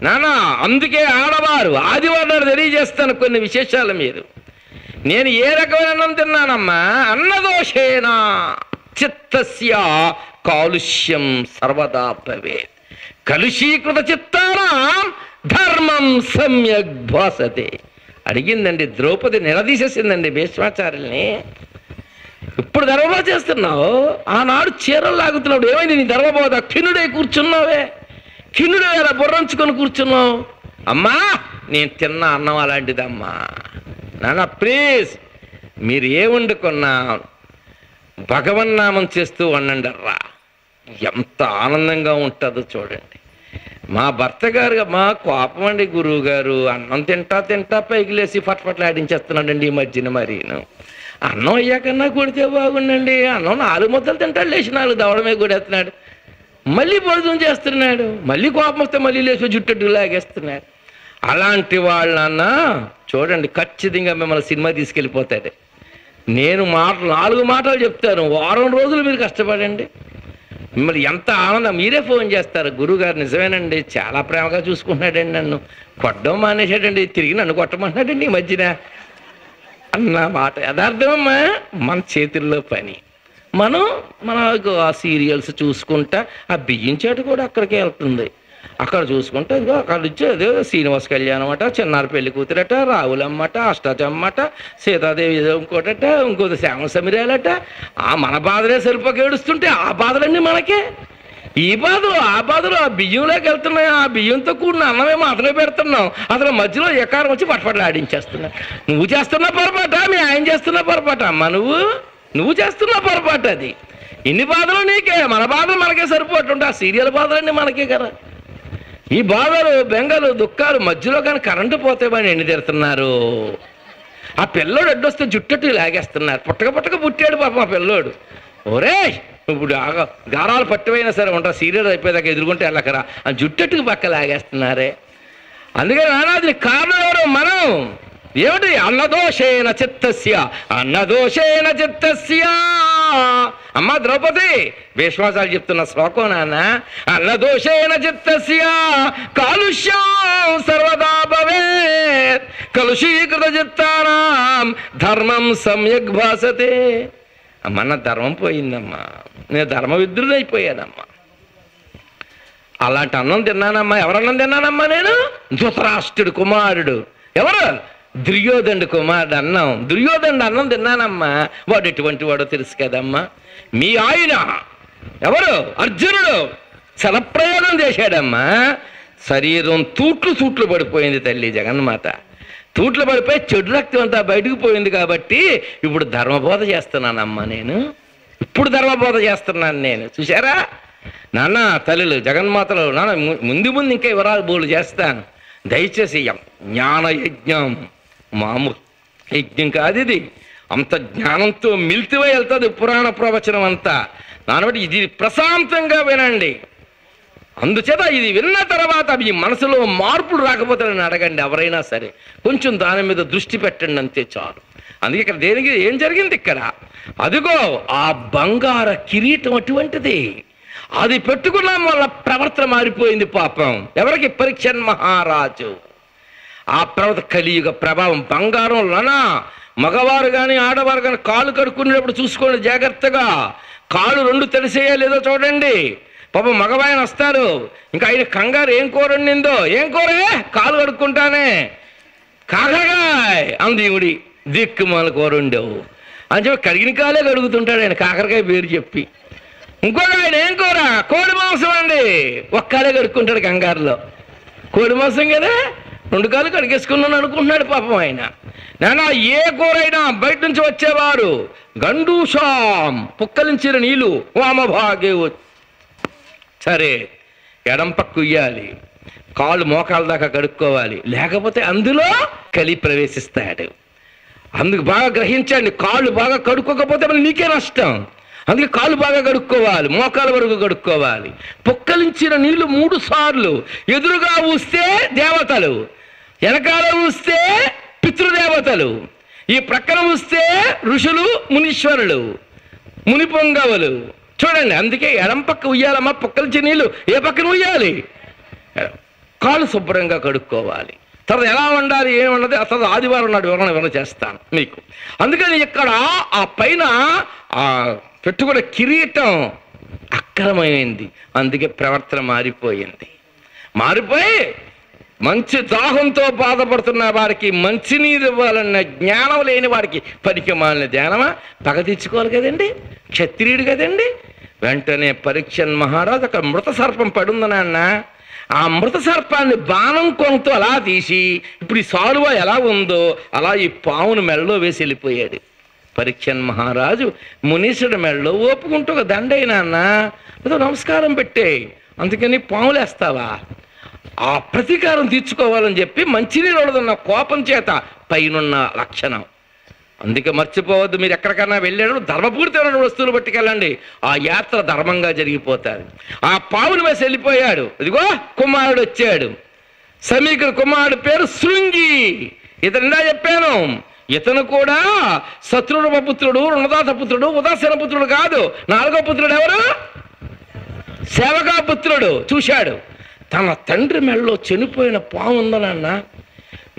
నాన్న. అందుకే ఆడవారు ఆదివారం తెలియజేస్తాను కొన్ని విశేషాలు. మీరు నేను ఏ రకమైన అన్నం తిన్నానమ్మా, అన్నదోషేనా చిత్తస్య కాలుష్యం సర్వదా భవేత్, కలుషీకృత చిత్తానాం ధర్మం సమ్యక్ భాసతే. అడిగిందండి ద్రౌపది, నిలదీసేసిందండి భీష్మాచార్యుల్ని. ఇప్పుడు ధర్మబోధ చేస్తున్నావు, ఆనాడు చీరలు లాగుతున్నాడు, ఏమైంది నీ ధర్మబోధ? ఖిన్నుడై కూర్చున్నావే, ఖిన్నుడే ఎలా బుర్రంచుకొని కూర్చున్నావు? అమ్మా నేను తిన్న అన్నం అలాంటిదమ్మా. నాన్న ప్లీజ్ మీరు ఏ వండుకున్నా భగవన్నామం చేస్తూ వండండి రా, ఎంత ఆనందంగా ఉంటుందో చూడండి. మా భర్త గారు మా కోపం అండి, గురువు గారు అన్నం తింటా పైకి లేసి ఫట్ఫట్లాడించేస్తున్నాడండి ఈ మధ్యన. మరీను అన్నం అయ్యాకన్నా కొడితే బాగుండండి, అన్నం 4 ముద్దలు తింటాడు, లేచి 4 దవడమే కొడేస్తున్నాడు, మళ్ళీ భోజనం చేస్తున్నాడు, మళ్ళీ కోపం వస్తే మళ్ళీ లేచి జుట్టెట్టు లాగేస్తున్నాడు. అలాంటి వాళ్ళన్నా చూడండి ఖచ్చితంగా మిమ్మల్ని సినిమా తీసుకెళ్ళిపోతాడు. నేను 4 మాటలు చెప్తాను, వారం రోజులు మీరు కష్టపడండి, మిమ్మల్ని ఎంత ఆనందం. మీరే ఫోన్ చేస్తారు, గురువుగారు నిజమేనండి చాలా ప్రేమగా చూసుకుంటున్నాడండి, నన్ను కొట్టడం మానేశాడండి, తిరిగి నన్ను కొట్టమంటున్నాడండి ఈ మధ్యన అన్న మాట యథార్థమమ్మా. మన చేతుల్లో పని. మనకు ఆ సీరియల్స్ చూసుకుంటా ఆ బియ్యం చేటు కూడా అక్కడికి వెళ్తుంది. అక్కడ చూసుకుంటే ఇదిగో అక్కడ నుంచి అదే శ్రీనివాస కళ్యాణం అట, చిన్నారి పెళ్లి కూతురట, రావులమ్మట, అష్టాచమ్మట, సీతాదేవి ఇంకోటట, ఇంకోటి శ్యామ సమీరాలట. మన బాధలే సరిపోక ఏడుస్తుంటే ఆ బాధలన్నీ మనకే. ఈ బాధలు ఆ బాధలు ఆ బియ్యంలోకి వెళ్తున్నాయి. ఆ బియ్యంతో కూడిన అన్నమేమో అతనే పెడుతున్నాం, అతను మధ్యలో ఎకారం వచ్చి పట్టుపట్లు ఆడించేస్తున్నా. నువ్వు చేస్తున్న పొరపాట, మీ ఆయన చేస్తున్న పొరపాట అమ్మా, నువ్వు చేస్తున్న పొరపాటు అది. ఇన్ని బాధలు నీకే, మన బాధలు మనకే సరిపోతుంటే ఆ సీరియల్ బాధలన్నీ మనకే కదా. ఈ బాధలు, బెంగలు, దుఃఖాలు మధ్యలో కానీ కరెంటు పోతే వాడిని ఎన్ని తిడుతున్నారు. ఆ పిల్లోడు అడ్డొస్తే జుట్టట్టు లాగేస్తున్నారు. పుట్టక పుట్టాడు పాపం ఆ పిల్లోడు. ఒరే ఇప్పుడు గారాలు పట్టువైనా సరే ఉంటా, సీరియల్ అయిపోయేదాకా ఎదుర్కొంటే వెళ్ళకరా ఆ జుట్టెట్టుకు పక్క లాగేస్తున్నారే. అందుకని నానాది కారణం ఎవరు? మనం. ఏమిటి? అన్నదోషేన చిత్తస్య, అన్నదోషేన చిత్తస్య అమ్మా ద్రౌపది, భీష్మాచార్య చెప్తున్న శ్లోకం నాన్న. అన్నదోషేణ చిత్తస్య కాలుష్యం సర్వదా భవేత్ కలుషీకృత చిత్తానాం ధర్మం సమ్యక్ భాసతే. అమ్మ నా ధర్మం పోయిందమ్మా, నేను ధర్మవిద్రుడు అయిపోయానమ్మా. అలాంటి అన్నం తిన్నానమ్మా. ఎవరన్నం తిన్నానమ్మా నేను? ధృతరాష్ట్రుడు కుమారుడు. ఎవరు? దుర్యోధనుడు కుమారుడు అన్నం. దుర్యోధనుడు అన్నం తిన్నానమ్మా. వాడు ఎటువంటి వాడో తెలుసు కదమ్మా. మీ ఆయన ఎవరు? అర్జునుడు శరప్రయోగం చేశాడమ్మా. శరీరం తూట్లు పడిపోయింది తల్లి జగన్మాత. తూట్లు పడిపోయి చెడు రక్తం అంతా బయటకు పోయింది. కాబట్టి ఇప్పుడు ధర్మబోధ చేస్తున్నానమ్మా నేను. ఇప్పుడు ధర్మబోధ చేస్తున్నాను నేను. చూసారా నాన్న, తల్లులు, జగన్మాతలు, నాన్న ముందు ఇంకా వివరాలు బోలు చేస్తాను. దయచేసి జ్ఞానయజ్ఞం మామూలు యజ్ఞం కాదు ఇది. అంత జ్ఞానంతో మిల్తివై వెళ్తుంది పురాణ ప్రవచనం అంతా. దానిబట్టి ఇది ప్రశాంతంగా వినండి. అందుచేత ఇది విన్న తర్వాత మీ మనసులో మార్పులు రాకపోతే నన్ను అడగండి ఎవరైనా సరే. కొంచెం దాని మీద దృష్టి పెట్టండి అంతే చాలు. అందుకే ఇక్కడ దేనికి ఏం జరిగింది ఇక్కడ? అదిగో ఆ బంగార కిరీటం అటువంటిది. అది పెట్టుకున్న వల్ల ప్రవర్తన మారిపోయింది పాపం. ఎవరికి? పరీక్షన్ మహారాజు. ఆ ప్రవర్తన కలియుగ ప్రభావం. బంగారంలోనా మగవారు కానీ ఆడవారు కానీ కాళ్ళు కడుక్కునేటప్పుడు చూసుకోండి జాగ్రత్తగా. కాళ్ళు రెండు తెలిసేయా లేదో చూడండి. పాపం మగవాయన వస్తారు, ఇంకా ఆయన కంగారు ఏం కూర వండిందో. ఏం కూరే? కాలు కడుక్కుంటానే. కాకరకాయ అంది ఈవిడి. దిక్కుమాల కూర వండావు అని చెప్పి కడిగిన కాలే కడుగుతుంటాడు ఆయన, కాకరకాయ పేరు చెప్పి. ఇంకొక ఆయన ఏం కూర? కోడి మాంసం అండి. ఒక్కడే కడుక్కుంటాడు కంగారులో. కోడి మాంసం కదా, రెండు కాళ్ళు కడిగేసుకున్నాను అనుకుంటున్నాడు పాపం ఆయన. నాన్న ఏ కూర అయినా బయట నుంచి వచ్చేవారు గండూషాం పుక్కలించిన నీళ్ళు వామభాగే. సరే ఎడం పక్క ఉయ్యాలి, కాళ్ళు మోకాళ్ళ దాకా కడుక్కోవాలి, లేకపోతే అందులో కలి ప్రవేశిస్తాడు. అందుకు బాగా గ్రహించండి. కాళ్ళు బాగా కడుక్కోకపోతే మళ్ళీ నీకే నష్టం. అందుకే కాళ్ళు బాగా కడుక్కోవాలి, మోకాల వరకు కడుక్కోవాలి. పుక్కలించిన నీళ్లు 3 సార్లు. ఎదురుగా ఊస్తే దేవతలు, వెనకాల ఊస్తే పితృదేవతలు, ఈ ప్రక్కన ఊస్తే ఋషులు, మునీశ్వరులు, ముని పొంగవులు. చూడండి, అందుకే ఎడం పక్క ఉయ్యాలమ్మా. పుక్కలించిన నీళ్ళు ఏ పక్కన ఉయ్యాలి? కాళ్ళు శుభ్రంగా కడుక్కోవాలి. తర్వాత ఎలా వండాలి, ఏం వండదు అసలు ఆదివారం నాడు వివరణ చేస్తాను మీకు. అందుకని ఇక్కడ ఆ పైన ఆ పెట్టుకున్న కిరీటం అక్రమమైంది. అందుకే ప్రవర్తన మారిపోయింది. మారిపోయి మంచి దాహంతో బాధపడుతున్న వారికి మంచినీరు ఇవ్వాలన్న జ్ఞానం లేని వారికి పనికి మాలిన ధ్యానమా? పగ తెచ్చుకోవాలి కదండి, క్షత్రియుడు కదండి. వెంటనే పరీక్షన్ మహారాజు అక్కడ మృత సర్పం పడుంది నాన్న. ఆ మృత సర్పాన్ని బాణం కొంత అలా తీసి ఇప్పుడు ఈ సాలువ ఎలా ఉందో అలా ఈ పావును మెడలో వేసి వెళ్ళిపోయాడు. పరీక్షన్ మహారాజు మునీశ్వరుడు మెడలో ఓపుకుంటూ ఒక దండైనా అన్న నమస్కారం పెట్టే, అందుకని పాములేస్తావా? ఆ ప్రతీకారం తీర్చుకోవాలని చెప్పి మంచినీళ్ళు ఉన్న కోపం చేత పైనున్న లక్షణం. అందుకే మర్చిపోవద్దు, మీరు ఎక్కడికన్నా వెళ్ళేటప్పుడు ధర్మపూరితమైన వస్తువులు పట్టుకెళ్ళండి. ఆ యాత్ర ధర్మంగా జరిగిపోతుంది. ఆ పావును వేసి వెళ్ళిపోయాడు. ఇదిగో కుమారుడు వచ్చాడు. సమీకుడు కుమారుడు పేరు శృంగి. ఇతనిలా చెప్పాను, ఇతను కూడా శత్రురూప పుత్రుడు, రుణదాత పుత్రుడు, ఉదాసీన పుత్రుడు కాదు. 4వ పుత్రుడు ఎవరు? సేవకా పుత్రుడు. చూశాడు తన తండ్రి మెడలో చనిపోయిన పాము ఉందనన్న.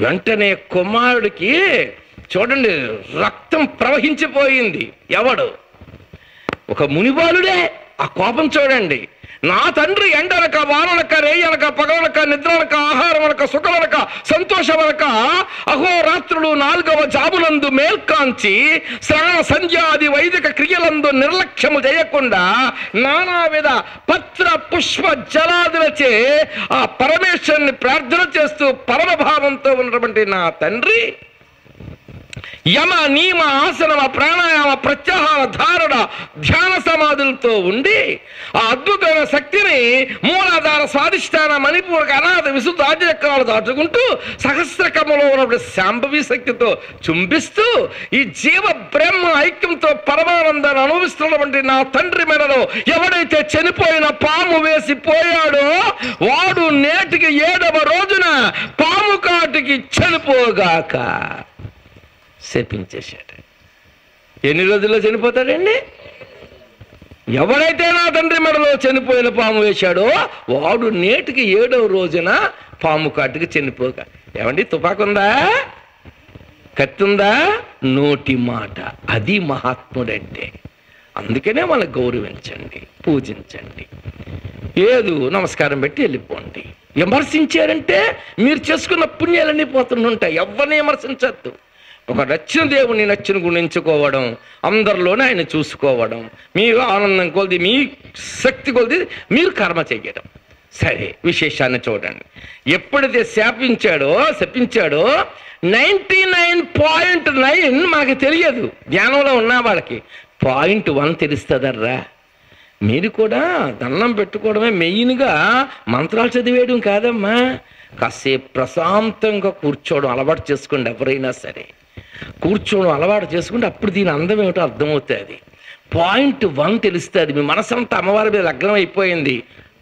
వెంటనే కుమారుడికి చూడండి రక్తం ప్రవహించిపోయింది. ఎవడు? ఒక మునిబాలుడే. ఆ కోపం చూడండి. నా తండ్రి ఎండనక వాననక రేయనక పగలనక నిద్రనక ఆహారమనక సుఖమనక సంతోషమనక అహోరాత్రులు 4వ జామునందు మేల్కాంచి స్నాన సంధ్యాది వైదిక క్రియలందు నిర్లక్ష్యము చేయకుండా నానావిధ పత్ర పుష్ప జలాదులచే ఆ పరమేశ్వరుని ప్రార్థన చేస్తూ పరమభావంతో ఉన్నటువంటి నా తండ్రి యమ నియమ ఆసనమ ప్రాణాయామ ప్రత్యాహార ధారణ ధ్యాన సమాధులతో ఉండి ఆ అద్భుతమైన శక్తిని మూలాధార స్వాధిష్టాన మణిపూరక అనాథ విశుద్ధ ఆజ్యచక్రాలు దాటుకుంటూ సహస్రకములో ఉన్నప్పుడు శాంభవి శక్తితో చుంబిస్తూ ఈ జీవ బ్రహ్మ ఐక్యంతో పరమానందాన్ని అనుభవిస్తున్నటువంటి నా తండ్రి మెడలో ఎవడైతే చనిపోయిన పాము వేసిపోయాడో వాడు నేటికి 7వ రోజున పాము కాటికి చనిపోగాక శపించేశాడు. ఎన్ని రోజుల్లో చనిపోతాడండి? ఎవడైతే నా తండ్రి మెడలో చనిపోయిన పాము వేశాడో వాడు నేటికి 7వ రోజున పాము కాటుకి చనిపోక. ఏమండి, తుపాకుందా, కత్తుందా? నోటి మాట. అది మహాత్ముడంటే. అందుకనే మనం గౌరవించండి, పూజించండి. ఏదు నమస్కారం పెట్టి వెళ్ళిపోండి. విమర్శించారంటే మీరు చేసుకున్న పుణ్యాలన్నీ పోతుంటాయి. ఎవరిని విమర్శించద్దు. ఒక నచ్చిన దేవుణ్ణి నచ్చిన గుణించుకోవడం, అందరిలోనే ఆయన చూసుకోవడం, మీరు ఆనందం కొలిది, మీ శక్తి కొలిది మీరు కర్మ చెయ్యడం. సరే, విశేషాన్ని చూడండి. ఎప్పుడైతే శపించాడో 99.9 మాకు తెలియదు. ధ్యానంలో ఉన్న వాళ్ళకి 0.1 తెలుస్తుందర్రా. మీరు కూడా దండం పెట్టుకోవడమే మెయిన్గా, మంత్రాలు చదివేయడం కాదమ్మా. కాసేపు ప్రశాంతంగా కూర్చోవడం అలవాటు చేసుకోండి. ఎవరైనా సరే కూర్చోవడం అలవాటు చేసుకుంటే అప్పుడు దీని అందం ఏమిటో అర్థమవుతుంది. 0.1 తెలుస్తుంది. మీ మనసంతా అమ్మవారి మీద లగ్నం అయిపోయింది.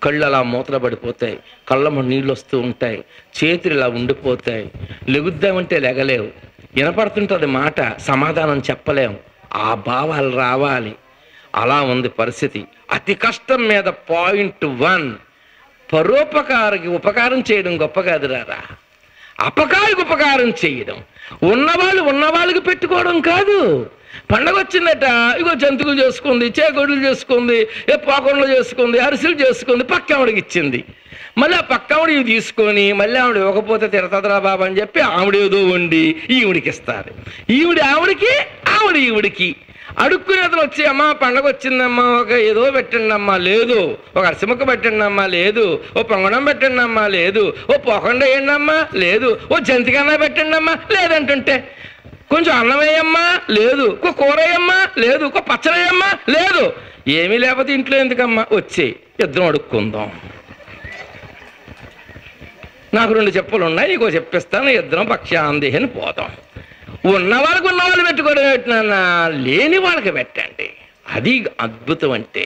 కళ్ళు అలా మూతలు పడిపోతాయి, కళ్ళమ్మ నీళ్ళు వస్తూ ఉంటాయి, చేతులు ఇలా ఉండిపోతాయి. లెగుద్దామంటే లెగలేవు, వినపడుతుంటుంది మాట, సమాధానం చెప్పలేము. ఆ భావాలు రావాలి. అలా ఉంది పరిస్థితి. అతి కష్టం మీద 0.1. పరోపకారికి ఉపకారం చేయడం గొప్ప కాదురారా, అపకారికి ఉపకారం చేయడం. ఉన్నవాళ్ళకి పెట్టుకోవడం కాదు. పండగ వచ్చిందట, ఇగో జంతువులు చేసుకుంది, చేగొడులు చేసుకుంది, పాకంలో చేసుకుంది, అరిసెలు చేసుకుంది, పక్కవాడికి ఇచ్చింది. మళ్ళీ ఆ పక్కవాడికి తీసుకొని మళ్ళీ ఆవిడ ఇవ్వకపోతే తిడతదరా బాబా అని చెప్పి ఆవిడేదో వండి ఈవిడికి ఇస్తారు. ఆవిడికి ఈవిడికి అడుక్కునే అతను వచ్చి, అమ్మ పండగ వచ్చిందమ్మా, ఒక ఏదో పెట్టండి అమ్మా, లేదు, ఒక అరిసెముక్క పెట్టండి అమ్మా, లేదు, ఓ పొంగడం పెట్టండి అమ్మా, లేదు, ఓ పొకండ వేయండి అమ్మా, లేదు, ఓ జంతికన్నా పెట్టండి అమ్మా, లేదంటుంటే కొంచెం అన్నం వేయమ్మా, లేదు, ఒక కూర వేయమ్మా, లేదు, ఒక పచ్చడి వేయమ్మా, లేదు. ఏమీ లేకపోతే ఇంట్లో ఎందుకమ్మా, వచ్చి ఇద్దరం అడుక్కుందాం. నాకు 2 చెప్పులు ఉన్నాయి, నీకో చెప్పిస్తాను, ఇద్దరం పక్షాందేహి అని పోతాం. ఉన్నవాళ్ళు పెట్టుకోవడం పెట్టినా, లేని వాళ్ళకి పెట్టండి. అది అద్భుతం అంటే.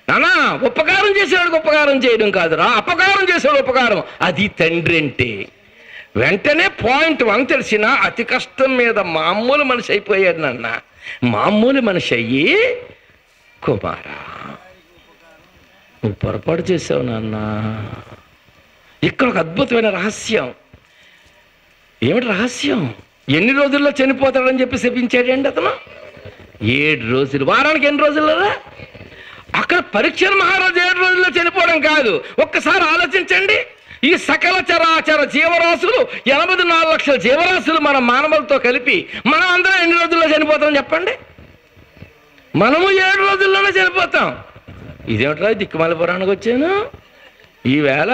నానా, ఉపకారం చేసేవాడికి ఉపకారం చేయడం కాదురా, అపకారం చేసేవాడు ఉపకారం. అది తండ్రి అంటే. వెంటనే 0.1 తెలిసిన అతి కష్టం మీద మామూలు మనిషి అయిపోయాడు నాన్న. మామూలు మనిషి అయ్యి, కుమారా నువ్వు పొరపాటు చేసావు నాన్న. ఇక్కడ ఒక అద్భుతమైన రహస్యం. ఏమిటి రహస్యం? ఎన్ని రోజుల్లో చనిపోతాడని చెప్పి శపించాడండి అతను? 7 రోజులు. వారానికి ఎన్ని రోజుల్లో? అక్కడ పరీక్షలు మహారాజు 7 రోజుల్లో చనిపోవడం కాదు. ఒక్కసారి ఆలోచించండి. ఈ సకల చరాచర జీవరాశులు 84 లక్షల జీవరాశులు మన మానవులతో కలిపి మనం అందరం ఎన్ని రోజుల్లో చనిపోతాం చెప్పండి? మనము 7 రోజుల్లోనే చనిపోతాం. ఇదేమిట్రా దిక్కుమాల పురాణానికి వచ్చాను. ఈవేళ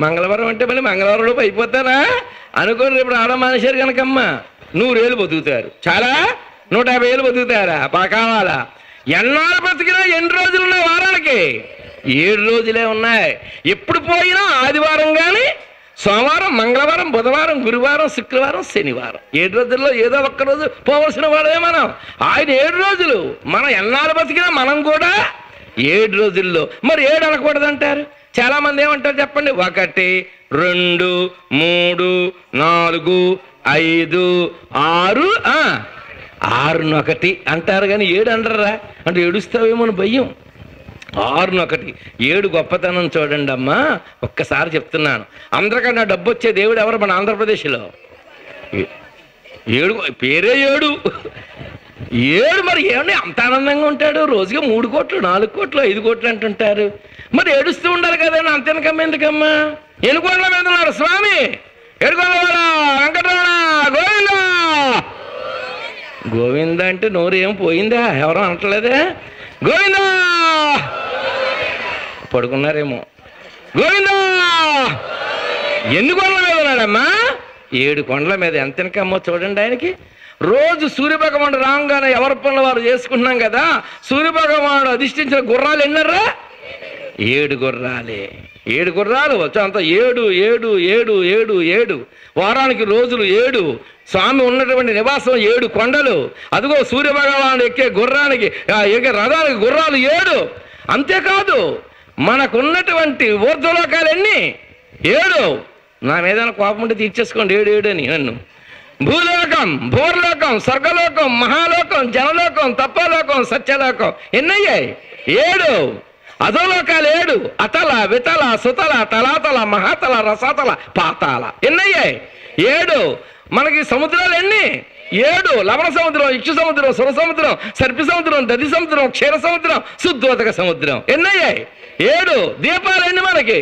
మంగళవారం అంటే మళ్ళీ మంగళవారంలోపు అయిపోతానా అనుకోని రేపు రావడం మనిషి కనుకమ్మ 100 ఏళ్ళు బతుకుతారు. చాలా 150 ఏళ్ళు బతుకుతారా? కావాలా? ఎన్నాళ్ళు బ్రతికినా ఎన్ని రోజులు ఉన్నాయి వారానికి? 7 రోజులే ఉన్నాయి. ఎప్పుడు పోయినా ఆదివారం కానీ, సోమవారం, మంగళవారం, బుధవారం, గురువారం, శుక్రవారం, శనివారం. 7 రోజుల్లో ఏదో ఒక్క రోజు పోవలసిన వాళ్ళే మనం. ఆయన 7 రోజులు. మనం ఎన్నాళ్ళు బతికినా మనం కూడా 7 రోజుల్లో. మరి 7 అనకూడదంటారు. చాలా మంది ఏమంటారు చెప్పండి? 1, 2, 3, 4, 5, 6, 6 అంటారు కానీ 7 అంటారా? అంటే ఏడుస్తావేమో అని భయం. 6 7 గొప్పతనం చూడండి అమ్మా. ఒక్కసారి చెప్తున్నాను. అందరికన్నా డబ్బు వచ్చే దేవుడు ఎవరు మన ఆంధ్రప్రదేశ్లో? 7 పేరే 7. మరి ఏమండి అంత ఆనందంగా ఉంటాడు? రోజుగా 3 కోట్లు, 4 కోట్లు, 5 కోట్లు అంటుంటారు. మరి ఏడుస్తూ ఉండాలి కదండి. అంతెనకమ్మ ఎందుకమ్మా? ఎనుకోండ్ల మీద ఉన్నారు స్వామి. ఏడుకోండ్ల వెంకటరమణ గోవింద గోవింద అంటే నోరు ఏం పోయిందా? ఎవరో అనట్లేదే గోవింద. పడుకున్నారేమో. గోవింద. ఎన్ని కొండల మీద ఉన్నాడమ్మా? 7 కొండల మీద. ఎంతెనకమ్మో చూడండి ఆయనకి. రోజు సూర్యభగవానుడు రాగానే ఎవరి పనులు వారు చేసుకుంటున్నాం కదా. సూర్యభగవానుడు అధిష్ఠించిన గుర్రాలు ఎన్నర్రా? 7 గుర్రాలే. 7 గుర్రాలు అంత 7 7 7 7 7. వారానికి రోజులు 7. స్వామి ఉన్నటువంటి నివాసం 7 కొండలు. అదిగో సూర్యభగవానుడు ఎక్కే గుర్రానికి ఎక్కే రథానికి గుర్రాలు 7. అంతేకాదు మనకున్నటువంటి ఊర్ధ్వలోకాలన్నీ 7. నా మీద కోపం ఉంటే తీర్చేసుకోండి 7 7 అని. నన్ను భూలోకం, భూర్లోకం, స్వర్గలోకం, మహాలోకం, జనలోకం, తప్పలోకం, సత్యలోకం ఎన్నయ్యాయి? 7 అధోలోకాలు 7 అతల వితల సుతల తలాతల మహాతల రసాతల పాతాల. ఎన్నయ్యాయి? 7. మనకి సముద్రాలు ఎన్ని? 7. లవణ సముద్రం, ఇక్షు సముద్రం, సుర సముద్రం, సర్పి సముద్రం, దది సముద్రం, క్షీర సముద్రం, శుద్ధోదక సముద్రం. ఎన్నయ్యాయి? 7. దీపాలు ఎన్ని మనకి?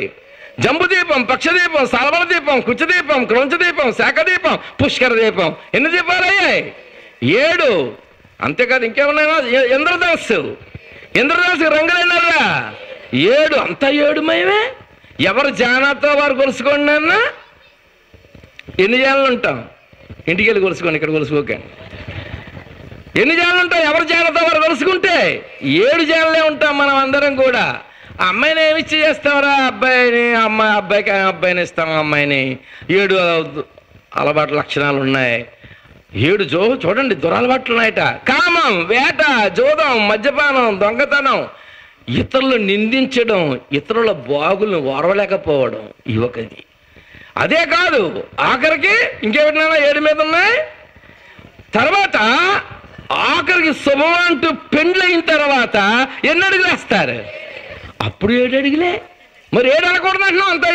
జంబు దీపం, పక్షదీపం, సాలబల దీపం, కుచ్చదీపం, క్రౌంచ దీపం, శాఖ దీపం, పుష్కర దీపం. ఎన్ని దీపాలు అయ్యాయి? 7. అంతేకాదు ఇంకేమన్నా? ఇంద్రధనస్సు రంగులన్నారా? 7. అంతా 7 మయమే. ఎవరు జానాతో వారు కొలుసుకోండి అన్న. ఎన్ని జానాలు ఉంటాం? ఇంటికి వెళ్ళి కొలుసుకోండి, ఇక్కడ కొలుసుకోకండి. ఎన్ని జానాలు ఉంటాం? ఎవరు జానాతో వారు కొలుసుకుంటే 7 జానాలే ఉంటాం మనం అందరం కూడా. ఆ అమ్మాయిని ఏమిచ్చి చేస్తామరా? అబ్బాయిని అబ్బాయిని ఇస్తాం. అమ్మాయిని 7 అలవాటు లక్షణాలు ఉన్నాయి. 7 చూడండి దురలవాట్లు ఉన్నాయట. కామం, వేట, జోదం, మద్యపానం, దొంగతనం, ఇతరులు నిందించడం, ఇతరుల బాగులను ఓర్వలేకపోవడం యువకది. అదే కాదు, ఆఖరికి ఇంకేమిటైనా 7 మీద ఉన్నాయి. తర్వాత ఆఖరికి శుభం అంటూ పెండ్లయిన తర్వాత ఎన్ని అడుగులు వేస్తారు? అప్పుడు 7 అడుగులే. మరి 7 అనకూడదు అంటున్నాం. అంతా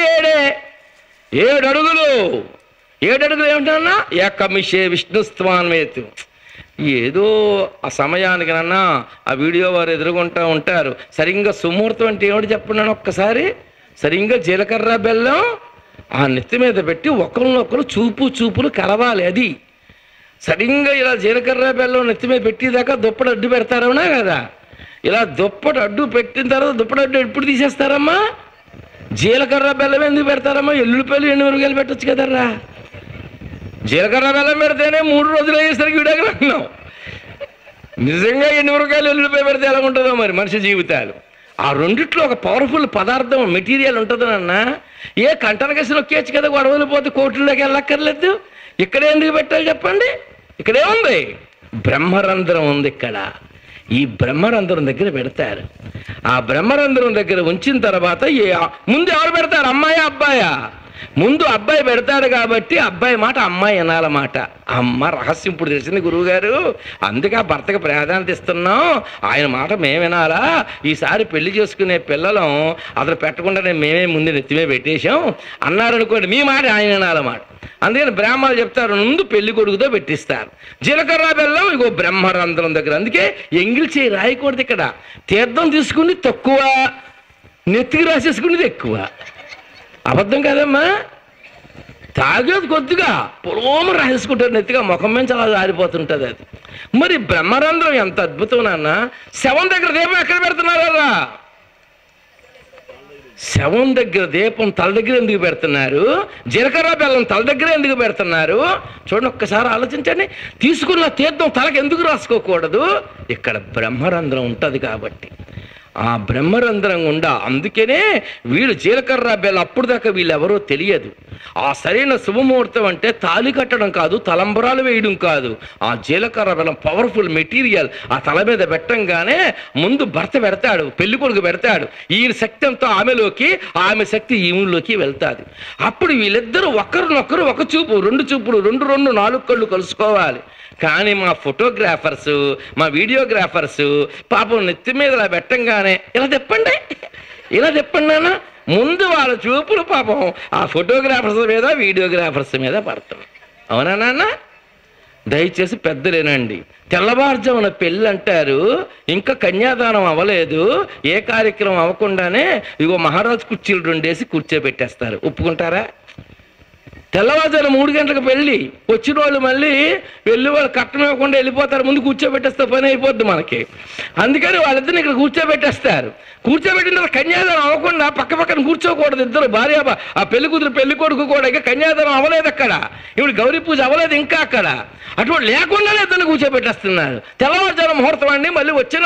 7 అడుగులు. 7 అడుగులు ఏమిటన్నా? ఏకమిషే విష్ణుస్త్వాన్వేతు. ఏదో ఆ సమయానికినన్నా ఆ వీడియో వారు ఎదుర్కొంటూ ఉంటారు. సరిగ్గా సుముహూర్తం అంటే ఏమిటి చెప్పండి ఒక్కసారి. సరిగ్గా జీలకర్ర బెల్లం ఆ నెత్తి మీద పెట్టి ఒకరినొకరు చూపులు కలవాలి. అది సరిగ్గా ఇలా జీలకర్ర బెల్లం నెత్తి మీద పెట్టేదాకా దుప్పటి అడ్డు పెడతారవునా కదా. ఇలా దుప్పటి అడ్డు పెట్టిన తర్వాత దుప్పటి అడ్డు ఎప్పుడు తీసేస్తారమ్మా? జీలకర్ర బెల్లం ఎందుకు పెడతారమ్మా? ఎల్లుల్లిపాయలు ఎండుమిరపకాయలు పెట్టచ్చు కదర్రా. జీలకర్ర బెల్లం పెడితేనే 3 రోజులు అయ్యేసరికి విడాకులు అంటున్నాం. నిజంగా ఎండుమిరపకాయలు ఎల్లుల్లిపాయ పెడితే ఎలా ఉంటుందో మరి మనిషి జీవితాలు. ఆ రెండిట్లో ఒక పవర్ఫుల్ పదార్థం మెటీరియల్ ఉంటుందన్నా. ఏ కంటన కసి నొక్కేచ్చు కదా, గొడవలు పోతే కోర్టుల్లోకి వెళ్ళక్కర్లేదు. ఇక్కడే ఎందుకు పెట్టాలి చెప్పండి? ఇక్కడేముంది? బ్రహ్మరంధ్రం ఉంది ఇక్కడ. ఈ బ్రహ్మరంధ్రం దగ్గర పెడతారు. ఆ బ్రహ్మరంధ్రం దగ్గర ఉంచిన తర్వాత ముందు ఎవరు పెడతారు? అమ్మాయా అబ్బాయా? ముందు అబ్బాయి పెడతాడు కాబట్టి అబ్బాయి మాట అమ్మాయి అనాలన్నమాట. అమ్మ రహస్యం ఇప్పుడు తెలిసింది గురువుగారు, అందుకే ఆ భర్తకు ప్రాధాన్యత ఇస్తున్నాం, ఆయన మాట మేము వినాలా. ఈసారి పెళ్లి చేసుకునే పిల్లలం అతను పెట్టకుండానే మేమే ముందు నెత్తిమే పెట్టేశాం అన్నారనుకోండి, మీ మాట ఆయన వినాలన్నమాట. అందుకని బ్రాహ్మణులు చెప్తారు ముందు పెళ్లి కొడుకుతో పెట్టిస్తారు. జీలకర్ర బెల్లం ఇగో బ్రహ్మరంధ్రం దగ్గర. అందుకే ఎంగిల్ చేయి రాయకూడదు ఇక్కడ. తీర్థం తీసుకుని తక్కువ, నెత్తికి రాసేసుకునేది ఎక్కువ. అబద్ధం కాదమ్మా. తాగేది కొద్దిగా పొలోమ రాసేసుకుంటారు నెత్తిగా, ముఖం మీద చాలా జారిపోతుంటుంది అది. మరి బ్రహ్మరంధ్రం ఎంత అద్భుతం నాన్న. శవం దగ్గర దీపం ఎక్కడ పెడుతున్నారా? శవం దగ్గర దీపం తల దగ్గర ఎందుకు పెడుతున్నారు? జీలకర్ర బెల్లం తల దగ్గర ఎందుకు పెడుతున్నారు? చూడండి ఒక్కసారి ఆలోచించండి. తీసుకున్న తీర్థం తలకు ఎందుకు రాసుకోకూడదు? ఇక్కడ బ్రహ్మరంధ్రం ఉంటుంది కాబట్టి. ఆ బ్రహ్మరంధ్రం గుండా అందుకనే వీళ్ళు జీలకర్ర బెల్లం అప్పుడు దాకా వీళ్ళెవరో తెలియదు. ఆ సరైన శుభముహూర్తం అంటే తాళి కట్టడం కాదు, తలంబరాలు వేయడం కాదు. ఆ జీలకర్ర బెల్లం పవర్ఫుల్ మెటీరియల్. ఆ తల మీద పెట్టంగానే ముందు భర్త పెడతాడు, పెళ్లి కొడుకు పెడతాడు. ఈయన శక్తి అంతా ఆమెలోకి, ఆమె శక్తి ఈమెలోకి వెళ్తాది. అప్పుడు వీళ్ళిద్దరూ ఒకరినొకరు ఒక చూపు, 2 చూపులు, 2 4 కళ్ళు కలుసుకోవాలి. కానీ మా ఫోటోగ్రాఫర్సు, మా వీడియోగ్రాఫర్సు పాపం నెత్తి మీద ఇలా పెట్టంగానే ఇలా చెప్పండి నాన్న. ముందు వాళ్ళ చూపులు పాపం ఆ ఫోటోగ్రాఫర్స్ మీద, వీడియోగ్రాఫర్స్ మీద పడుతుంది. అవునా నాన్న? దయచేసి పెద్దలేనండి. తెల్లవారుజామున పెళ్ళి అంటారు, ఇంకా కన్యాదానం అవ్వలేదు, ఏ కార్యక్రమం అవ్వకుండానే ఇగో మహారాజు కుర్చీలు 2 వేసి కూర్చోబెట్టేస్తారు. ఒప్పుకుంటారా? తెల్లవారుజామున 3 గంటలకు పెళ్ళి, వచ్చిన వాళ్ళు మళ్ళీ వెళ్ళి వాళ్ళు కట్టం ఇవ్వకుండా వెళ్ళిపోతారు. ముందు కూర్చోబెట్టేస్తే పని అయిపోద్ది మనకి. అందుకని వాళ్ళిద్దరిని ఇక్కడ కూర్చోబెట్టేస్తారు. కూర్చోబెట్టిన తర్వాత కన్యాదానం అవ్వకుండా పక్కన కూర్చోకూడదు ఇద్దరు భార్య. ఆ పెళ్లి కూతురు పెళ్లి కొడుకు కూడా ఇంకా కన్యాదానం అవ్వలేదు అక్కడ, ఇప్పుడు గౌరీ పూజ అవ్వలేదు ఇంకా అక్కడ. అటువంటి లేకుండానే ఇద్దరిని కూర్చోబెట్టేస్తున్నారు. తెల్లవారుజామున ముహూర్తం అండి. మళ్ళీ వచ్చిన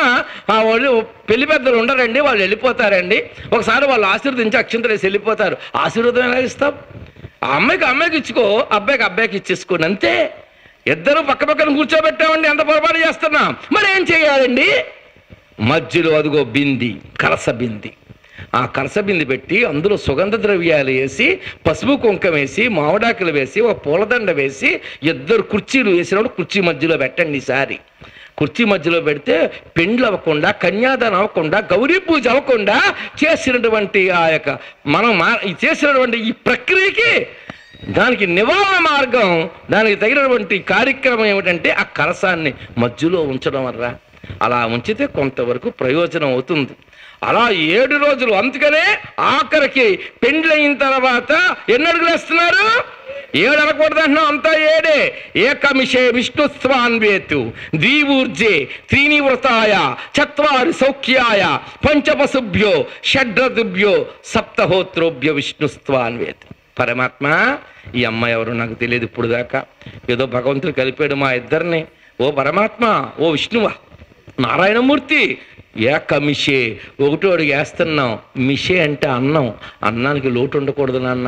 వాళ్ళు పెళ్లి పెద్దలు ఉండరండి, వాళ్ళు వెళ్ళిపోతారండి. ఒకసారి వాళ్ళు ఆశీర్వదించి అక్షంతలు వేసి వెళ్ళిపోతారు. ఆశీర్వాదం ఎలా ఇస్తాం? ఆ అమ్మాయికి ఇచ్చుకో, అబ్బాయికి ఇచ్చేసుకోండి అంతే. ఇద్దరు పక్కన కూర్చోబెట్టామండి, ఎంత పొరపాటు చేస్తున్నాం. మరి ఏం చేయాలండి? మధ్యలో అదిగో బింది, కలస బింది. ఆ కలస బింది పెట్టి అందులో సుగంధ ద్రవ్యాలు వేసి, పసుపు కుంకం వేసి, మామిడాకులు వేసి, ఒక పూలదండ వేసి, 2 కుర్చీలు వేసినప్పుడు కుర్చీ మధ్యలో పెట్టండి. ఈసారి కుర్చీ మధ్యలో పెడితే పెండ్లు అవ్వకుండా, కన్యాదానం అవ్వకుండా, గౌరీ పూజ అవ్వకుండా చేసినటువంటి ఆ యొక్క మనం చేసినటువంటి ఈ ప్రక్రియకి దానికి నివారణ మార్గం, దానికి తగినటువంటి కార్యక్రమం ఏమిటంటే ఆ కలశాన్ని మధ్యలో ఉంచడం వల్ల. అలా ఉంచితే కొంతవరకు ప్రయోజనం అవుతుంది. అలా 7 రోజులు. అందుకనే ఆఖరికి పెండ్లయిన తర్వాత ఎన్ని అడుగులు వేస్తున్నారు? 7 అనకూడదు అంటున్నాం, అంతా 7. ఏకమిషే విష్ణుస్వాన్వేతు ద్విఊర్జే త్రీనివృతాయ చత్వారి సౌఖ్యాయ పంచపశుభ్యో షడ్రతుభ్యో సప్తహోత్రోభ్య విష్ణుస్వాన్వేతు. పరమాత్మ, ఈ అమ్మాయి ఎవరు నాకు తెలియదు ఇప్పుడు దాకా, ఏదో భగవంతుడు కలిపాడు మా ఇద్దరిని. ఓ పరమాత్మ, ఓ విష్ణువా, నారాయణమూర్తి, ఏకమిషే, ఒకటో అడుగు వేస్తున్నాం. మిషే అంటే అన్నం, అన్నానికి లోటు ఉండకూడదు నాన్న.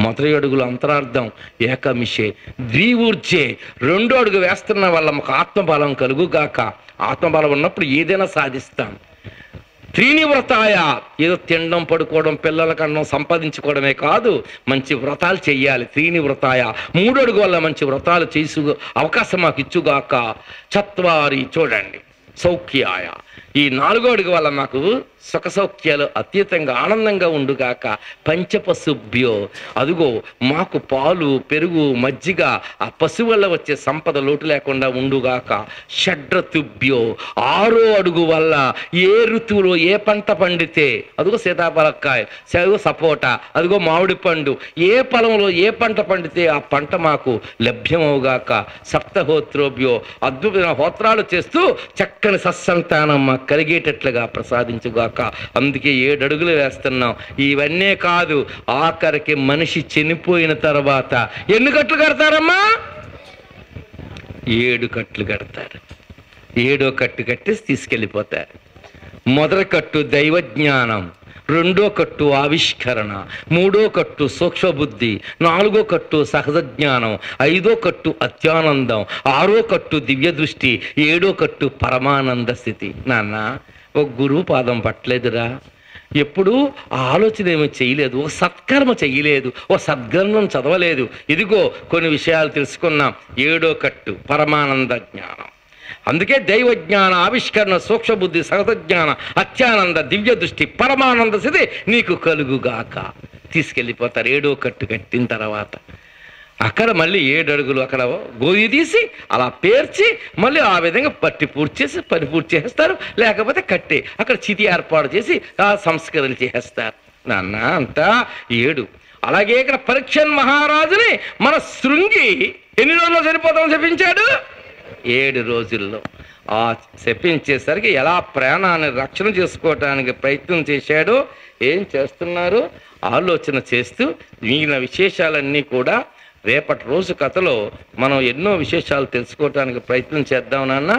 మొదటి అడుగులు అంతరార్థం ఏకమిషే. ద్విఊర్జే, 2వ అడుగు వేస్తున్న వల్ల మాకు ఆత్మబలం కలుగుగాక. ఆత్మబలం ఉన్నప్పుడు ఏదైనా సాధిస్తాం. త్రీనివ్రతాయ, ఏదో తినడం, పడుకోవడం, పిల్లలకు అన్నం సంపాదించుకోవడమే కాదు, మంచి వ్రతాలు చెయ్యాలి. త్రీనివ్రతాయ, 3వ అడుగు వల్ల మంచి వ్రతాలు చేసు అవకాశం మాకు ఇచ్చుగాక. చత్వారి, చూడండి, సౌఖ్యాయ, ఈ 4వ అడుగు వల్ల మాకు సుఖ సౌఖ్యాలు అతీతంగా ఆనందంగా ఉండుగాక. పంచపశుభ్యో, అదుగో మాకు పాలు, పెరుగు, మజ్జిగ, ఆ పశువు వల్ల వచ్చే సంపద లోటు లేకుండా ఉండుగాక. షడ్రతుభ్యో, 6వ అడుగు వల్ల ఏ ఋతువులో ఏ పంట పండితే, అదిగో సీతాఫలకాయ, అదిగో సపోటా, అదిగో మామిడి పండు, ఏ పొలంలో ఏ పంట పండితే ఆ పంట మాకు లభ్యమవుగాక. సప్తహోత్రోభ్యో, అద్భుతమైన హోత్రాలు చేస్తూ చక్కని సత్సంతానం మాకు కలిగేటట్లుగా ప్రసాదించుగాక. అందుకే 7 అడుగులు వేస్తున్నాం. ఇవన్నీ కాదు, ఆఖరికి మనిషి చనిపోయిన తర్వాత ఎన్ని కట్లు కడతారమ్మా? 7 కట్లు కడతారు. 7వ కట్టు కట్టేసి తీసుకెళ్ళిపోతారు. మొదటి కట్టు దైవజ్ఞానం, 2వ కట్టు ఆవిష్కరణ, 3వ కట్టు సూక్ష్మబుద్ధి, 4వ కట్టు సహజ జ్ఞానం, 5వ కట్టు అత్యానందం, 6వ కట్టు దివ్య దృష్టి, 7వ కట్టు పరమానంద స్థితి. నాన్న, ఓ గురువు పాదం పట్టలేదురా, ఎప్పుడు ఆలోచన ఏమీ చేయలేదు, ఓ సత్కర్మ చెయ్యలేదు, ఓ సద్గ్రంథం చదవలేదు. ఇదిగో కొన్ని విషయాలు తెలుసుకున్నాం. 7వ కట్టు పరమానంద జ్ఞానం. అందుకే దైవజ్ఞాన, ఆవిష్కరణ, సూక్ష్మబుద్ధి, సహజజ్ఞాన, అత్యానంద, దివ్య దృష్టి, పరమానంద స్థితి నీకు కలుగుగాక. తీసుకెళ్ళిపోతారు 7వ కట్టు కట్టిన తర్వాత. అక్కడ మళ్ళీ 7 అడుగులు అక్కడ గోయి తీసి అలా పేర్చి మళ్ళీ ఆ విధంగా పట్టి పూర్తి చేసి పని పూర్తి చేస్తారు. లేకపోతే కట్టి అక్కడ చితి ఏర్పాటు చేసి ఆ సంస్కరణ చేస్తారు. నాన్న, అంతా 7. అలాగే ఇక్కడ పరీక్షన్ మహారాజుని మన శృంగి ఎన్ని రోజుల్లో చనిపోతామని చెప్పించాడు? 7 రోజుల్లో. ఆ చెప్పించేసరికి ఎలా ప్రాణాన్ని రక్షణ చేసుకోవటానికి ప్రయత్నం చేశాడో, ఏం చేస్తున్నారు ఆలోచన చేస్తూ మిగిలిన విశేషాలన్నీ కూడా రేపటి రోజు కథలో మనం ఎన్నో విశేషాలు తెలుసుకోవటానికి ప్రయత్నం చేద్దాం నాన్న.